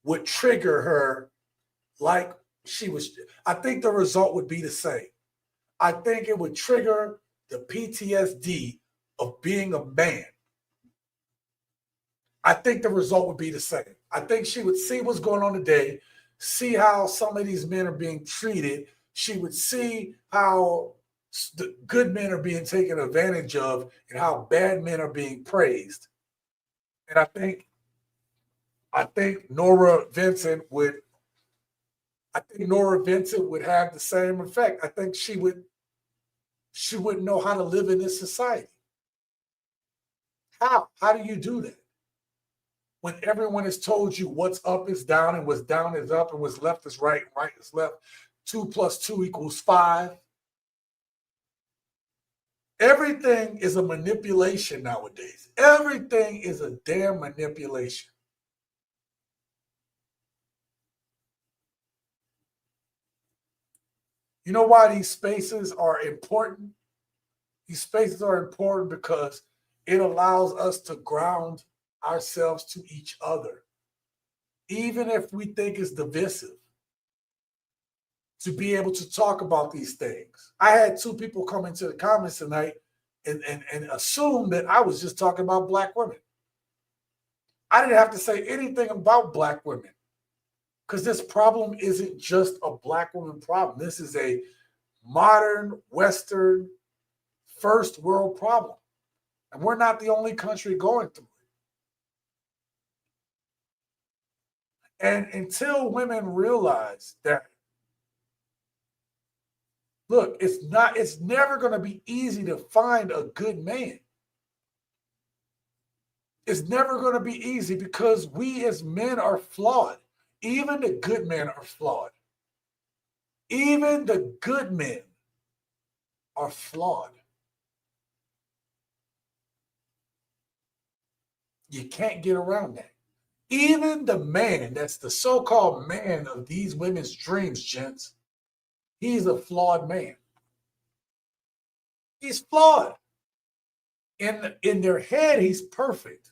would trigger her like she was. I think the result would be the same. I think it would trigger the PTSD of being a man. I think the result would be the same. I think she would see what's going on today, see how some of these men are being treated. She would see how the good men are being taken advantage of and how bad men are being praised. And I think Nora Vincent would have the same effect. I think she wouldn't know how to live in this society. How do you do that? When everyone has told you what's up is down and what's down is up and what's left is right and right is left. 2 + 2 = 5. Everything is a manipulation nowadays. Everything is a damn manipulation. You know why these spaces are important? These spaces are important because it allows us to ground ourselves to each other, even if we think it's divisive, to be able to talk about these things. I had 2 people come into the comments tonight and assume that I was just talking about Black women. I didn't have to say anything about Black women because this problem isn't just a Black woman problem. This is a modern, Western, first world problem. And we're not the only country going through it. And until women realize that, look, it's never going to be easy to find a good man. It's never going to be easy because we as men are flawed. Even the good men are flawed. Even the good men are flawed. You can't get around that. Even the man that's the so-called man of these women's dreams, gents, he's a flawed man. He's flawed. In their head, he's perfect.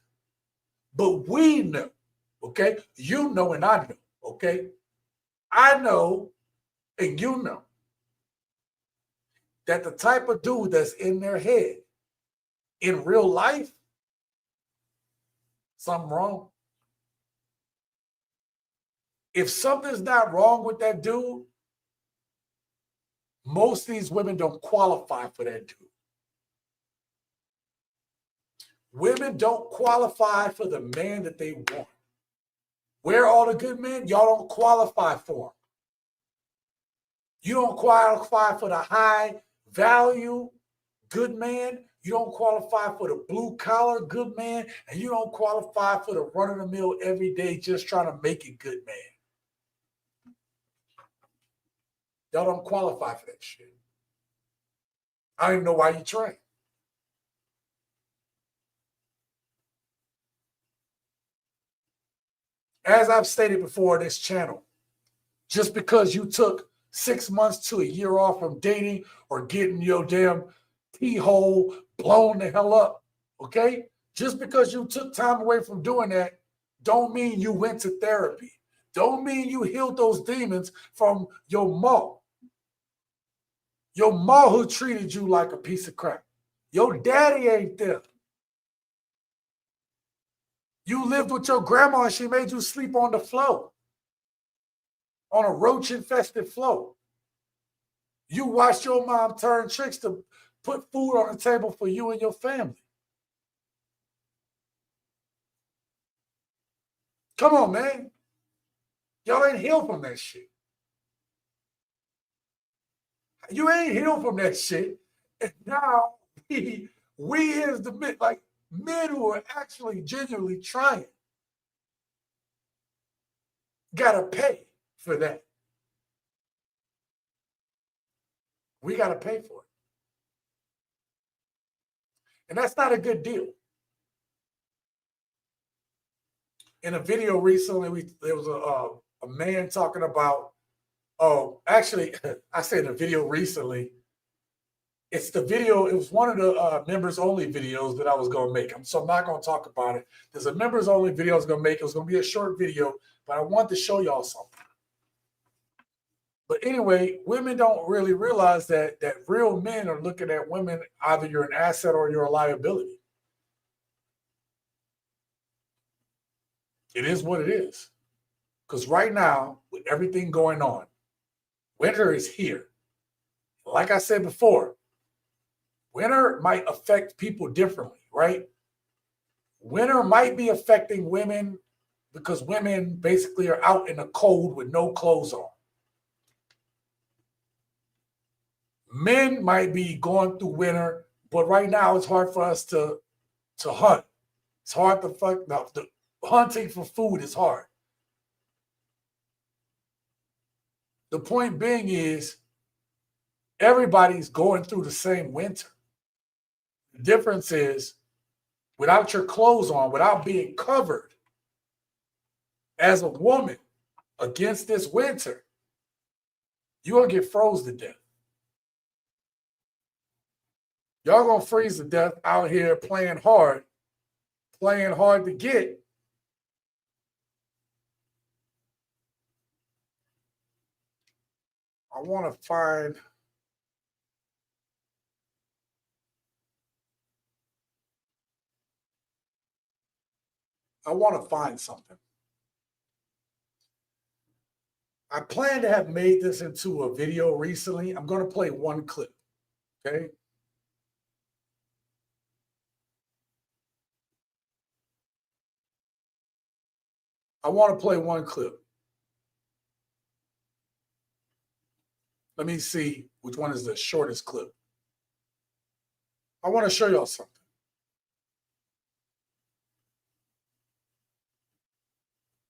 But we know, okay? You know and I know, okay? I know and you know that the type of dude that's in their head in real life, something wrong. If something's not wrong with that dude, most of these women don't qualify for that dude. Women don't qualify for the man that they want. Where are all the good men? Y'all don't qualify for them. You don't qualify for the high value good man. You don't qualify for the blue collar good man, and you don't qualify for the run of the mill every day just trying to make it good man. Y'all don't qualify for that shit. I don't even know why you train. As I've stated before on this channel, just because you took 6 months to a year off from dating or getting your damn pee hole blown the hell up, okay? Just because you took time away from doing that, don't mean you went to therapy. Don't mean you healed those demons from your ma. Your ma who treated you like a piece of crap. Your daddy ain't there. You lived with your grandma and she made you sleep on the floor, on a roach-infested floor. You watched your mom turn tricks to put food on the table for you and your family. Come on, man. Y'all ain't healed from that shit. You ain't healed from that shit. And now we as the men, like men who are actually genuinely trying, gotta pay for that. We gotta pay for it. And that's not a good deal. In a video recently, there was a man talking about, actually, I said in a video recently, it's the video, it was one of the members only videos that I was going to make. So I'm not going to talk about it. There's a members only video I was going to make. It was going to be a short video, but I wanted to show y'all something. But anyway, women don't really realize that real men are looking at women, either you're an asset or you're a liability. It is what it is. Because right now, with everything going on, winter is here. Like I said before, winter might affect people differently, right? Winter might be affecting women because women basically are out in the cold with no clothes on. Men might be going through winter, but right now it's hard for us to hunt. It's hard to the hunting for food is hard. The point being is everybody's going through the same winter. The difference is without your clothes on, without being covered as a woman against this winter, you're going to get froze to death. Y'all going to freeze to death out here playing hard to get. I want to find something. I plan to have made this into a video recently. I'm going to play one clip, okay? I want to play one clip. Let me see which one is the shortest clip. I want to show y'all something.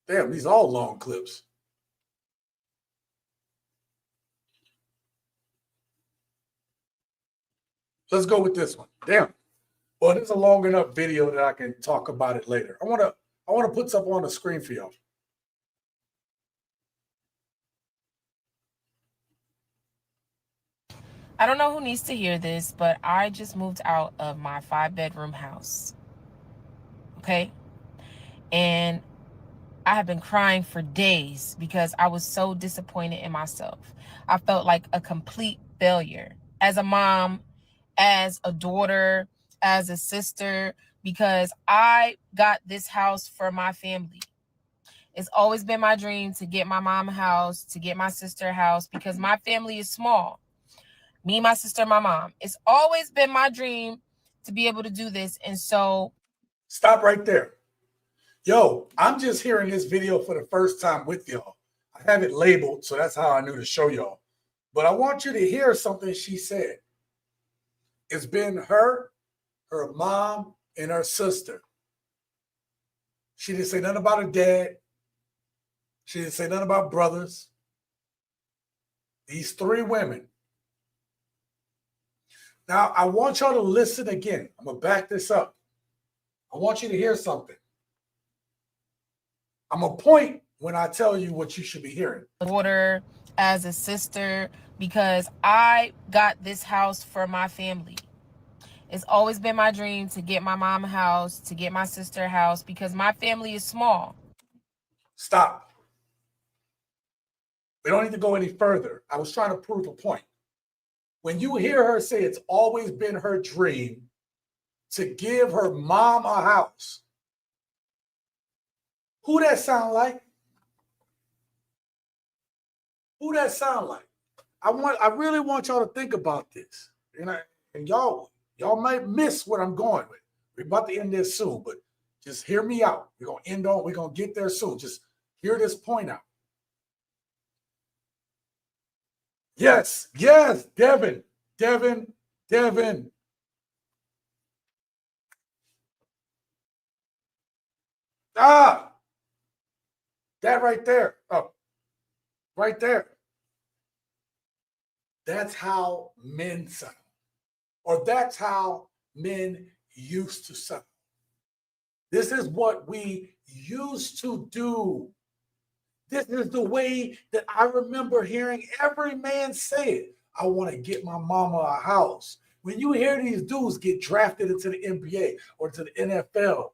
Damn, these are all long clips. Let's go with this one. Damn. Well, it's a long enough video that I can talk about it later. I want to put something on the screen for y'all. I don't know who needs to hear this, but I just moved out of my 5-bedroom house. Okay? And I have been crying for days because I was so disappointed in myself. I felt like a complete failure as a mom, as a daughter, as a sister, because I got this house for my family. It's always been my dream to get my mom a house, to get my sister a house, because my family is small. Me, my sister, my mom. It's always been my dream to be able to do this. And so... Stop right there. Yo, I'm just hearing this video for the first time with y'all. I have it labeled, so that's how I knew to show y'all. But I want you to hear something she said. It's been her her mom, and her sister. She didn't say nothing about her dad. She didn't say nothing about brothers. These 3 women. Now, I want y'all to listen again. I'm going to back this up. I want you to hear something. I'm going to point when I tell you what you should be hearing. Daughter, as a sister, because I got this house for my family. It's always been my dream to get my mom a house, to get my sister a house, because my family is small. Stop. We don't need to go any further. I was trying to prove a point. When you hear her say it's always been her dream to give her mom a house, who that sound like? Who that sound like? I really want y'all to think about this. And y'all might miss what I'm going with. We're about to end this soon, but just hear me out. We're gonna get there soon. Just hear this point out. Yes, Devin. Ah, that right there. Oh, right there. That's how men sound. Or that's how men used to sound. This is what we used to do. This is the way that I remember hearing every man say it. I want to get my mama a house. When you hear these dudes get drafted into the NBA or to the NFL,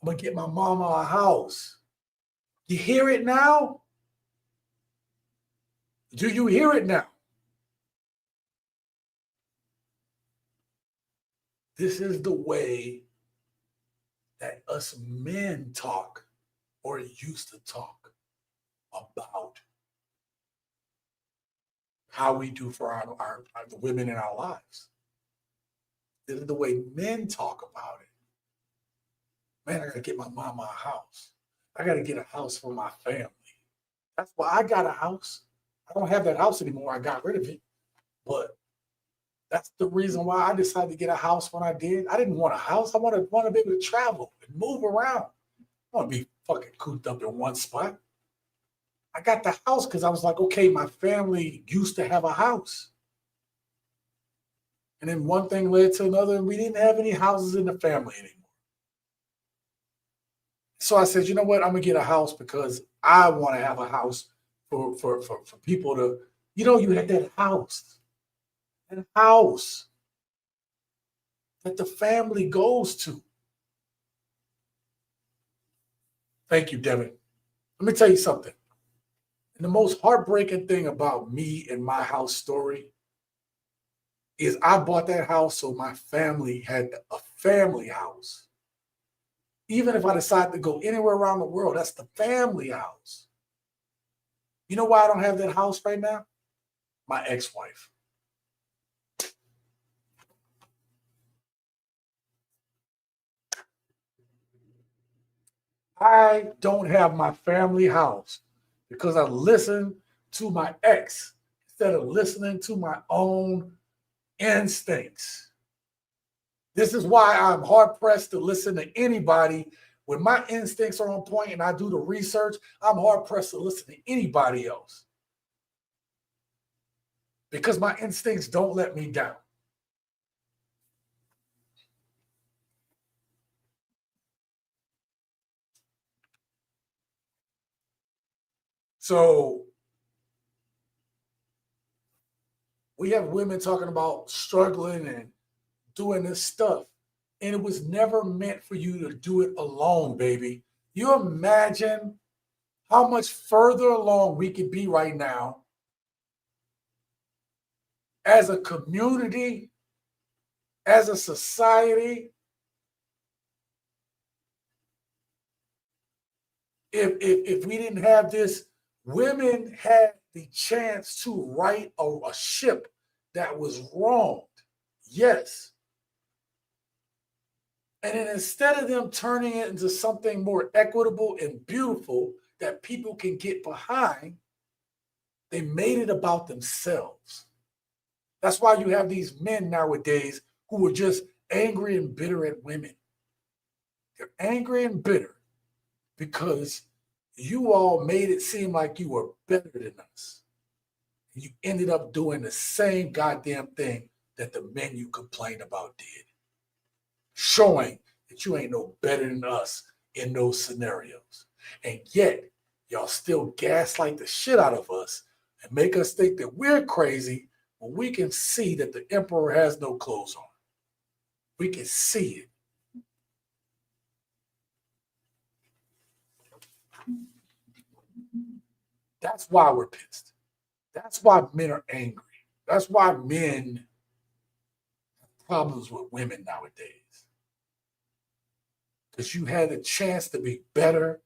I'm going to get my mama a house. You hear it now? Do you hear it now? This is the way that us men talk or used to talk about how we do for the women in our lives. This is the way men talk about it. Man, I got to get my mama a house. I got to get a house for my family. That's why I got a house. I don't have that house anymore. I got rid of it. But that's the reason why I decided to get a house when I did. I didn't want a house. I want to be able to travel and move around. I want to be fucking cooped up in one spot. I got the house because I was like, okay, my family used to have a house. And then one thing led to another, and we didn't have any houses in the family anymore. So I said, you know what? I'm going to get a house because I want to have a house for people to, you had that house. That house that the family goes to. Thank you, Devin. Let me tell you something. And the most heartbreaking thing about me and my house story is I bought that house so my family had a family house. Even if I decide to go anywhere around the world, that's the family house. You know why I don't have that house right now? My ex-wife. I don't have my family house because I listened to my ex instead of listening to my own instincts. This is why I'm hard-pressed to listen to anybody. When my instincts are on point and I do the research, I'm hard-pressed to listen to anybody else because my instincts don't let me down. So we have women talking about struggling and doing this stuff. And it was never meant for you to do it alone, baby. You imagine how much further along we could be right now as a community, as a society, if we didn't have this. Women had the chance to right a ship that was wronged. Yes. And then instead of them turning it into something more equitable and beautiful that people can get behind, they made it about themselves. That's why you have these men nowadays who are just angry and bitter at women. They're angry and bitter because you all made it seem like you were better than us. You ended up doing the same goddamn thing that the men you complained about did, showing that you ain't no better than us in those scenarios. And yet, y'all still gaslight the shit out of us and make us think that we're crazy when we can see that the emperor has no clothes on. We can see it. That's why we're pissed. That's why men are angry. That's why men have problems with women nowadays. Because you had a chance to be better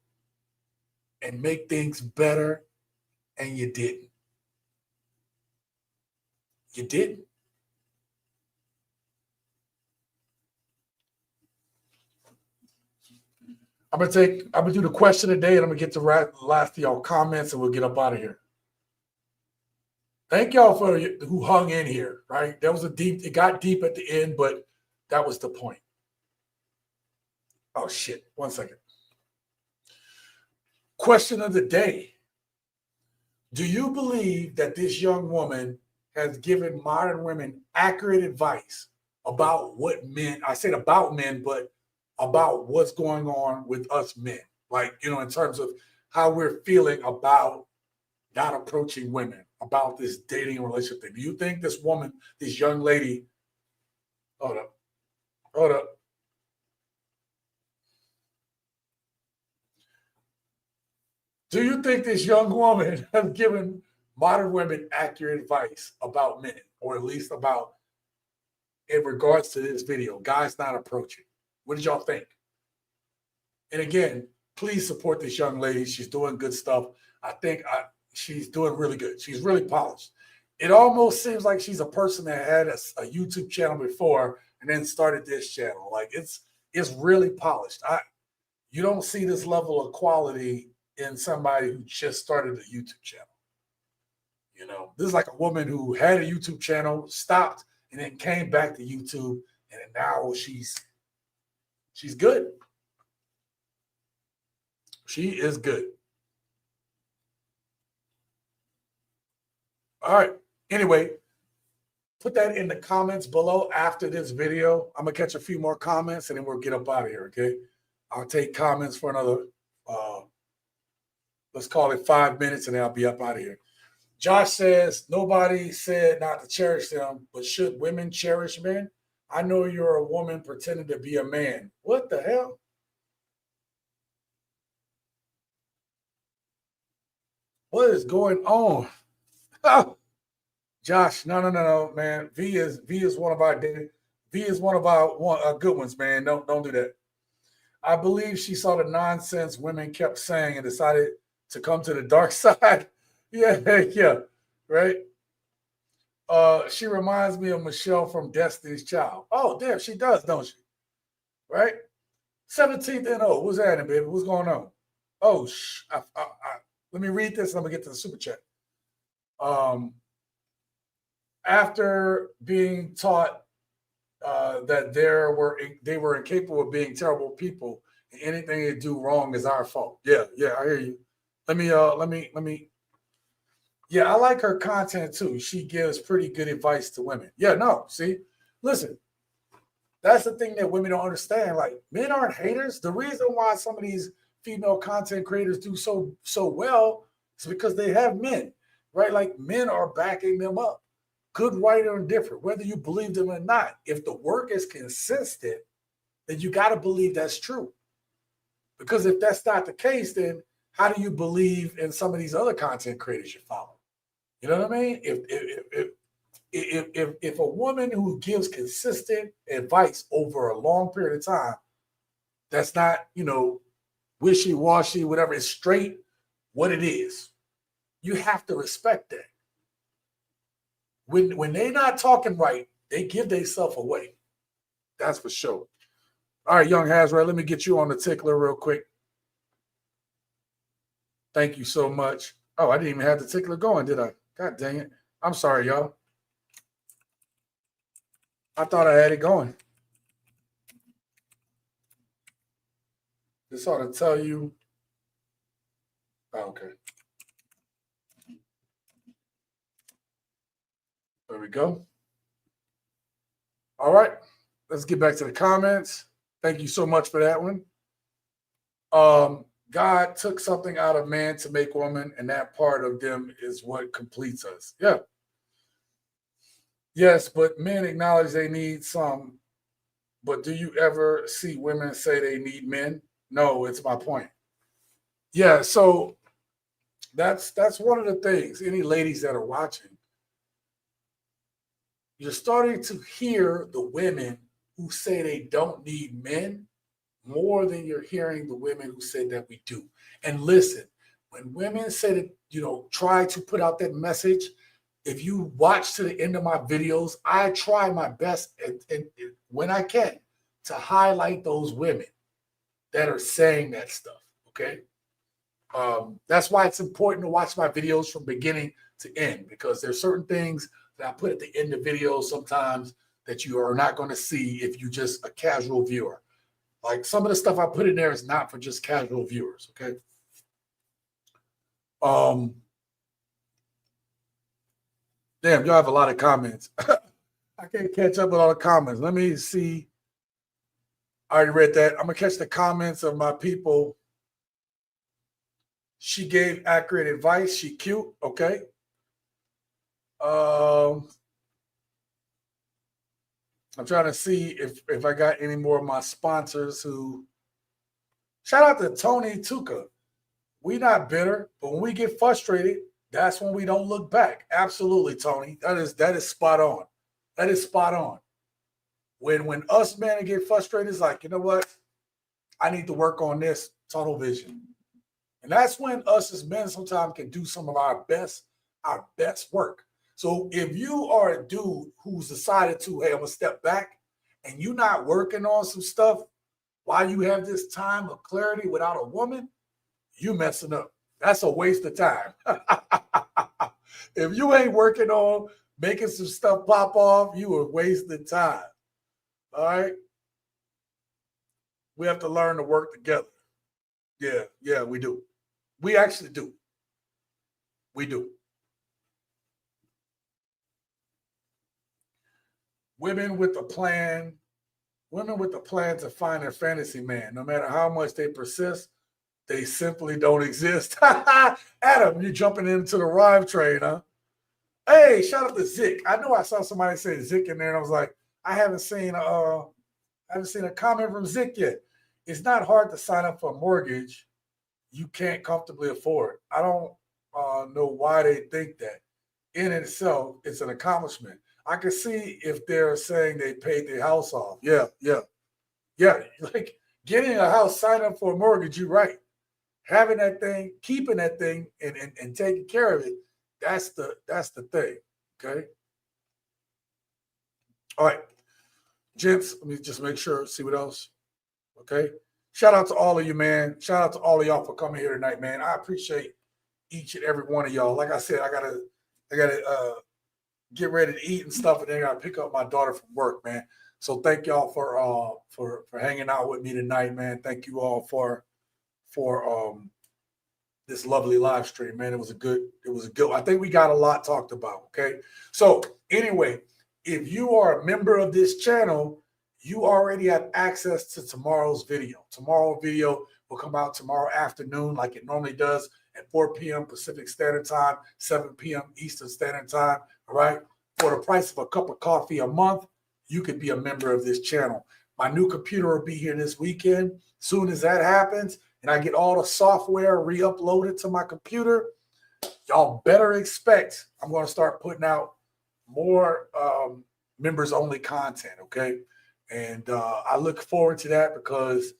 and make things better, and you didn't. You didn't. I'm gonna do the question of the day, and I'm gonna get to the last of y'all comments, and we'll get up out of here. Thank y'all for who hung in here, right? That was it got deep at the end, but that was the point. Oh shit, 1 second. Question of the day. Do you believe that this young woman has given modern women accurate advice about what men, I said about men, but about what's going on with us men? Like, in terms of how we're feeling about not approaching women, about this dating and relationship thing. Do you think this woman, this young lady, hold up. Do you think this young woman has given modern women accurate advice about men, or at least about in regards to this video, guys not approaching? What did y'all think? And again, please support this young lady. She's doing good stuff. I think she's doing really good. She's really polished. It almost seems like she's a person that had a YouTube channel before and then started this channel. Like it's really polished. You don't see this level of quality in somebody who just started a YouTube channel. This is like a woman who had a YouTube channel, stopped, and then came back to YouTube, and now she's good. She is good. All right. Anyway, put that in the comments below after this video. I'm going to catch a few more comments, and then we'll get up out of here, okay? I'll take comments for another, let's call it 5 minutes, and then I'll be up out of here. Josh says, nobody said not to cherish them, but should women cherish men? I know you're a woman pretending to be a man. What the hell? What is going on? Oh, Josh, no, man. V is one of our good ones, man. Don't do that. I believe she saw the nonsense women kept saying and decided to come to the dark side. Yeah, right. She reminds me of Michelle from Destiny's Child. Oh, damn, she does, don't she? Right? 17th and 0. What's happening, baby? What's going on? Oh, let me read this and I'm gonna get to the super chat. After being taught that they were incapable of being terrible people, and anything they do wrong is our fault. Yeah, I hear you. Let me. Yeah, I like her content too. She gives pretty good advice to women. Yeah, no, see, listen, that's the thing that women don't understand. Like, men aren't haters. The reason why some of these female content creators do so well is because they have men, right? Like, men are backing them up, good, right, or indifferent, whether you believe them or not. If the work is consistent, then you got to believe that's true. Because if that's not the case, then how do you believe in some of these other content creators you follow? You know what I mean? If a woman who gives consistent advice over a long period of time, that's not, wishy-washy, whatever, it's straight what it is. You have to respect that. When they're not talking right, they give themselves away. That's for sure. All right, young Hazard, let me get you on the tickler real quick. Thank you so much. Oh, I didn't even have the tickler going, did I? God dang it. I'm sorry, y'all. I thought I had it going. This ought to tell you. Oh, okay. There we go. All right. Let's get back to the comments. Thank you so much for that one. God took something out of man to make woman, and that part of them is what completes us. Yeah. Yes, but men acknowledge they need some. But do you ever see women say they need men? No, it's my point. Yeah, so that's one of the things. Any ladies that are watching, you're starting to hear the women who say they don't need men more than you're hearing the women who say that we do. And listen, when women say that, try to put out that message, if you watch to the end of my videos, I try my best and when I can to highlight those women that are saying that stuff, okay? That's why it's important to watch my videos from beginning to end, because there's certain things that I put at the end of videos sometimes that you are not going to see if you're just a casual viewer. Like some of the stuff I put in there is not for just casual viewers, okay? Damn, y'all have a lot of comments. I can't catch up with all the comments. Let me see. I already read that. I'm going to catch the comments of my people. She gave accurate advice. She cute. Okay. I'm trying to see if I got any more of my sponsors who. Shout out to Tony Tuca. We not bitter, but when we get frustrated, that's when we don't look back. Absolutely, Tony. That is spot on. That is spot on. When us men get frustrated, it's like, you know what? I need to work on this tunnel vision. And that's when us as men sometimes can do some of our best work. So if you are a dude who's decided to, hey, I'm going to step back, and you're not working on some stuff while you have this time of clarity without a woman, you messing up. That's a waste of time. If you ain't working on making some stuff pop off, you are wasting time. All right? We have to learn to work together. Yeah, we do. We actually do. We do. Women with a plan to find their fantasy man. No matter how much they persist, they simply don't exist. Adam, you jumping into the rhyme train, huh? Hey, shout out to Zick. I know I saw somebody say Zick in there, and I was like, I haven't seen a comment from Zick yet. It's not hard to sign up for a mortgage you can't comfortably afford. I don't know why they think that. In itself, it's an accomplishment. I can see if they're saying they paid their house off. Yeah. Like getting a house, sign up for a mortgage, you're right. Having that thing, keeping that thing, and taking care of it, that's the thing. Okay. All right. Gents, let me just make sure, see what else. Okay. Shout out to all of you, man. Shout out to all of y'all for coming here tonight, man. I appreciate each and every one of y'all. Like I said, I gotta get ready to eat and stuff, and then I gotta pick up my daughter from work, man. So thank y'all for hanging out with me tonight, man. Thank you all for this lovely live stream, man. It was a good. I think we got a lot talked about. Okay. So anyway, if you are a member of this channel, you already have access to tomorrow's video. Tomorrow's video will come out tomorrow afternoon like it normally does at 4 p.m. Pacific Standard Time, 7 p.m. Eastern Standard Time, all right? For the price of a cup of coffee a month, you could be a member of this channel. My new computer will be here this weekend. Soon as that happens and I get all the software re-uploaded to my computer, y'all better expect I'm going to start putting out more members-only content, okay? And I look forward to that because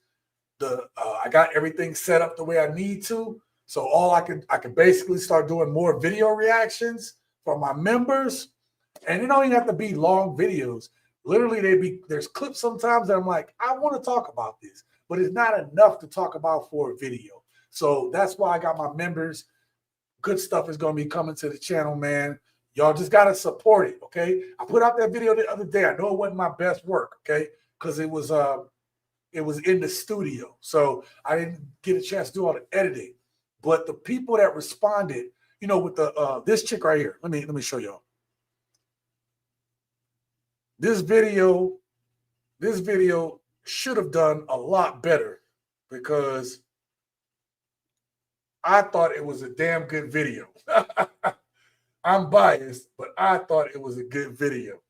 I got everything set up the way I need to. So I can basically start doing more video reactions for my members. And it don't even have to be long videos. Literally, there's clips sometimes that I'm like, I want to talk about this, but it's not enough to talk about for a video. So that's why I got my members. Good stuff is going to be coming to the channel, man. Y'all just got to support it, okay? I put out that video the other day. I know it wasn't my best work, okay? Because it was it was in the studio. So I didn't get a chance to do all the editing. But the people that responded, you know, with the this chick right here. Let me show y'all. This video should have done a lot better because I thought it was a damn good video. I'm biased, but I thought it was a good video.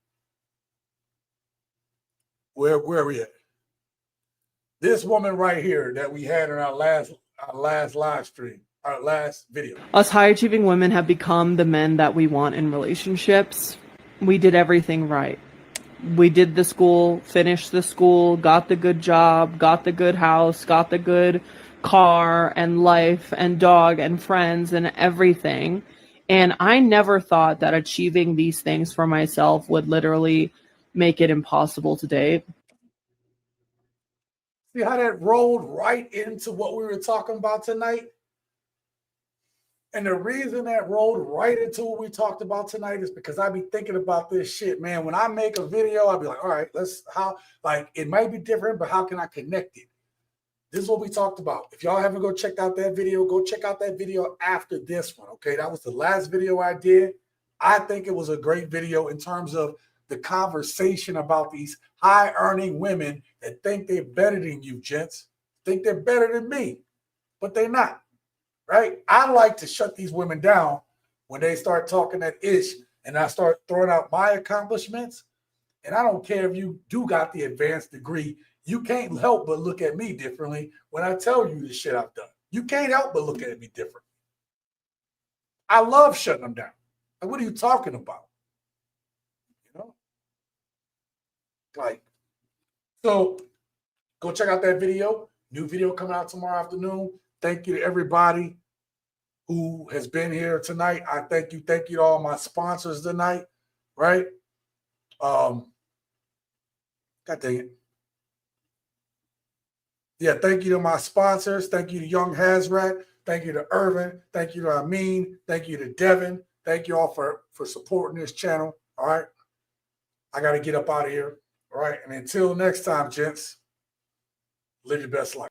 Where are we at? This woman right here that we had in our last live stream, our last video. Us high achieving women have become the men that we want in relationships. We did everything right. We did the school, finished the school, got the good job, got the good house, got the good car and life and dog and friends and everything. And I never thought that achieving these things for myself would literally make it impossible to date. See how that rolled right into what we were talking about tonight? And the reason that rolled right into what we talked about tonight is because I be thinking about this shit, man. When I make a video, I'll be like, all right, it might be different, but how can I connect it? This is what we talked about. If y'all haven't go check out that video, go check out that video after this one, okay? That was the last video I did. I think it was a great video in terms of the conversation about these high-earning women that think they're better than you, gents, think they're better than me, but they're not, right? I like to shut these women down when they start talking that ish and I start throwing out my accomplishments. And I don't care if you do got the advanced degree. You can't help but look at me differently when I tell you the shit I've done. You can't help but look at me different. I love shutting them down. Like, what are you talking about? You know? Like, so go check out that video. New video coming out tomorrow afternoon. Thank you to everybody who has been here tonight. I thank you to all my sponsors tonight, right? God dang it. Yeah, thank you to my sponsors. Thank you to Young Hazrat. Thank you to Irvin. Thank you to Amin. Thank you to Devin. Thank you all for supporting this channel. All right. I got to get up out of here. All right. And until next time, gents, live your best life.